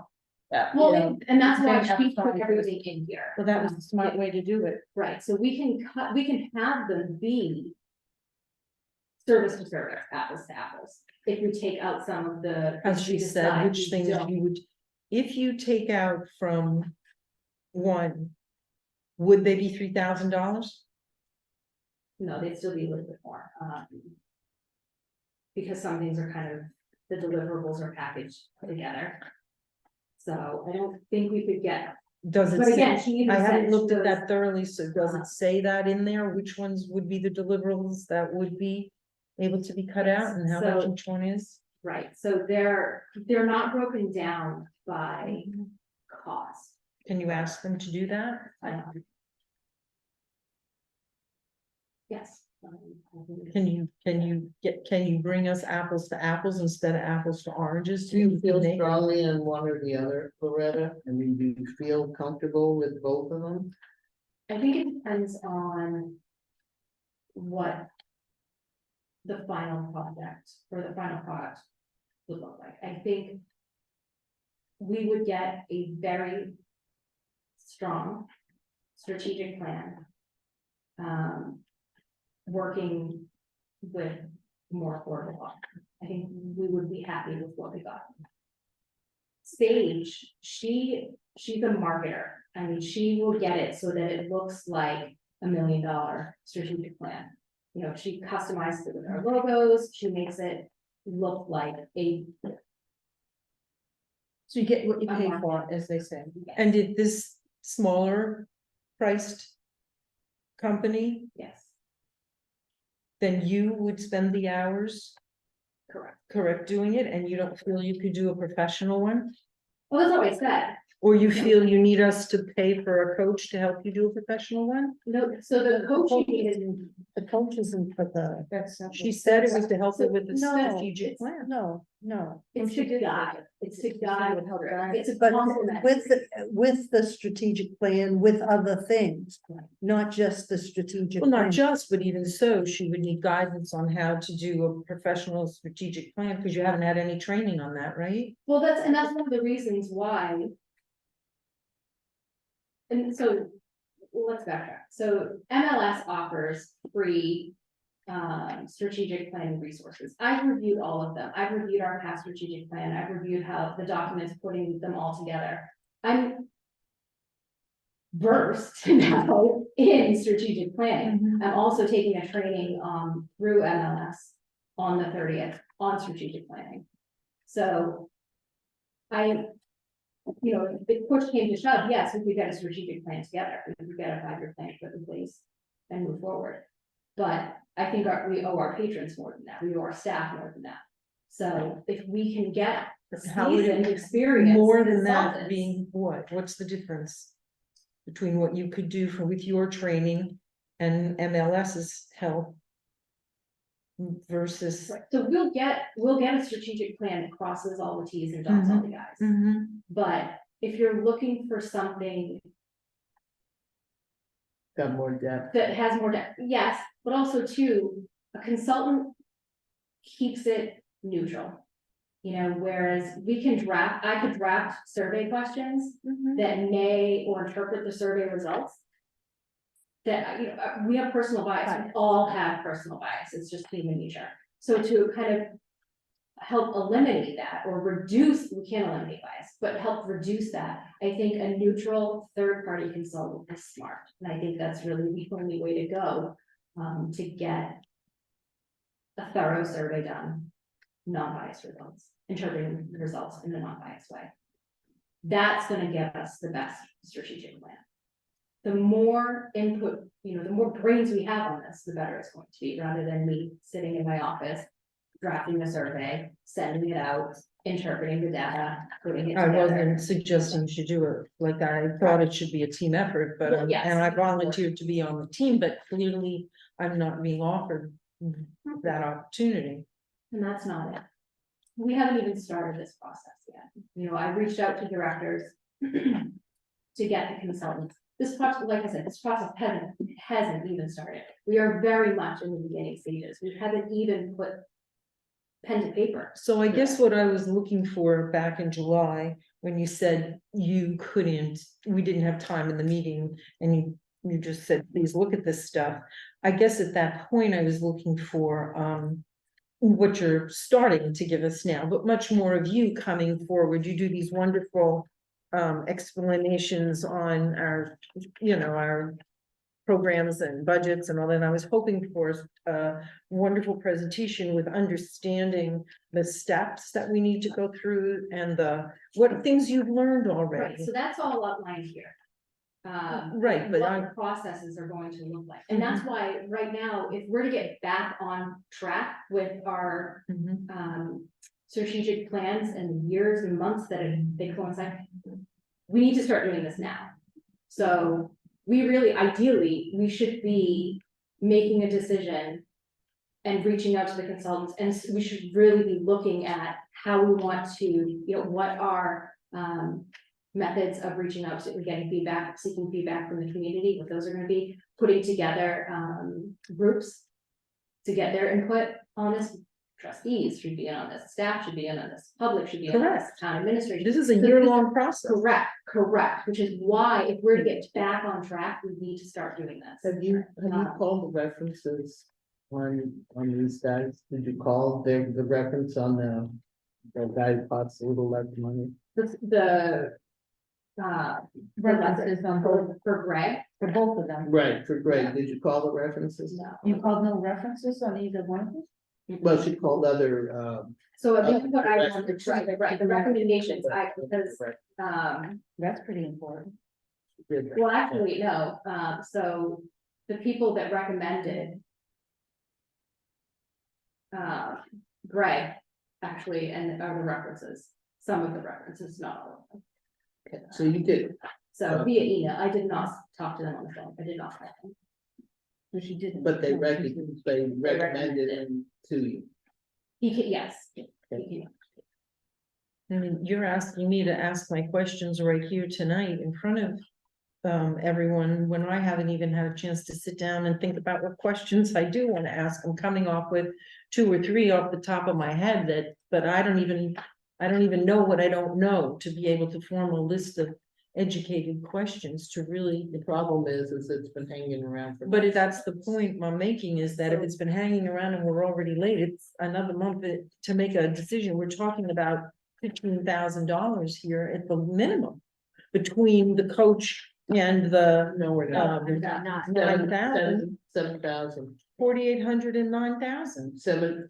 Well, you know, and that's why they have she to put find everything in here. Well, that was the smart way to do it. Right, so we can have them be service to service, apples to apples, if we take out some of the. As if she we said, decide which we things don't- you would, if you take out from one, would they be $3,000? No, they'd still be a little bit more, because some things are kind of, the deliverables are packaged together. So I don't think we could get, Does it but again, say, she even I said haven't looked at those- that thoroughly, so does it say that in there, which ones would be the deliverables that would be able to be cut out and how much So- each one is? right, so they're not broken down by cost. Can you ask them to do that? Yes. Can you bring us apples to apples instead of apples to oranges? Do you feel make- strongly in one or the other, Loretta? I mean, do you feel comfortable with both of them? I think it depends on what the final project or the final product would look like. I think we would get a very strong strategic plan. Working with more affordable options. I think we would be happy with what we got. Sage, she's a marketer. I mean, she will get it so that it looks like $1 million strategic plan. You know, she customizes it with our logos, she makes it look like a. So you get what you pay Uh-huh. for, as they say. And did this smaller priced company, Yes, then you would spend the hours, correct. correct, doing it, and you don't feel you could do a professional one? Well, that's what I said. Or you feel you need us to pay for a coach to help you do a professional one? No, so the coaching is, The coach isn't for the, That's simple. She said it was to help her with the No, strategic plan. no. it's to guide, it's to guide, would help through. guide. It's a But complement. with the strategic plan, with other things, not just the strategic. Well, not plan. just, but even so, she would need guidance on how to do a professional strategic plan, because you haven't had any training on that, right? Well, that's one of the reasons why. And so, let's backtrack. So MLS offers free strategic planning resources. I've reviewed all of them. I've reviewed our past strategic plan. I've reviewed how the documents, putting them all together. I'm versed now in strategic planning. I'm also taking a training through MLS on the 30th on strategic planning. So if push came to shove, yes, we could get a strategic plan together, we could get a 5-year plan put in place and move forward. But I think we owe our patrons more than that, we owe our staff more than that. So if we can get How would seasoned, it, experienced more than that consultants- being what? What's the difference? Between what you could do with your training and MLS's help? Versus. Right, so we'll get a strategic plan that crosses all the Ts and dots all the Is. Mhm. But if you're looking for something Got more depth. that has more depth, yes, but also too, a consultant keeps it neutral. You know, whereas I could draft survey questions that may or interpret the survey results. That, we have personal bias, we all have personal bias, it's just human nature. So to kind of help eliminate that or reduce, we can't eliminate bias, but help reduce that, I think a neutral third-party consultant is smart. And I think that's really the only way to go, to get thorough survey done, non-biased results, interpreting the results in a non-biased way. That's gonna give us the best strategic plan. The more input, the more brains we have on this, the better it's going to be, rather than me sitting in my office, drafting a survey, sending it out, interpreting the data, putting it I together. wasn't suggesting you should do it like that. I thought it should be a team effort, but, Well, yes. and I volunteered to be on the team, but clearly I'm not being offered that opportunity. And that's not it. We haven't even started this process yet. I reached out to directors to get the consultants. This process, like I said, this process hasn't even started. We are very much in the beginning stages. We haven't even put pen to paper. So I guess what I was looking for back in July, when you said you couldn't, we didn't have time in the meeting, and you just said, please look at this stuff. I guess at that point, I was looking for, what you're starting to give us now, but much more of you coming forward. You do these wonderful explanations on our, our programs and budgets and all that. And I was hoping for a wonderful presentation with understanding the steps that we need to go through and what things you've learned Right, already. so that's all outlined here. Right, but what the processes are going to look like. And that's why right now, if we're to get back on track with our Mhm. strategic plans and years and months that they coincide, we need to start doing this now. So we really, ideally, we should be making a decision and reaching out to the consultants, and we should really be looking at how we want to, what our methods of reaching out to, getting feedback, seeking feedback from the community, what those are gonna be, putting together groups to get their input on this. Trustees should be in on this, staff should be in on this, public should be in on this, Correct. town administration. This is a year-long process. Correct, which is why if we're to get back on track, we need to start doing this. Have you called the references on these guys? Did you call the reference on the guy who costs a little less money? The References on both, for Greg, for both of them. Right, for Greg, did you call the references? no. You called no references on either one of them? Well, she called other, So I think what I wanted to try, right, the recommendations, because, That's pretty important. well, actually, no, so the people that recommended. Greg, actually, and are the references, some of the references, not all of them. okay, so you did, So via email, I did not talk to them on the phone, I did not call them. So she didn't. but they no, she didn't. recommended him to you. Yes. he can. I mean, you're asking me to ask my questions right here tonight in front of everyone, when I haven't even had a chance to sit down and think about what questions I do want to ask. I'm coming off with 2 or 3 off the top of my head but I don't even know what I don't know to be able to form a list of educated questions to really. The problem is it's been hanging around for. But that's the point I'm making, is that if it's been hanging around and we're already late, it's another month to make a decision. We're talking about $15,000 here at the minimum between the coach and the No, we're not. Not. 9,000, 7,000, 4,800 and 9,000.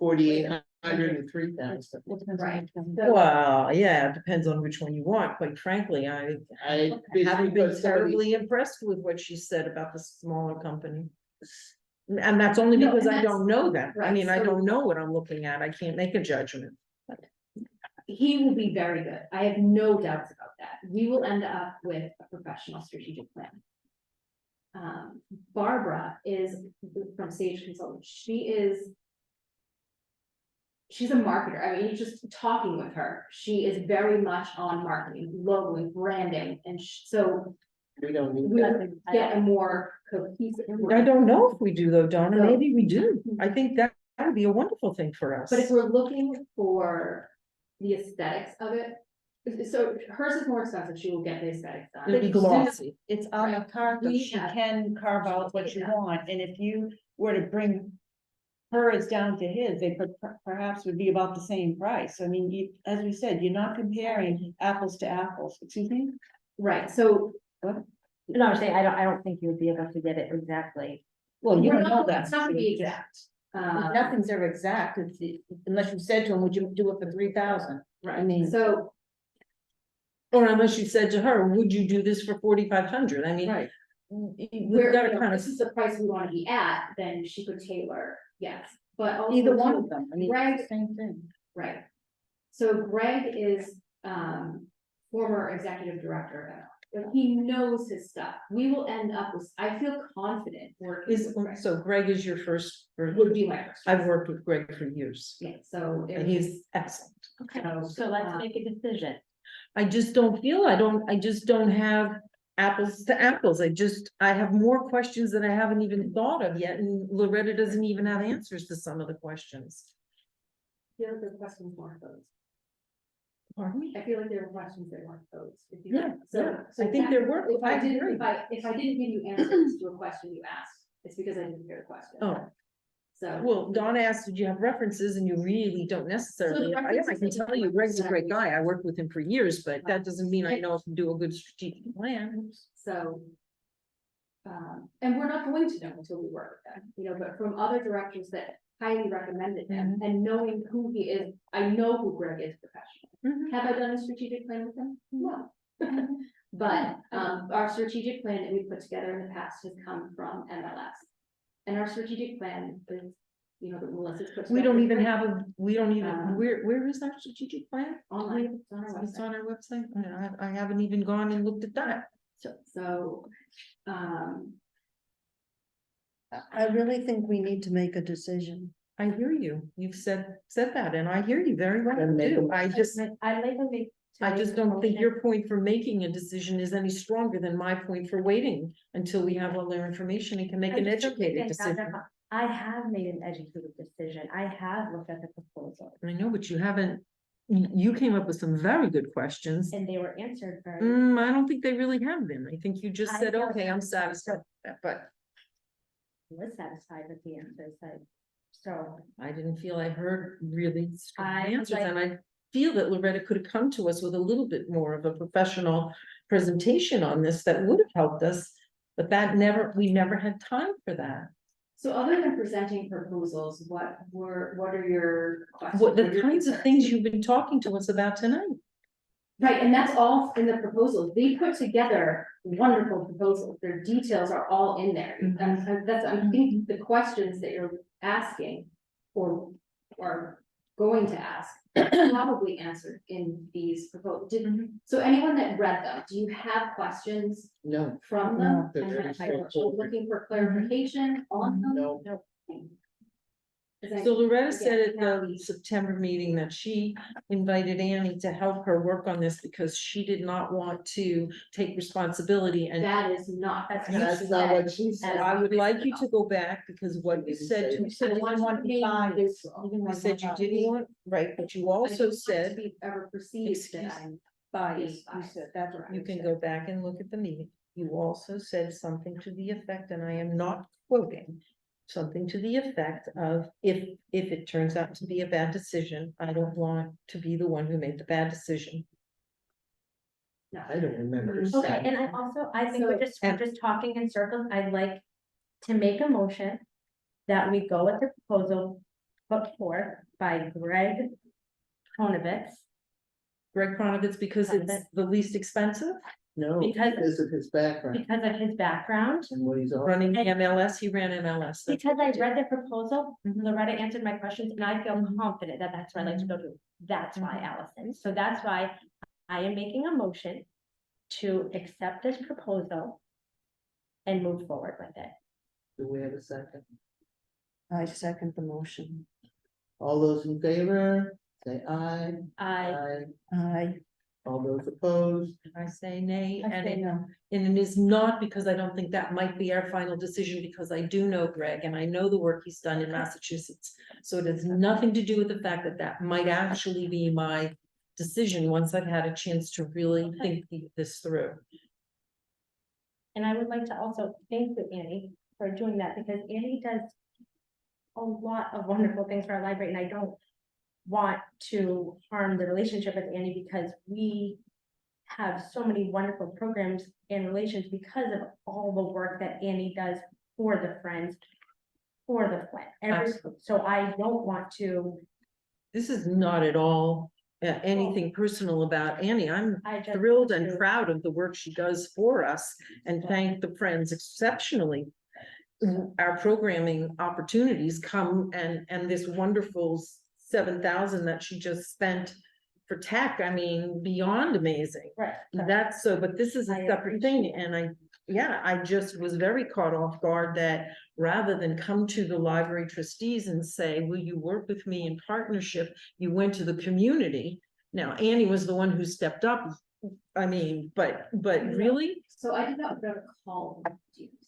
4,800 and 3,000. Right. Well, yeah, it depends on which one you want. Quite frankly, I haven't been terribly impressed with what she said about the smaller company. And that's only No, because and I don't know that. I right, mean, I so- don't know what I'm looking at. I can't make a judgment. He will be very good. I have no doubts about that. We will end up with a professional strategic plan. Barbara is from Sage Consulting. She's a marketer. I mean, just talking with her, she is very much on marketing, logoing, branding, and so We don't need we'll that. get a more cohesive. I don't know if we do though, Donna. Maybe we do. I think that would be a wonderful thing for us. But if we're looking for the aesthetics of it, so hers is more expensive, she will get the aesthetics done. It'd be glossy. It's on the card, We she have- can carve out what you want, and if you were to bring hers down to his, they perhaps would be about the same price. I mean, as we said, you're not comparing apples to apples, excuse me? Right, so. No, I'm saying, I don't think you would be able to get it exactly. Well, you we're don't know not- that. It's not gonna be exact. Nothing's ever exact, unless you said to him, would you do it for 3,000? I mean. So, Or unless you said to her, would you do this for 4,500? I mean, Right. we've where, got to you know, kind this of, is the price we wanna be at, then she could tailor, yes, but also. Either one too, of them, I mean, Greg- it's the same thing. Right. So Greg is, former executive director, but he knows his stuff. We will end up with, I feel confident working is, with Greg. so Greg is your first, Would be my first. I've worked with Greg for years, Yeah, so. and he's excellent. Okay, So, so let's make a decision. I just don't feel, I just don't have apples to apples. I have more questions that I haven't even thought of yet, and Loretta doesn't even have answers to some of the questions. I feel like the questions weren't posed. Pardon me? I feel like there were questions that weren't posed. If you- Yeah, So, yeah, so I think there were. If I I didn't, agree. if I didn't give you answers to a question you asked, it's because I didn't hear the question. Oh, So. well, Donna asked, did you have references? And you really don't necessarily. I references can that tell you you, Greg's a have- great guy. I worked with him for years, but that doesn't mean I know if to do a good strategic plan. So. And we're not going to know until we work with them, you know, but from other directors that highly recommended him and knowing who he is, I know who Greg is professionally. Mhm. Have I done a strategic plan with him? No. But, our strategic plan that we put together in the past has come from MLS. And our strategic plan is, you know, that Melissa's put together. We don't even is have we don't even, Um, where is our strategic plan? Online, it's on our It's website. on our website. I haven't even gone and looked at that. So, I really think we need to make a decision. I hear you. You've said that, and I hear you very well. And make too. a- I just I'd like to make. to I make just a don't think motion. your point for making a decision is any stronger than my point for waiting until we have all their information and can make I an just don't think educated I have decision. I have made an educated decision. I have looked at the proposal I know, but you haven't, you came up with some very good questions. and they were answered very. I don't think they really have been. I think you just I said, feel okay, I'm satisfied. satisfied with that, but Was satisfied with the answers, so I didn't feel I heard really strong I would answers, like- and I feel that Loretta could have come to us with a little bit more of a professional presentation on this that would have helped us, but we never had time for that. so other than presenting proposals, what are your questions? What What are the your kinds of concerns? things you've been talking to us about tonight. Right, and that's all in the proposal. They put together wonderful proposals. Their details are all in there. And that's, I think the questions that you're asking or are going to ask probably answered in these proposals. So anyone that read them, do you have questions No, from No. them? They're very Are you straightforward. looking for clarification on them? no. Is that- So Loretta said at Yeah. the September meeting that she invited Annie to help her work on this because she did not want to take responsibility and That is not. That's not what she said. I would like you to go back because what you said to. You said you didn't want to find this. You said you didn't want, right, but you also said, Ever perceived that Excuse- I'm Bias, you biased. said, that's what you can go back and look at the meeting. You also said something to the effect, and I am not quoting, something to the effect of, if it turns out to be a bad decision, I don't want to be the one who made the bad decision. I don't remember. her Okay, saying and I think we're And- just talking in circles. I'd like to make a motion that we go with the proposal put forth by Greg Konovitz. Greg Cronovitz, because it's the least expensive, No, Because- because of his background Because of his background, and what he's. running MLS, he ran MLS. That's because what I he did. read the proposal, Mhm. Loretta answered my questions, and I feel confident that that's where I'd like to go to. That's why, Allison, so that's why I am making a motion to accept this proposal and move forward with it. Do we have a second? I second the motion. All those in favor, say aye. I, I, All those opposed, I say nay, I and say it, no. and it is not because I don't think that might be our final decision, because I do know Greg and I know the work he's done in Massachusetts. So it has nothing to do with the fact that that might actually be my decision once I've had a chance to really think this through. And I would like to also thank you, Annie, for doing that, because Annie does a lot of wonderful things for our library, and I don't want to harm the relationship with Annie, because we have so many wonderful programs and relations because of all the work that Annie does for the Friends. for the plan. So I don't want to, This is not at all anything personal about Annie. I'm I just. thrilled want and to- proud of the work she does for us and thank the Friends exceptionally. Our programming opportunities come and this wonderful 7,000 that she just spent for tech, I mean, beyond amazing. Right. That's so, but this is a I separate thing, and I just was very caught off guard that rather than come to the library trustees and say, will you work with me in partnership, you went to the community. Now, Annie was the one who stepped up, I mean, but really, So I did not put out a call on volunteers.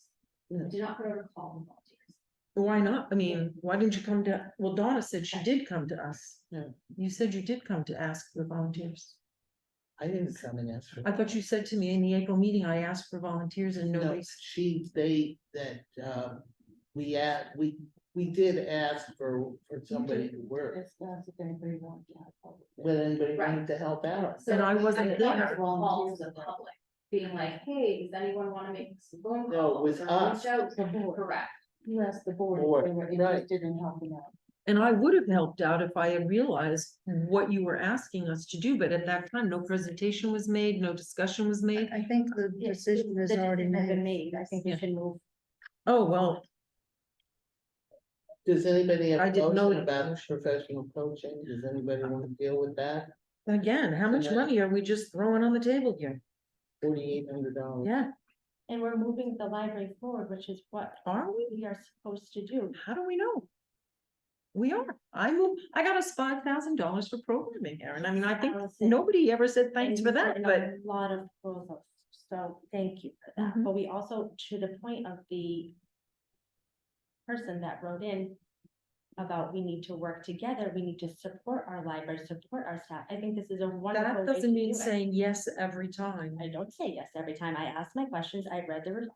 I did not put out a call on volunteers. why not? I mean, why didn't you come to, well, Donna said she did come to us. Yeah. You said you did come to ask for volunteers. I didn't come and ask for. I thought you said to me in the April meeting, I asked for volunteers and No, nobody's. we did ask for somebody to work, Just ask if anybody wants to help. when anybody wanted to help out. So And I wasn't did there. not call to the public, being like, hey, does anyone wanna make some phone No, it calls? was or us. reach out? The board. Correct. You asked the board Board, if they were right. interested in helping out. And I would have helped out if I had realized what you were asking us to do, but at that time, no presentation was made, no discussion was made. I think the Yes, decision is the already decision has been made. made. I think we Yeah. should move. Oh, well, Does anybody have I a didn't know motion that. about professional coaching? Does anybody want to deal with that? again, how much money are we just throwing on the table here? $4,800. Yeah, And we're moving the library forward, which is what are we? we are supposed to do. How do we know? We are. I got us $5,000 for programming, Aaron. I mean, I think Allison, nobody ever said thanks and for you've that, written but. A lot of proposals, so thank you for that. Mhm. But we also, to the point of the person that wrote in about we need to work together, we need to support our library, support our staff. I think this is a wonderful That way to doesn't mean do it. saying yes every time. I don't say yes every time. I ask my questions. I read the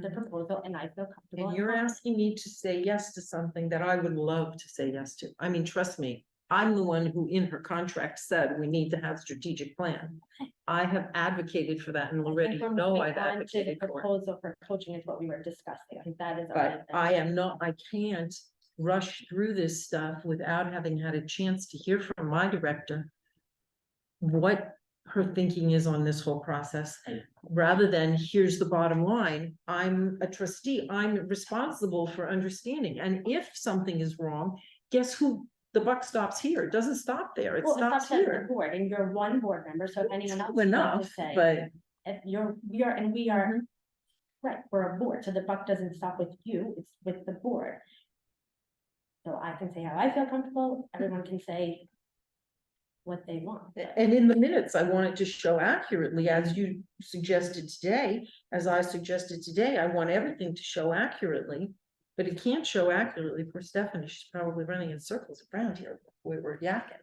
Mhm. proposal and I feel comfortable. And you're asking me to say yes to something that I would love to say yes to. I mean, trust me, I'm the one who in her contract said we need to have strategic plan. I have advocated for that and Loretta, you know I've The advocated for it. proposal for coaching is what we were discussing. I think that is. But I am not, I can't rush through this stuff without having had a chance to hear from my director what her thinking is on this whole process, rather than here's the bottom line, I'm a trustee, I'm responsible for understanding, and if something is wrong, guess who? The buck stops here, it doesn't stop there, it Well, stops it's up to the here. board and you're one board member, so if anyone else would like to Enough, say, but if we are, and we are, Mhm. right, we're a board, so the buck doesn't stop with you, it's with the board. So I can say how I feel comfortable, everyone can say what they want. And in the minutes, I want it to show accurately, as you suggested today, as I suggested today, I want everything to show accurately. But it can't show accurately for Stephanie, she's probably running in circles around here, where we're yakking.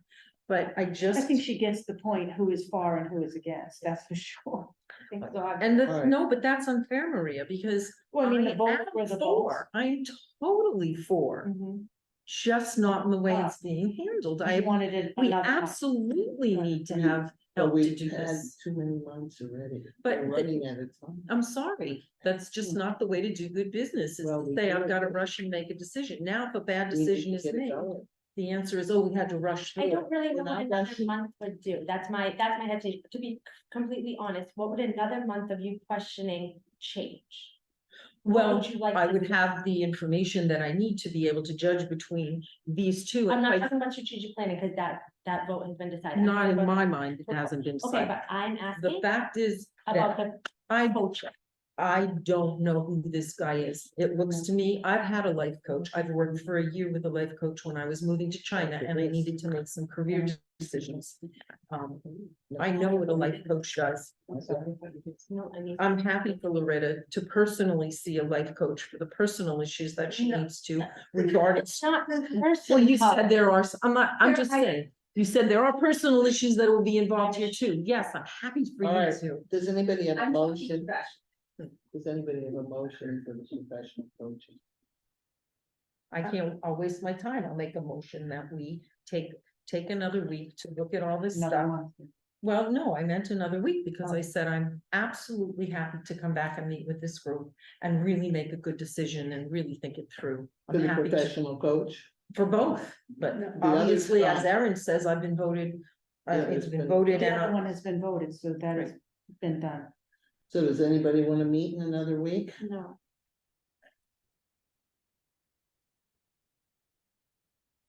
But I I just, think she gets the point, who is for and who is against, that's for sure. I think so. and Alright. no, but that's unfair, Maria, because Well, I mean, the I votes am were the votes. for, I'm totally for, Mhm. just not in the way it's being handled. I I, wanted it. we another month. absolutely Right. need to have But help to we've do had this. too many months already. But We're running out of time. I'm sorry, that's just not the way to do good business, is Well, to we say, do I've it. gotta rush and make a decision. Now, if a bad We need decision to is get it made, going. the answer is, oh, we had to rush I through don't it. really We're know what not another rushing. month would do, that's my hesitation, to be completely honest, what would another month of you questioning change? What Well, would you like I to would see? have the information that I need to be able to judge between these two. I'm not I- talking about strategic planning, because that vote has been decided. I'm Not talking in about- my mind, it hasn't been Okay, decided. but I'm The asking fact is about that the I coaching. I don't know who this guy is. It looks to me, I've had a life coach. I've worked for a year with a life coach when I was moving to China and I needed to make some career decisions. I know what a life coach does. No, I mean. I'm happy for Loretta to personally see a life coach for the personal issues that she No. needs to regarding. It's not Well, personal. you said there are, I'm just I- saying, you said there are personal issues that will be involved here too. Yes, I'm happy for you Alright. to. Does anybody have a I'm talking motion? professional. Does anybody have a motion for the professional coaching? I can't, I'll waste my time. I'll make a motion that we take another week to look at all this Another stuff. month. Well, no, I meant another week because I said I'm absolutely happy to come back and meet with this group and really make a good decision and really think it through. For I'm the happy to- professional coach. for both, but The obviously, other's as fine. Erin says, I've been voted, Yeah, it's it's been been- voted The and other one has been voted, so that has Right. been done. So does anybody want to meet in another week? No.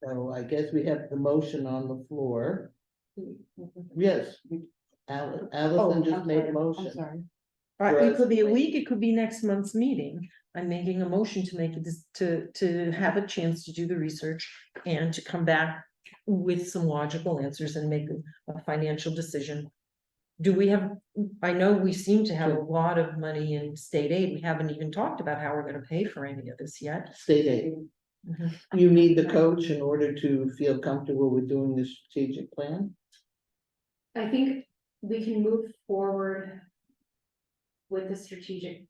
So I guess we have the motion on the floor. Yes, Allison just made a I'm motion. sorry. It could be a week, it could be next month's meeting. I'm making a motion to make this, to have a chance to do the research and to come back with some logical answers and make a financial decision. Do we have, I know we seem to have a lot of money in state aid. We haven't even talked about how we're gonna pay for any of this yet. State aid. You need the coach in order to feel comfortable with doing the strategic plan? I think we can move forward with the strategic.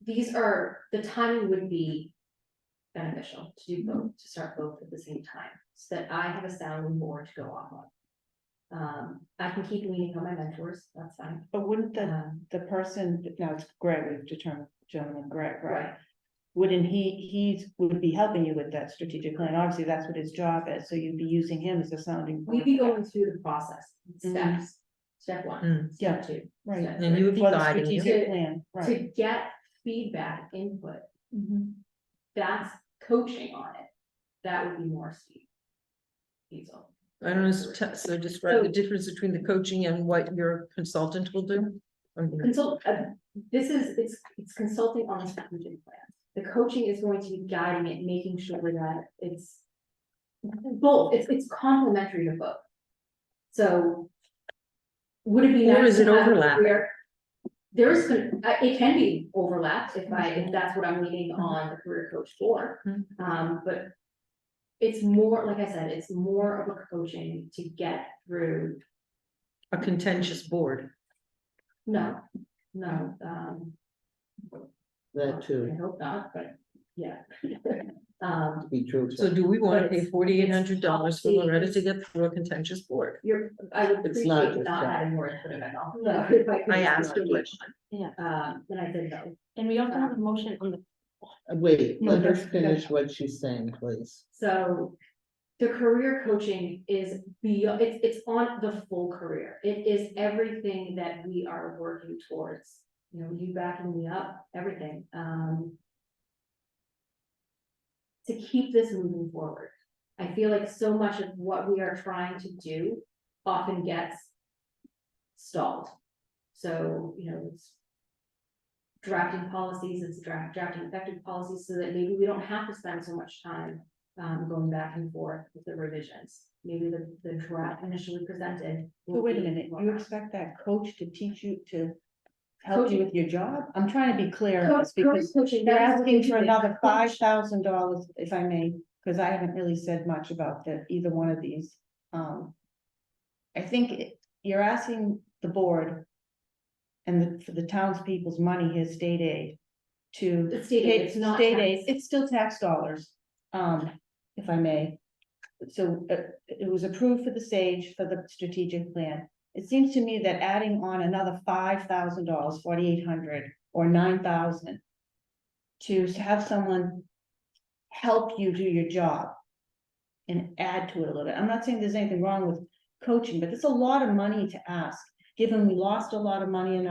The timing would be beneficial to do both, to start both at the same time, so that I have a sounding board to go off of. I can keep leaning on my mentors, that's fine. But wouldn't Um, the person, now it's Greg, we've determined, gentleman Greg, right? Right, Wouldn't he would be helping you with that strategic plan? Obviously, that's what his job is, so you'd be using him as a sounding we'd board. be going through the process, Mhm. steps, step one, Mm. step two. Right. step And you would be For the guiding you. strategic plan, right. To get feedback, input, that's coaching on it, that would be more Steve. Diesel. I don't know, so describe the difference between the coaching and what your consultant will do. Consult, it's consulting on a strategic plan. The coaching is going to be guiding it, making sure that it's both, it's complementary to both. So would it be Or nice is it to have overlapping? where there's, it can be overlapped if that's what I'm leaning on the career coach for. But it's more, like I said, it's more of a coaching to get through. A contentious board. No, That I too, hope not, but yeah. to be true. So do we want to But pay it's- $4,800 for it's Loretta to get through a contentious board? I would It's not appreciate just not that. having more input in my mouth. No, if I could I just asked a continue. question. And I said no. And we also have a motion on the, Wait, No, let her that's- finish what she's saying, please. So the career coaching is it's on the full career. It is everything that we are working towards. You know, you backing me up, everything, to keep this moving forward. I feel like so much of what we are trying to do often gets stalled. So, you know, it's drafting policies, it's drafting effective policies so that maybe we don't have to spend so much time going back and forth with the revisions. Maybe the draft initially presented. So will wait a be minute, more you accurate. expect that coach to teach you to help you Coaching. with your job? I'm trying to be clear on this Coach because coaching, you're that is what asking they for do. another Coach- $5,000, if I may, because I haven't really said much about either one of these. I think you're asking the board and for the townspeople's money, his state aid, to It's state aid, it's not state aid, tax. it's still tax dollars, if I may. So it was approved for the stage for the strategic plan. It seems to me that adding on another $5,000, 4,800 or 9,000. To have someone help you do your job. And add to it a little bit. I'm not saying there's anything wrong with coaching, but it's a lot of money to ask, given we lost a lot of money on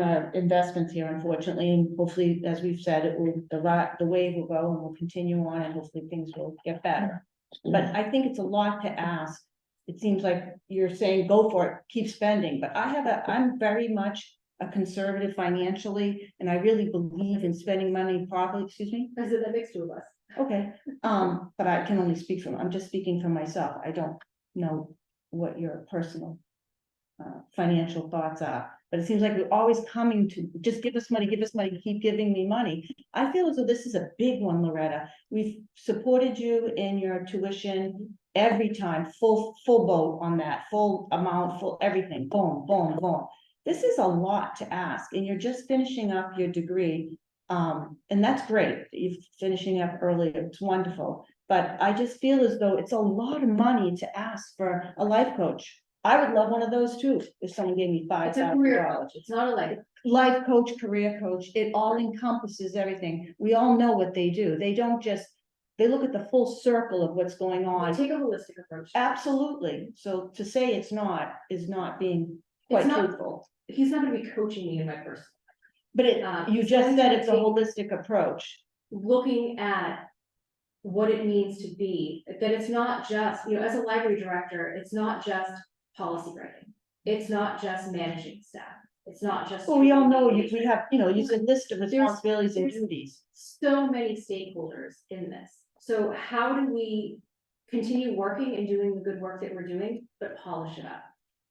our investments here, unfortunately, and hopefully, as we've said, the wave will go and we'll continue on and hopefully things will get better. But I think it's a lot to ask. It seems like you're saying, go for it, keep spending, but I'm very much a conservative financially, and I really believe in spending money properly, excuse me? I said that makes two of us. Okay, but I can only speak I'm just speaking for myself. I don't know what your personal financial thoughts are, but it seems like we're always coming to, just give us money, keep giving me money. I feel as though this is a big one, Loretta. We've supported you in your tuition every time, full boat on that, full amount, full everything, boom, boom, boom. This is a lot to ask, and you're just finishing up your degree. And that's great, you're finishing up early, it's wonderful, but I just feel as though it's a lot of money to ask for a life coach. I would love one of those too, if someone gave me It's a $5,000. career coach, it's not a life. Life coach, career coach, it all encompasses everything. We all know what they do. They don't just, they look at the full circle of what's going They on. take a holistic approach. Absolutely. So to say it's not, is not being quite It's not- truthful. He's not gonna be coaching me in my personal, But it, you he's just going said to it's a take- holistic approach. looking at what it means to be, that it's not just, as a library director, it's not just policy writing. It's not just managing staff. It's not just. Well, we all know we communication. have, you said list of responsibilities and there's- duties. So many stakeholders in this. So how do we continue working and doing the good work that we're doing, but polish it up?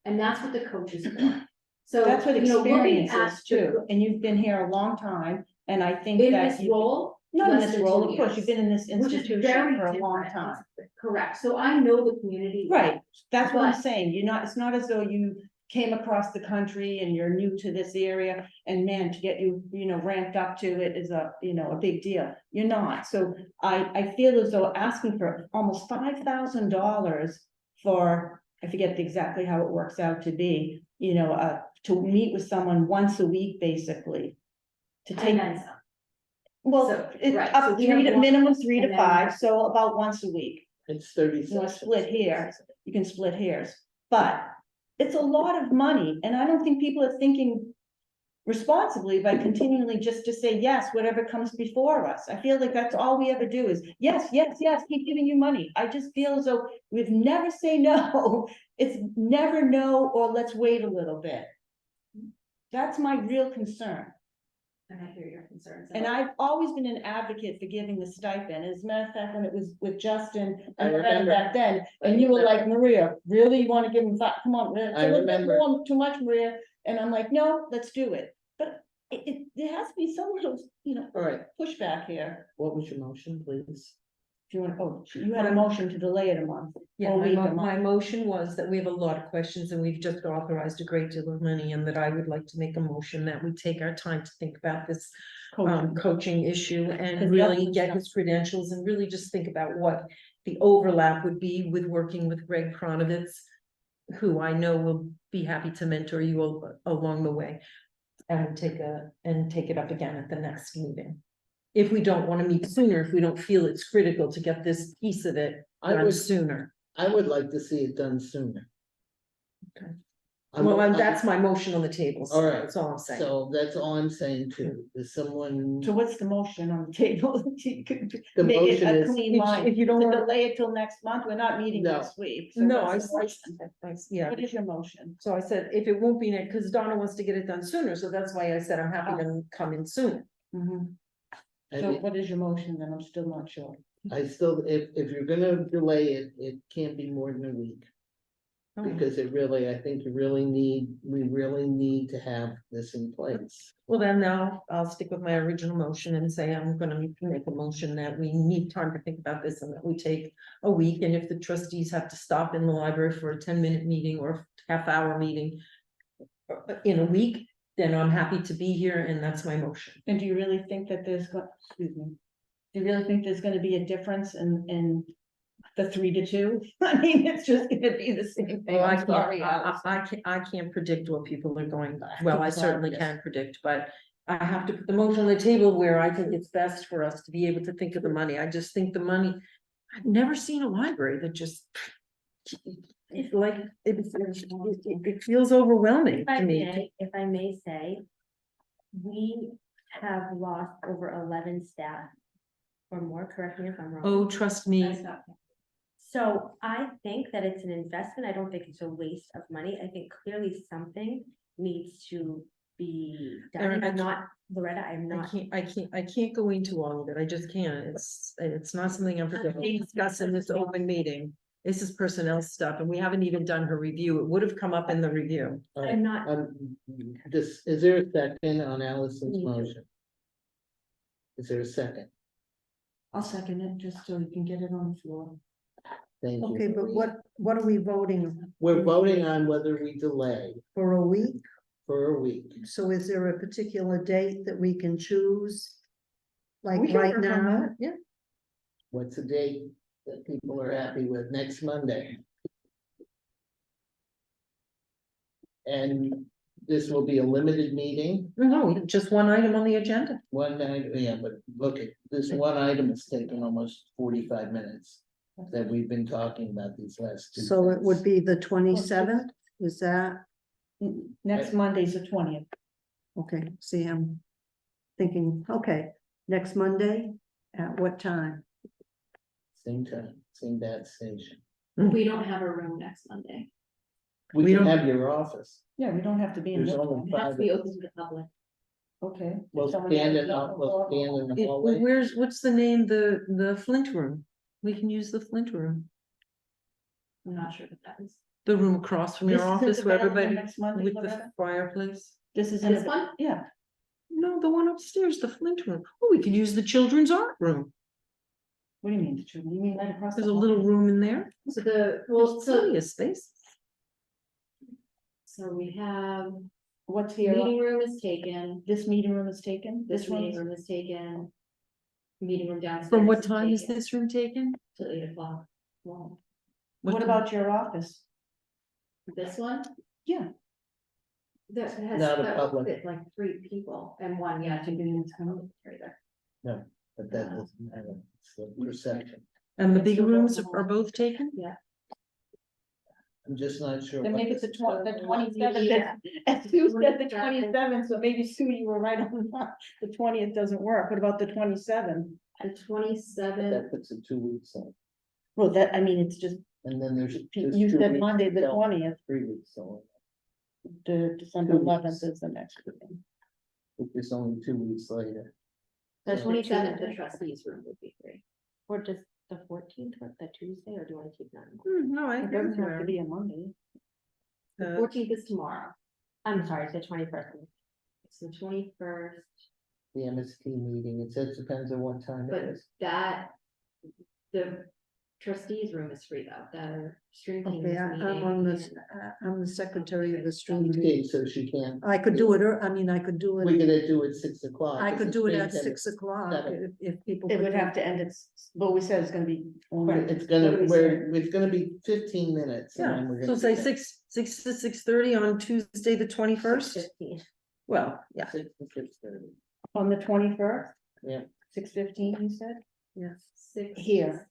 And that's what the coach is for. So, That's what looking experience at is too, and you've been here a long time, and I think in that this you. role. Not in less this than role, 2 of course, years, you've been in this which is institution very for a long different. time. Correct, so I know the community. well. Right, that's what I'm But- saying, it's not as though you came across the country and you're new to this area, and man, to get you, ramped up to it is a big deal. You're not, so I feel as though asking for almost $5,000 for, I forget exactly how it works out to be, to meet with someone once a week, basically. To And take, then some. well, so, it's right, so up we three have to, one, minimum 3 to and then- 5, so about once a week. It's 30 You wanna sessions. split here, you can split hairs, but it's a lot of money, and I don't think people are thinking responsibly by continually just to say yes, whatever comes before us. I feel like that's all we ever do is, yes, yes, yes, keep giving you money. I just feel as though we've never say no. It's never no, or let's wait a little bit. That's my real concern. And I hear your concerns. And I've always been an advocate for giving the stipend. As a matter of fact, when it was with Justin I and Loretta remember. back then, I and you were remember. like, Maria, really, you wanna give him five? Come on, Maria, it's I a little bit remember. more, too much, Maria. And I'm like, no, let's do it. But there has to be some little, All right, pushback here. what was your motion, please? If you want, you had a motion to delay it a month. Yeah, Or my, leave mo- them my on. motion was that we have a lot of questions and we've just authorized a great deal of money and that I would like to make a motion that we take our time to think about this coaching issue and Because really that- get his credentials and really just think about what the overlap would be with working with Greg Kronovitz, who I know will be happy to mentor you along the way. And take it up again at the next meeting. If we don't want to meet sooner, if we don't feel it's critical to get this piece of it I done would, sooner. I would like to see it done sooner. Okay. I'm- Well, I'm- that's my motion on the table, so All right, that's all I'm saying. So that's all I'm saying too. Is someone, So what's the motion on the table? You could the Make it motion a is, clean If line. if you don't To want, delay it till next month, we're not meeting No. next week. So no, what's the motion? yeah, What is your motion? so I said, if it won't be next, because Donna wants to get it done sooner, so that's why I said I'm happy to come in soon. So what is your motion? Then I'm still not sure. I still, if you're gonna delay it, it can't be more than a week. Oh. Because it really, I think we really need to have this in place. Well, then now I'll stick with my original motion and say I'm gonna make a motion that we need time to think about this and that we take a week. And if the trustees have to stop in the library for a 10-minute meeting or half-hour meeting in a week, then I'm happy to be here and that's my motion. And do you really think that excuse me, do you really think there's gonna be a difference in the 3 to 2? I mean, it's just gonna be the same thing. Well, I I'm can't, sorry, Alice. I can't predict what people are going, well, I It's certainly obvious. can predict, but I have to put the motion on the table where I think it's best for us to be able to think of the money. I just think the money, I've never seen a library that just it's like, it feels overwhelming to me. If I may say, we have lost over 11 staff or more, correct me if I'm wrong. Oh, trust me, That's not- So I think that it's an investment. I don't think it's a waste of money. I think clearly something needs to be done. Erin, I'm not, Loretta, I'm not. I can't go into all of it. I just can't. It's not something I'm prepared to discuss in this open meeting. This is personnel stuff and we haven't even done her review. It would have come up in the review. All right, I'm not, is there a second on Allison's Me too. motion? Is there a second? I'll second it, just so you can get it on the floor. Thank you. Okay, but what are we voting We're voting on whether we delay for a week? for a week. So is there a particular date that we can choose? Like We can right work on now? that, yeah. What's the date that people are happy with? Next Monday? and this will be a limited meeting, No, just one item on the agenda. one night, yeah, but look at, this one item has taken almost 45 minutes. That we've been talking about these last two. So it would things. be the 27th, is that, Next Monday's the 20th. okay, see, I'm thinking, okay, next Monday, at what time? Same time, same date station. We don't have a room next Monday. We We can don't- have your office. Yeah, we don't have to be in There's this only one. It has to be five. open to the public. Okay. We'll Someone stand has in, to- we'll stand in the It- hallway. what's the name, the Flint room? We can use the Flint room, I'm not sure what that is. the room across from your This isn't office where available everybody, next Monday, with the Loretta? fireplace. This is. This one? Yeah, No, the one upstairs, the Flint room. Oh, we could use the children's art room. what do you mean, the children? You mean right across? There's the a hall? little room in there. So the, There's plenty of space. so we have, What's here? meeting room is taken, This meeting room is taken? this one meeting room is taken. Meeting room downstairs. From what time is this room taken? Till 8 o'clock. Well, What time? about your office? this one? Yeah. That has, Not a that will public. fit like 3 people and one, yeah, to be in town right there. But that doesn't matter, it's the perception. And the It's big still rooms open. are both taken? I'm just not sure. Then what make it the this- the 27th, and Sue said the 27th, so maybe Sue, you were right on the 20th doesn't work, what about the 27th? The 27th, That puts it 2 weeks on, Well, that, I mean, it's just, and then there's. you two said weeks Monday, the till 20th, 3 weeks, so the December 2 weeks. 11th is the next meeting. it's only 2 weeks later. the So- 27th, the trustees room would be free. Or just the 14th, or the Tuesday, or do you want to keep that? No, I It doesn't have to be a Monday. The Uh, 14th is tomorrow. I'm sorry, it's the 21st. It's the 21st, The MST meeting, it says depends on what time it but is. that, the trustees room is free though, the stream team is Okay, I'm on this, I'm the secretary of the stream team. Okay, so she can't, I could do it, I mean, I could do we're it, gonna do it 6 o'clock. I 'cause could it's do it been at 10 6 o'clock seven. if people. It could would do have to end at, but we said it's gonna be. It's What gonna, do we it's gonna be 15 minutes. and then Yeah, we're so gonna say do 6 to 6:30 on Tuesday, the 21st? 15. Well, yeah. 6 to 6:30. On the 21st? Yeah. 6:15, you said? Yes, 6 Here.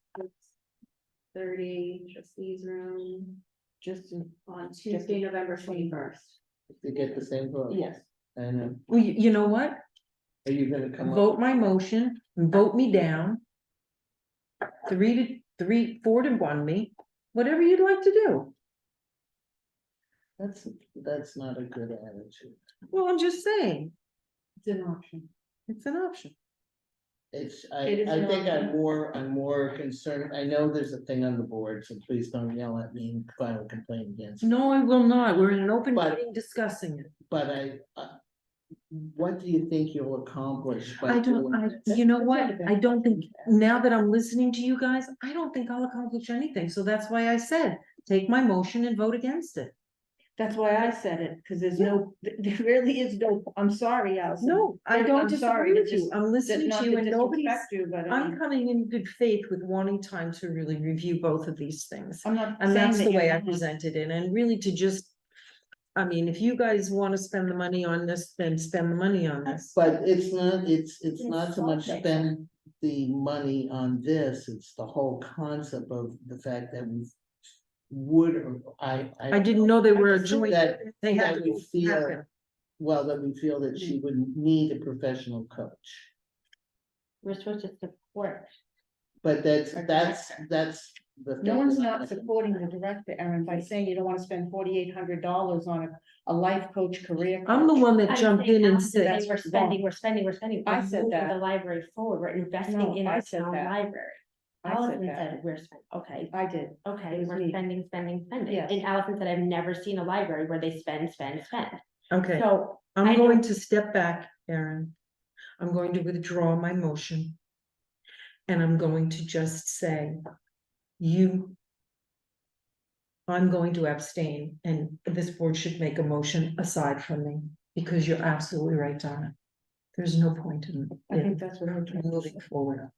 30 trustees room Just, on Tuesday, November 21st. To get the same vote. yes. I know. Well, you know what? Are you gonna come up? Vote my motion, vote me down. 4 to 1 me, whatever you'd like to do. That's not a good attitude. Well, I'm just saying, It's an option. it's an option. It's, It is I think not- I'm more concerned, I know there's a thing on the board, so please don't yell at me and file a complaint against me. No, I will not. We're in an open But- meeting discussing it. But what do you think you'll accomplish? by I don't, doing this? you know what? I don't think, now that I'm listening to you guys, I don't think I'll accomplish anything. So that's why I said, take my motion and vote against it. That's why I said it, because there's no, there really is no, I'm sorry, Allison. No, I I'm don't sorry disagree to with you. dis- I'm listening Not to you and nobody's, disrespect you, but I I'm mean, coming in good faith with wanting time to really review both of these things. I'm not. And saying that's that the you're way I not. presented it, and really to just. I mean, if you guys wanna spend the money on this, then spend the money on this. But it's not so much Okay. spend the money on this, it's the whole concept of the fact that we would, or I didn't know they were a just joint, that- they had that we to feel- happen. well, that we feel that she would need a professional coach. We're supposed to support. But that's the. No thing one's that not I- supporting the director, Erin, by saying you don't wanna spend $4,800 on a life coach, career. I'm the coach. one that I'm jumped saying, in and Allison, said, saying we're spending, we're spending, we're spending. I We're said moving that. The library forward, we're investing No, in I our said town that. library. I said Allison that. said, we're spending, okay, I did. okay, It was we're me. spending. Yes. And Allison said, I've never seen a library where they spend. okay, So, I I'm know- going to step back, Erin. I'm going to withdraw my motion. And I'm going to just say, I'm going to abstain, and this board should make a motion aside from me, because you're absolutely right, Donna. There's no point in I think that's what I'm trying to moving say. forward.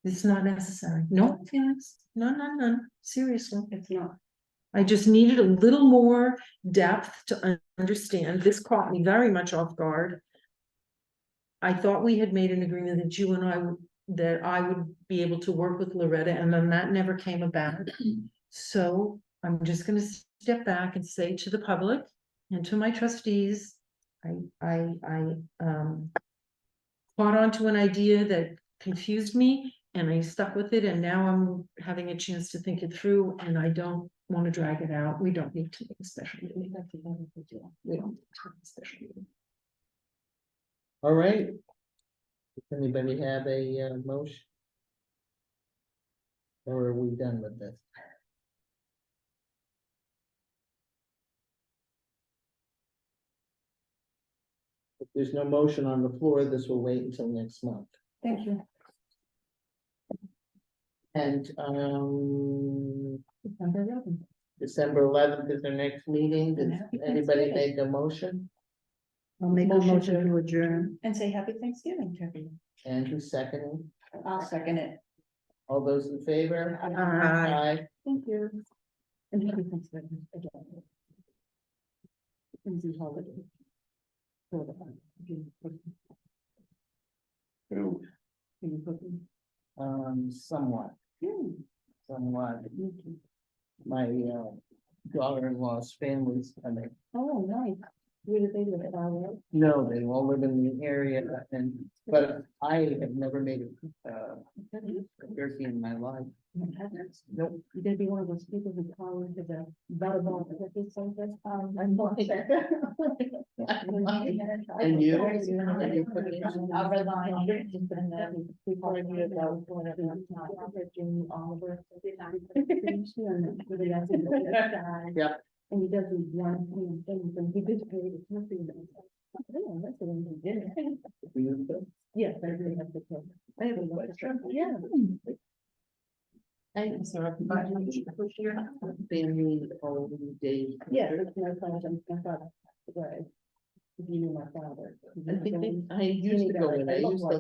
It's not necessary. No feelings, none, seriously. It's not. I just needed a little more depth to understand. This caught me very much off guard. I thought we had made an agreement that you and I would, that I would be able to work with Loretta, and then that never came about. So I'm just gonna step back and say to the public and to my trustees, I caught on to an idea that confused me, and I stuck with it, and now I'm having a chance to think it through, and I don't want to drag it out. We don't need to make a special meeting. We don't need to make a special meeting. All right. Does anybody have a motion? Or are we done with this? If there's no motion on the floor, this will wait until next month. Thank you. And December 11th is our next meeting. Does Happy anybody Thanksgiving. make a motion? I'll make a Motion motion to- to adjourn. And say happy Thanksgiving to everyone. Andrew seconding. I'll second it. All those in favor? Aye. Thank you. And happy Thanksgiving again. Easy holiday. For the fun. Somewhat. Somewhat. My daughter-in-law's family's coming. Oh, nice. Where did they live at our? No, they all live in the area, and, but I have never made a turkey in my life. Nope. You're gonna be one of those people who call into the volleyball turkey something. I'm not sure. And you? I'll read mine. And then before I knew it, I was going to Jimmy Oliver. Yep. And he does these one things, and he just paid his nothing. Oh, that's the one he did. Yes, I really have to tell. I have a question. Yeah. I'm sorry. Family holiday. Yeah, that's my father, my father. Right. If you knew my father. I used to go in, I used to